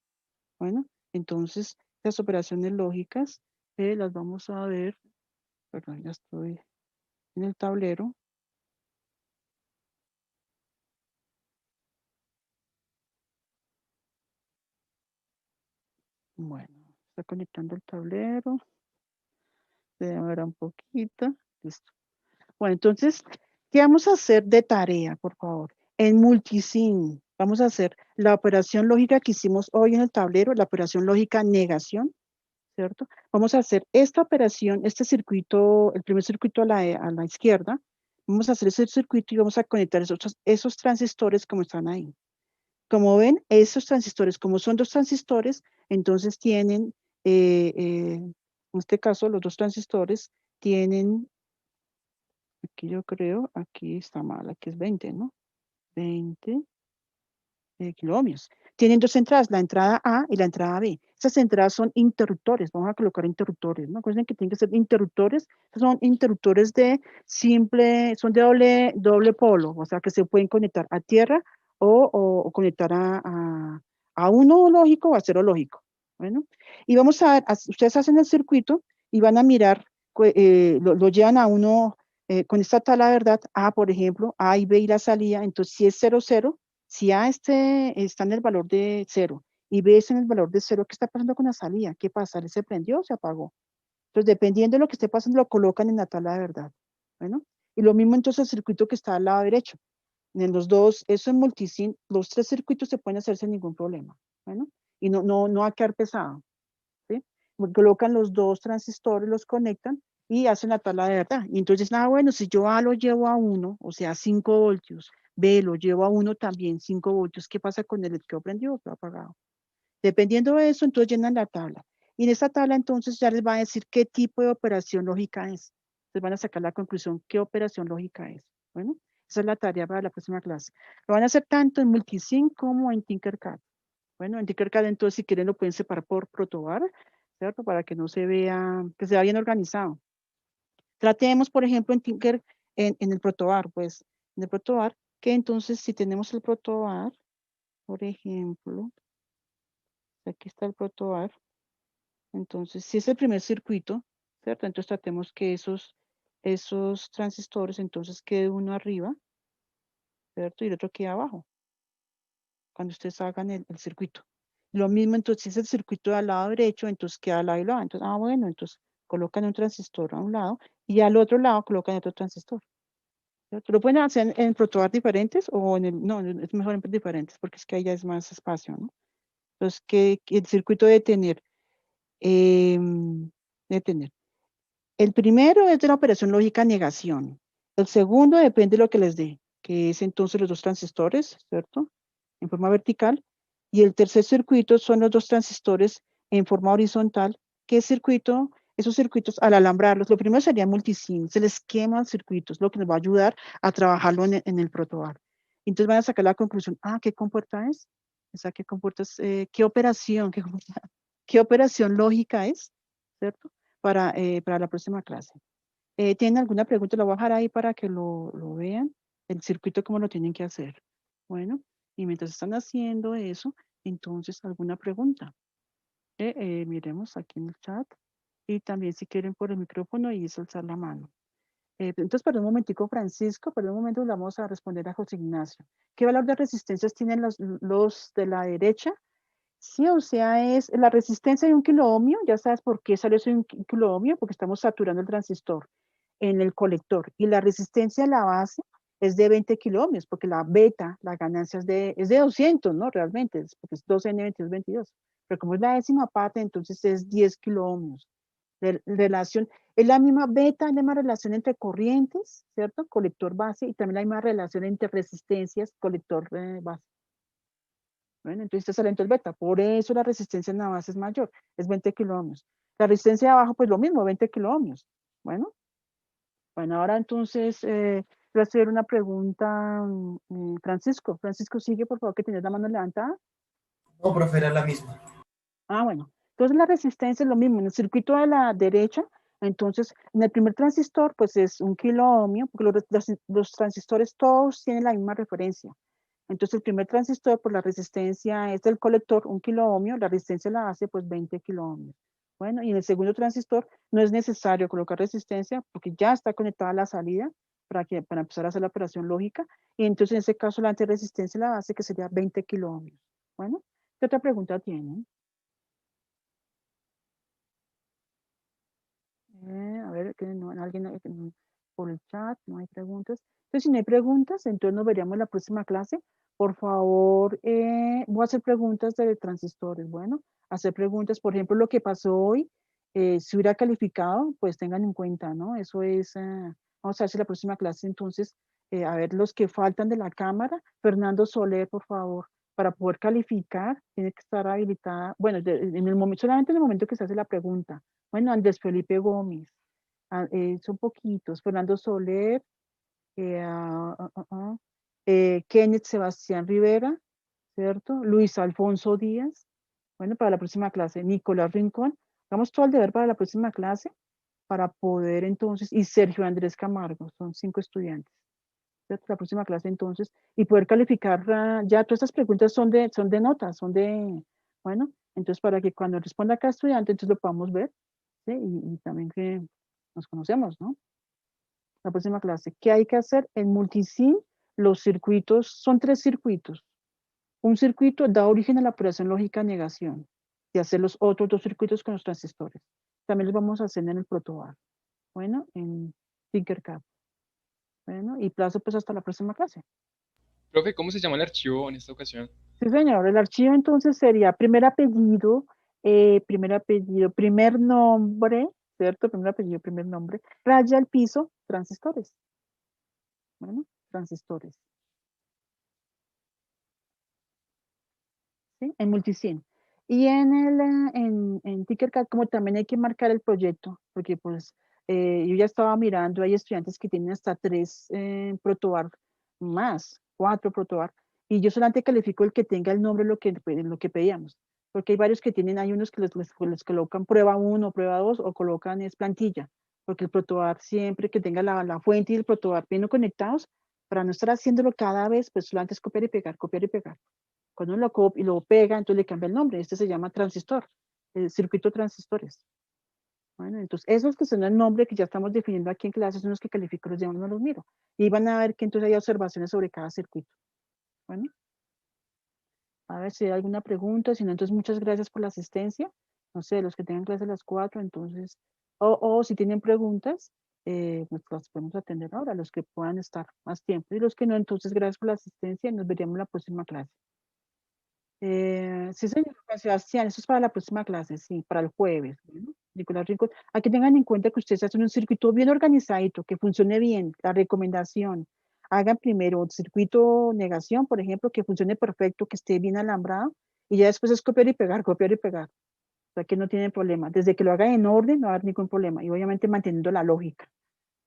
Bueno, entonces, las operaciones lógicas las vamos a ver. Perdón, ya estoy en el tablero. Bueno, está conectando el tablero. Se demora un poquito. Listo. Bueno, entonces, ¿qué vamos a hacer de tarea, por favor? En Multisim, vamos a hacer la operación lógica que hicimos hoy en el tablero, la operación lógica negación, ¿cierto? Vamos a hacer esta operación, este circuito, el primer circuito a la izquierda, vamos a hacer ese circuito y vamos a conectar esos transistores como están ahí. Como ven, esos transistores, como son 2 transistores, entonces tienen, en este caso, los 2 transistores tienen, aquí yo creo, aquí está mal, aquí es 20, ¿no? 20 kiloohmios. Tienen 2 entradas, la entrada A y la entrada B. Esas entradas son interruptores, vamos a colocar interruptores, ¿no? Acuérdense que tienen que ser interruptores, son interruptores son de doble polo, o sea que se pueden conectar a tierra o conectar a 1 lógico o a 0 lógico. Bueno, y vamos a ver, ustedes hacen el circuito y van a mirar, lo llevan a uno con esta tabla, ¿verdad? A, por ejemplo, A y B y la salida, entonces si es 0, 0, si A está en el valor de 0 y B está en el valor de 0, ¿qué está pasando con la salida? ¿Qué pasa? ¿Se prendió o se apagó? Entonces, dependiendo de lo que esté pasando, lo colocan en la tabla de verdad. Bueno, y lo mismo entonces el circuito que está al lado derecho. En los dos, eso en multisim, los 3 circuitos se pueden hacer sin ningún problema. Bueno, y no va a quedar pesado. ¿Sí? Colocan los 2 transistores, los conectan y hacen la tabla de verdad. Y entonces, bueno, si yo A lo llevo a 1, o sea, 5 voltios, B lo llevo a 1 también, 5 voltios, ¿qué pasa con el quedó prendido o quedó apagado? Dependiendo de eso, entonces llenan la tabla. Y en esta tabla, entonces, ya les va a decir qué tipo de operación lógica es. Entonces van a sacar la conclusión, qué operación lógica es. Bueno, esa es la tarea para la próxima clase. Lo van a hacer tanto en Multisim como en Tinkercad. Bueno, en Tinkercad, entonces, si quieren, lo pueden separar por protobar, ¿cierto? Para que no se vea, que se vea bien organizado. Tratemos, por ejemplo, en Tinker, en el protobar, pues, en el protobar, que entonces, si tenemos el protobar, por ejemplo, aquí está el protobar, entonces, si es el primer circuito, ¿cierto? Entonces, tratemos que esos transistores, entonces, quede uno arriba, ¿cierto? Y el otro quede abajo, cuando ustedes hagan el circuito. Lo mismo, entonces, si es el circuito al lado derecho, entonces queda al lado y lado. Entonces, bueno, entonces colocan un transistor a un lado y al otro lado colocan otro transistor. ¿Cierto? Lo pueden hacer en protobar diferentes o en el, no, es mejor en diferentes porque es que ahí ya es más espacio, ¿no? Entonces, que el circuito debe tener, el primero es de la operación lógica negación. El segundo depende de lo que les dé, que es entonces los 2 transistores, ¿cierto? En forma vertical. Y el tercer circuito son los 2 transistores en forma horizontal. ¿Qué circuito? Esos circuitos, al alambrarlos, lo primero sería multisim, se les queman circuitos, lo que nos va a ayudar a trabajarlo en el protobar. Entonces van a sacar la conclusión, ¿qué compuerta es? Esa qué compuerta es, ¿qué operación? ¿Qué operación lógica es? ¿Cierto? Para la próxima clase. ¿Tienen alguna pregunta? La voy a dejar ahí para que lo vean, el circuito, cómo lo tienen que hacer. Bueno, y mientras están haciendo eso, entonces, ¿alguna pregunta? Miremos aquí en el chat. Y también si quieren por el micrófono y alzar la mano. Entonces, perdón un momentico, Francisco, perdón un momento, le vamos a responder a José Ignacio. ¿Qué valor de resistencias tienen los de la derecha? Sí, o sea, es la resistencia de 1 kiloohmio, ya sabes por qué salió ese 1 kiloohmio, porque estamos saturando el transistor en el colector. Y la resistencia de la base es de 20 kiloohmios, porque la beta, la ganancia es de 200, ¿no? Realmente, porque es 2N22, 22. Pero como es la décima parte, entonces es 10 kiloohmios. Relación, es la misma beta, la misma relación entre corrientes, ¿cierto? Colector base, y también la misma relación entre resistencias, colector base. Bueno, entonces está saliendo el beta, por eso la resistencia en la base es mayor, es 20 kiloohmios. La resistencia de abajo, pues lo mismo, 20 kiloohmios. Bueno, ahora entonces voy a hacer una pregunta, Francisco. Francisco, sigue, por favor, que tienes la mano levantada. No, profe, era la misma. Bueno. Entonces la resistencia es lo mismo. En el circuito de la derecha, entonces, en el primer transistor, pues es 1 kiloohmio, porque los transistores todos tienen la misma referencia. Entonces, el primer transistor, por la resistencia es del colector, 1 kiloohmio, la resistencia la hace, pues, 20 kiloohmios. Bueno, y en el segundo transistor no es necesario colocar resistencia porque ya está conectada a la salida para empezar a hacer la operación lógica. Y entonces, en ese caso, la antirresistencia la base, que sería 20 kiloohmios. Bueno, ¿qué otra pregunta tienen? A ver, que no, alguien por el chat, no hay preguntas. Entonces, si no hay preguntas, entonces nos veríamos en la próxima clase. Por favor, voy a hacer preguntas de transistores. Bueno, hacer preguntas, por ejemplo, lo que pasó hoy, si hubiera calificado, pues tengan en cuenta, ¿no? Eso es, vamos a ver si la próxima clase, entonces, a ver los que faltan de la cámara. Fernando Soler, por favor, para poder calificar, tiene que estar habilitada, bueno, en el momento, solamente en el momento que se hace la pregunta. Bueno, Andrés Felipe Gómez, son poquitos. Fernando Soler, Kenneth Sebastián Rivera, ¿cierto? Luis Alfonso Díaz. Bueno, para la próxima clase, Nicolás Rincón. Hagamos todo el deber para la próxima clase para poder entonces, y Sergio Andrés Camargo, son 5 estudiantes. ¿Cierto? La próxima clase entonces, y poder calificar, ya todas estas preguntas son de notas, bueno, entonces para que cuando responda cada estudiante, entonces lo podamos ver. ¿Sí? Y también que nos conocemos, ¿no? La próxima clase, ¿qué hay que hacer? En Multisim, los circuitos, son 3 circuitos. Un circuito da origen a la operación lógica negación y hacer los otros 2 circuitos con los transistores. también los vamos a hacer en el protobar. Bueno, en Tinkercad. Bueno, y plazo pues hasta la próxima clase. Profe, ¿cómo se llama el archivo en esta ocasión? Sí, señor. El archivo entonces sería primer nombre, ¿cierto? Primer apellido, primer nombre, raya al piso, transistores. Bueno, transistores. ¿Sí? En multisim. Y en Tinkercad, como también hay que marcar el proyecto, porque pues yo ya estaba mirando, hay estudiantes que tienen hasta 3 protobar más, 4 protobar, y yo solamente califico el que tenga el nombre lo que pedíamos, porque hay varios que tienen, hay unos que les colocan prueba 1, prueba 2, o colocan es plantilla, porque el protobar siempre que tenga la fuente y el protobar bien conectados, para no estar haciéndolo cada vez, pues solamente es copiar y pegar, copiar y pegar. Cuando uno lo copia y lo pega, entonces le cambia el nombre. Este se llama transistor, el circuito transistores. Bueno, entonces esos que son el nombre que ya estamos definiendo aquí en clase son los que califico, los demás no los miro. Y van a ver que entonces hay observaciones sobre cada circuito. Bueno, a ver si hay alguna pregunta. Si no, entonces muchas gracias por la asistencia. No sé, los que tengan clase a las 4, entonces, o si tienen preguntas, pues las podemos atender ahora, los que puedan estar más tiempo. Y los que no, entonces gracias por la asistencia y nos veríamos en la próxima clase. Sí, señor Juan Sebastián, eso es para la próxima clase, sí, para el jueves. Bueno, Nicolás Rincón, aquí tengan en cuenta que ustedes hacen un circuito bien organizadito, que funcione bien, la recomendación. Hagan primero el circuito negación, por ejemplo, que funcione perfecto, que esté bien alambrado, y ya después es copiar y pegar, copiar y pegar. O sea que no tienen problema. Desde que lo hagan en orden, no va a haber ningún problema. Y obviamente manteniendo la lógica.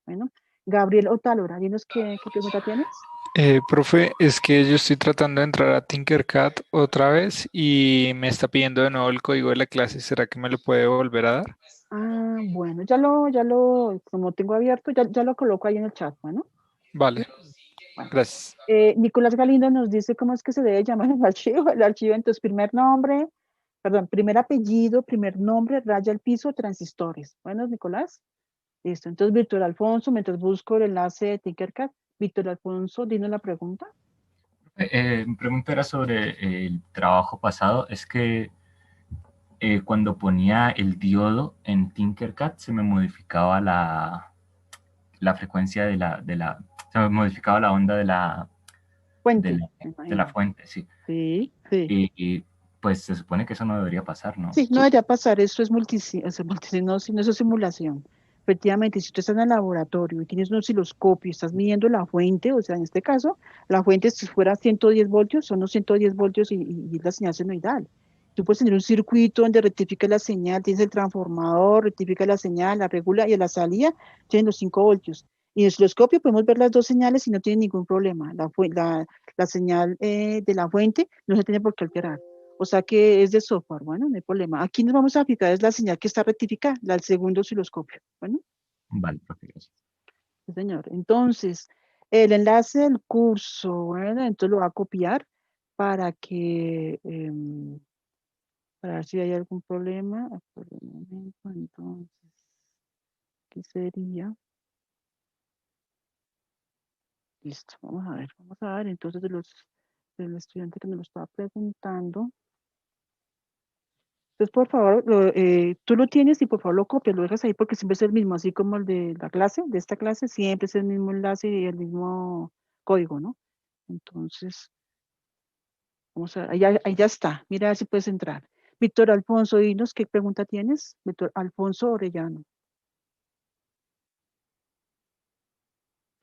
Bueno, Gabriel Otálora, dinos qué pregunta tienes. Profe, es que yo estoy tratando de entrar a Tinkercad otra vez y me está pidiendo de nuevo el código de la clase. ¿Será que me lo puede volver a dar? Ah, bueno, como tengo abierto, ya lo coloco ahí en el chat, bueno. Vale, Bueno. gracias. Nicolás Galindo nos dice cómo es que se debe llamar el archivo. El archivo, entonces, primer apellido, primer nombre, raya al piso, transistores. Bueno, Nicolás. Listo. Entonces, Víctor Alfonso, mientras busco el enlace de Tinkercad, Víctor Alfonso, dinos la pregunta. Mi pregunta era sobre el trabajo pasado. Es que cuando ponía el diodo en Tinkercad se me modificaba la frecuencia se me modificaba la onda Fuente, de la fuente, sí. Sí. Y, pues se supone que eso no debería pasar, ¿no? Sí, no debería pasar, eso es no, sino eso es simulación. Efectivamente, si tú estás en el laboratorio y tienes un osciloscopio y estás midiendo la fuente, o sea, en este caso, la fuente si fuera 110 voltios, son los 110 voltios y la señal senoidal. Tú puedes tener un circuito donde rectifica la señal, tienes el transformador, rectifica la señal, la regula y a la salida tienes los 5 voltios. Y en el osciloscopio podemos ver las dos señales y no tiene ningún problema. La señal de la fuente no se tiene por qué alterar. O sea que es de software, bueno, no hay problema. Aquí nos vamos a fijar, es la señal que está rectificada, la del segundo osciloscopio. Bueno, Vale, profe, gracias. sí, señor. Entonces, el enlace del curso, bueno, entonces lo va a copiar para para ver si hay algún problema. Por el momento, entonces, ¿qué sería? Listo, vamos a ver, entonces del estudiante que me lo estaba preguntando. Entonces, por favor, tú lo tienes y por favor lo copias, lo dejas ahí porque siempre es el mismo, así como el de la clase, de esta clase, siempre es el mismo enlace y el mismo código, ¿no? Entonces, vamos a ver, ahí ya está, mira a ver si puedes entrar. Víctor Alfonso, dinos qué pregunta tienes. Víctor Alfonso Orellano.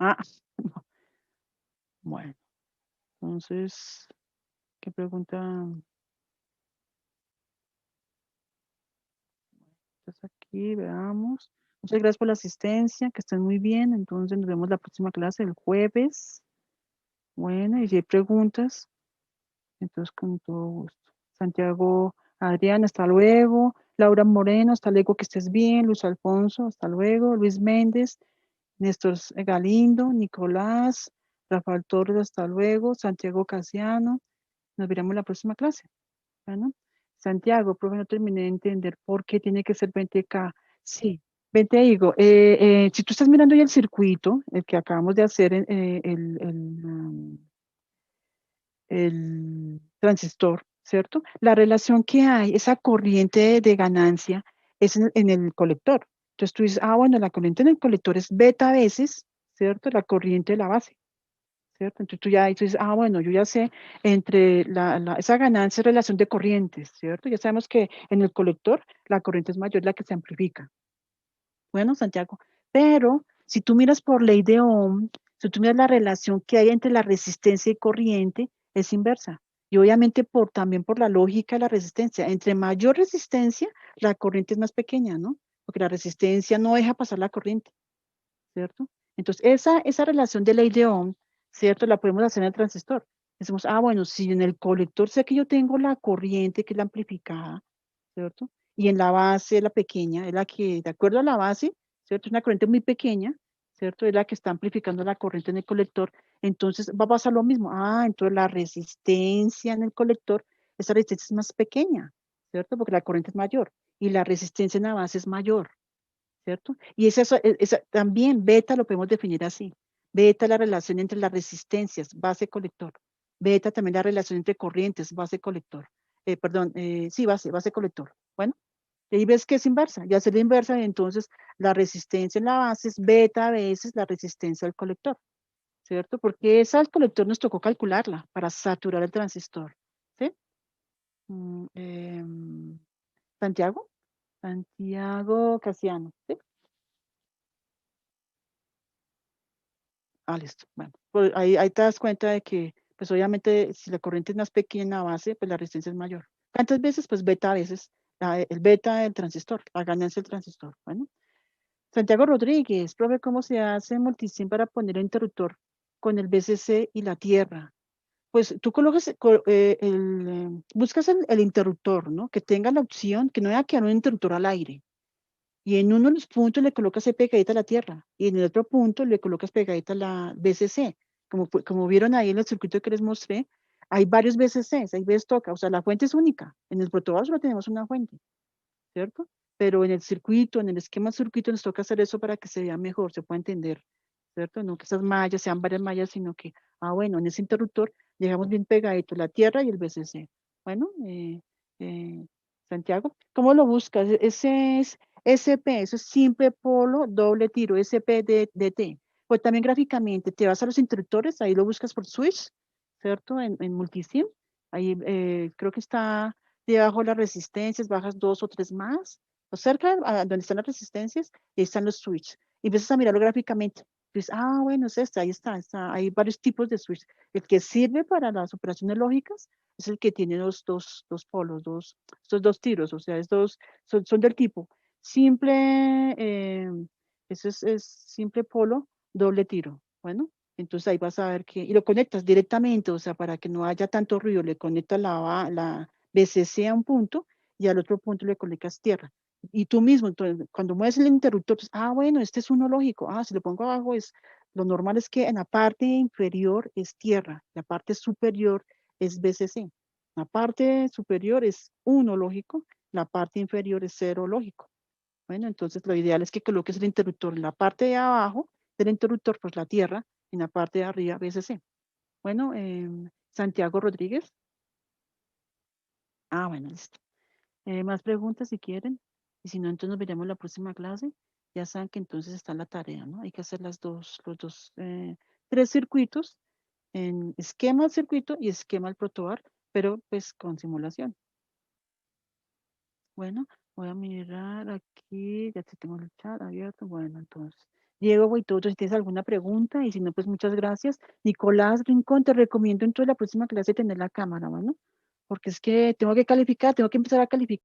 Ah, no. Bueno, entonces, ¿qué pregunta? Estás aquí, veamos. Muchas gracias por la asistencia, que estén muy bien. Entonces nos vemos la próxima clase el jueves. Bueno, y si hay preguntas, entonces con todo gusto. Santiago, Adrián, hasta luego. Laura Moreno, hasta luego, que estés bien. Luis Alfonso, hasta luego. Luis Méndez, Néstor Galindo, Nicolás, Rafael Torres, hasta luego. Santiago Casiano, nos veremos en la próxima clase. Bueno, Santiago, profe, no terminé de entender por qué tiene que ser 20K. Sí, 20 digo, si tú estás mirando ya el circuito, el que acabamos de hacer, el transistor, ¿cierto? La relación que hay, esa corriente de ganancia, es en el colector. Entonces tú dices, bueno, la corriente en el colector es beta veces, ¿cierto? La corriente de la base, ¿cierto? Entonces tú ya dices, bueno, yo ya sé entre esa ganancia es relación de corrientes, ¿cierto? Ya sabemos que en el colector la corriente es mayor, la que se amplifica. Bueno, Santiago, pero si tú miras por ley de Ohm, si tú miras la relación que hay entre la resistencia y corriente, es inversa. Y obviamente también por la lógica de la resistencia. Entre mayor resistencia, la corriente es más pequeña, ¿no? Porque la resistencia no deja pasar la corriente, ¿cierto? Entonces, esa relación de ley de Ohm, ¿cierto? La podemos hacer en el transistor. Decimos, bueno, si en el colector sé que yo tengo la corriente, que es la amplificada, ¿cierto? Y en la base, la pequeña, es la que, de acuerdo a la base, ¿cierto? Es una corriente muy pequeña, ¿cierto? Es la que está amplificando la corriente en el colector. Entonces va a pasar lo mismo. Entonces la resistencia en el colector, esa resistencia es más pequeña, ¿cierto? Porque la corriente es mayor y la resistencia en la base es mayor, ¿cierto? Y esa también beta lo podemos definir así. Beta es la relación entre las resistencias, base-colector. Beta también la relación entre corrientes, base-colector. Sí, base-colector. Bueno, y ahí ves que es inversa. Ya es la inversa, entonces la resistencia en la base es beta veces la resistencia al colector, ¿cierto? Porque esa al colector nos tocó calcularla para saturar el transistor, ¿sí? Santiago Casiano, ¿sí? Listo. Bueno, pues ahí te das cuenta de que, pues obviamente, si la corriente es más pequeña en la base, pues la resistencia es mayor. ¿Cuántas veces? Pues beta veces, el beta del transistor, la ganancia del transistor. Bueno, Santiago Rodríguez, profe, ¿cómo se hace multisim para poner el interruptor con el BCC y la tierra? Pues tú colocas, buscas el interruptor, ¿no? Que tenga la opción, que no haya quedar un interruptor al aire. Y en uno de los puntos le colocas pegadita a la tierra y en el otro punto le colocas pegadita la BCC. Como vieron ahí en el circuito que les mostré, hay varios BCCs, hay veces toca, o sea, la fuente es única. En el protobus solo tenemos una fuente, ¿cierto? Pero en el circuito, en el esquema del circuito, nos toca hacer eso para que se vea mejor, se pueda entender, ¿cierto? No que esas mallas sean varias mallas, sino que, bueno, en ese interruptor dejamos bien pegadito la tierra y el BCC. Bueno, Santiago, ¿cómo lo buscas? Ese es SP, eso es simple polo doble tiro, SPDT. Pues también gráficamente, te vas a los interruptores, ahí lo buscas por switch, ¿cierto? En multisim, ahí creo que está debajo de las resistencias, bajas 2 o 3 más, o cerca donde están las resistencias, y están los switch. Y empiezas a mirarlo gráficamente. Dices, bueno, es este, ahí está, hay varios tipos de switch. El que sirve para las operaciones lógicas es el que tiene dos polos, estos dos tiros, o sea, son del tipo simple, eso es simple polo, doble tiro. Bueno, entonces ahí vas a ver que, y lo conectas directamente, o sea, para que no haya tanto ruido, le conectas la BCC a un punto y al otro punto le conectas tierra. Y tú mismo, entonces, cuando mueves el interruptor, pues, bueno, este es uno lógico. Si lo pongo abajo, lo normal es que en la parte inferior es tierra, la parte superior es BCC. La parte superior es 1 lógico, la parte inferior es 0 lógico. Bueno, entonces lo ideal es que coloques el interruptor en la parte de abajo del interruptor, pues la tierra, en la parte de arriba BCC. Bueno, Santiago Rodríguez. Bueno, listo. Más preguntas si quieren. Y si no, entonces nos veremos en la próxima clase. Ya saben que entonces está la tarea, ¿no? Hay que hacer los dos, 3 circuitos en esquema del circuito y esquema del protobar, pero pues con simulación. Bueno, voy a mirar aquí, ya tengo el chat abierto. Bueno, entonces, Diego Boitoto, si tienes alguna pregunta, y si no, pues muchas gracias. Nicolás Rincón, te recomiendo entonces la próxima clase tener la cámara, bueno, porque es que tengo que calificar, tengo que empezar a calificar.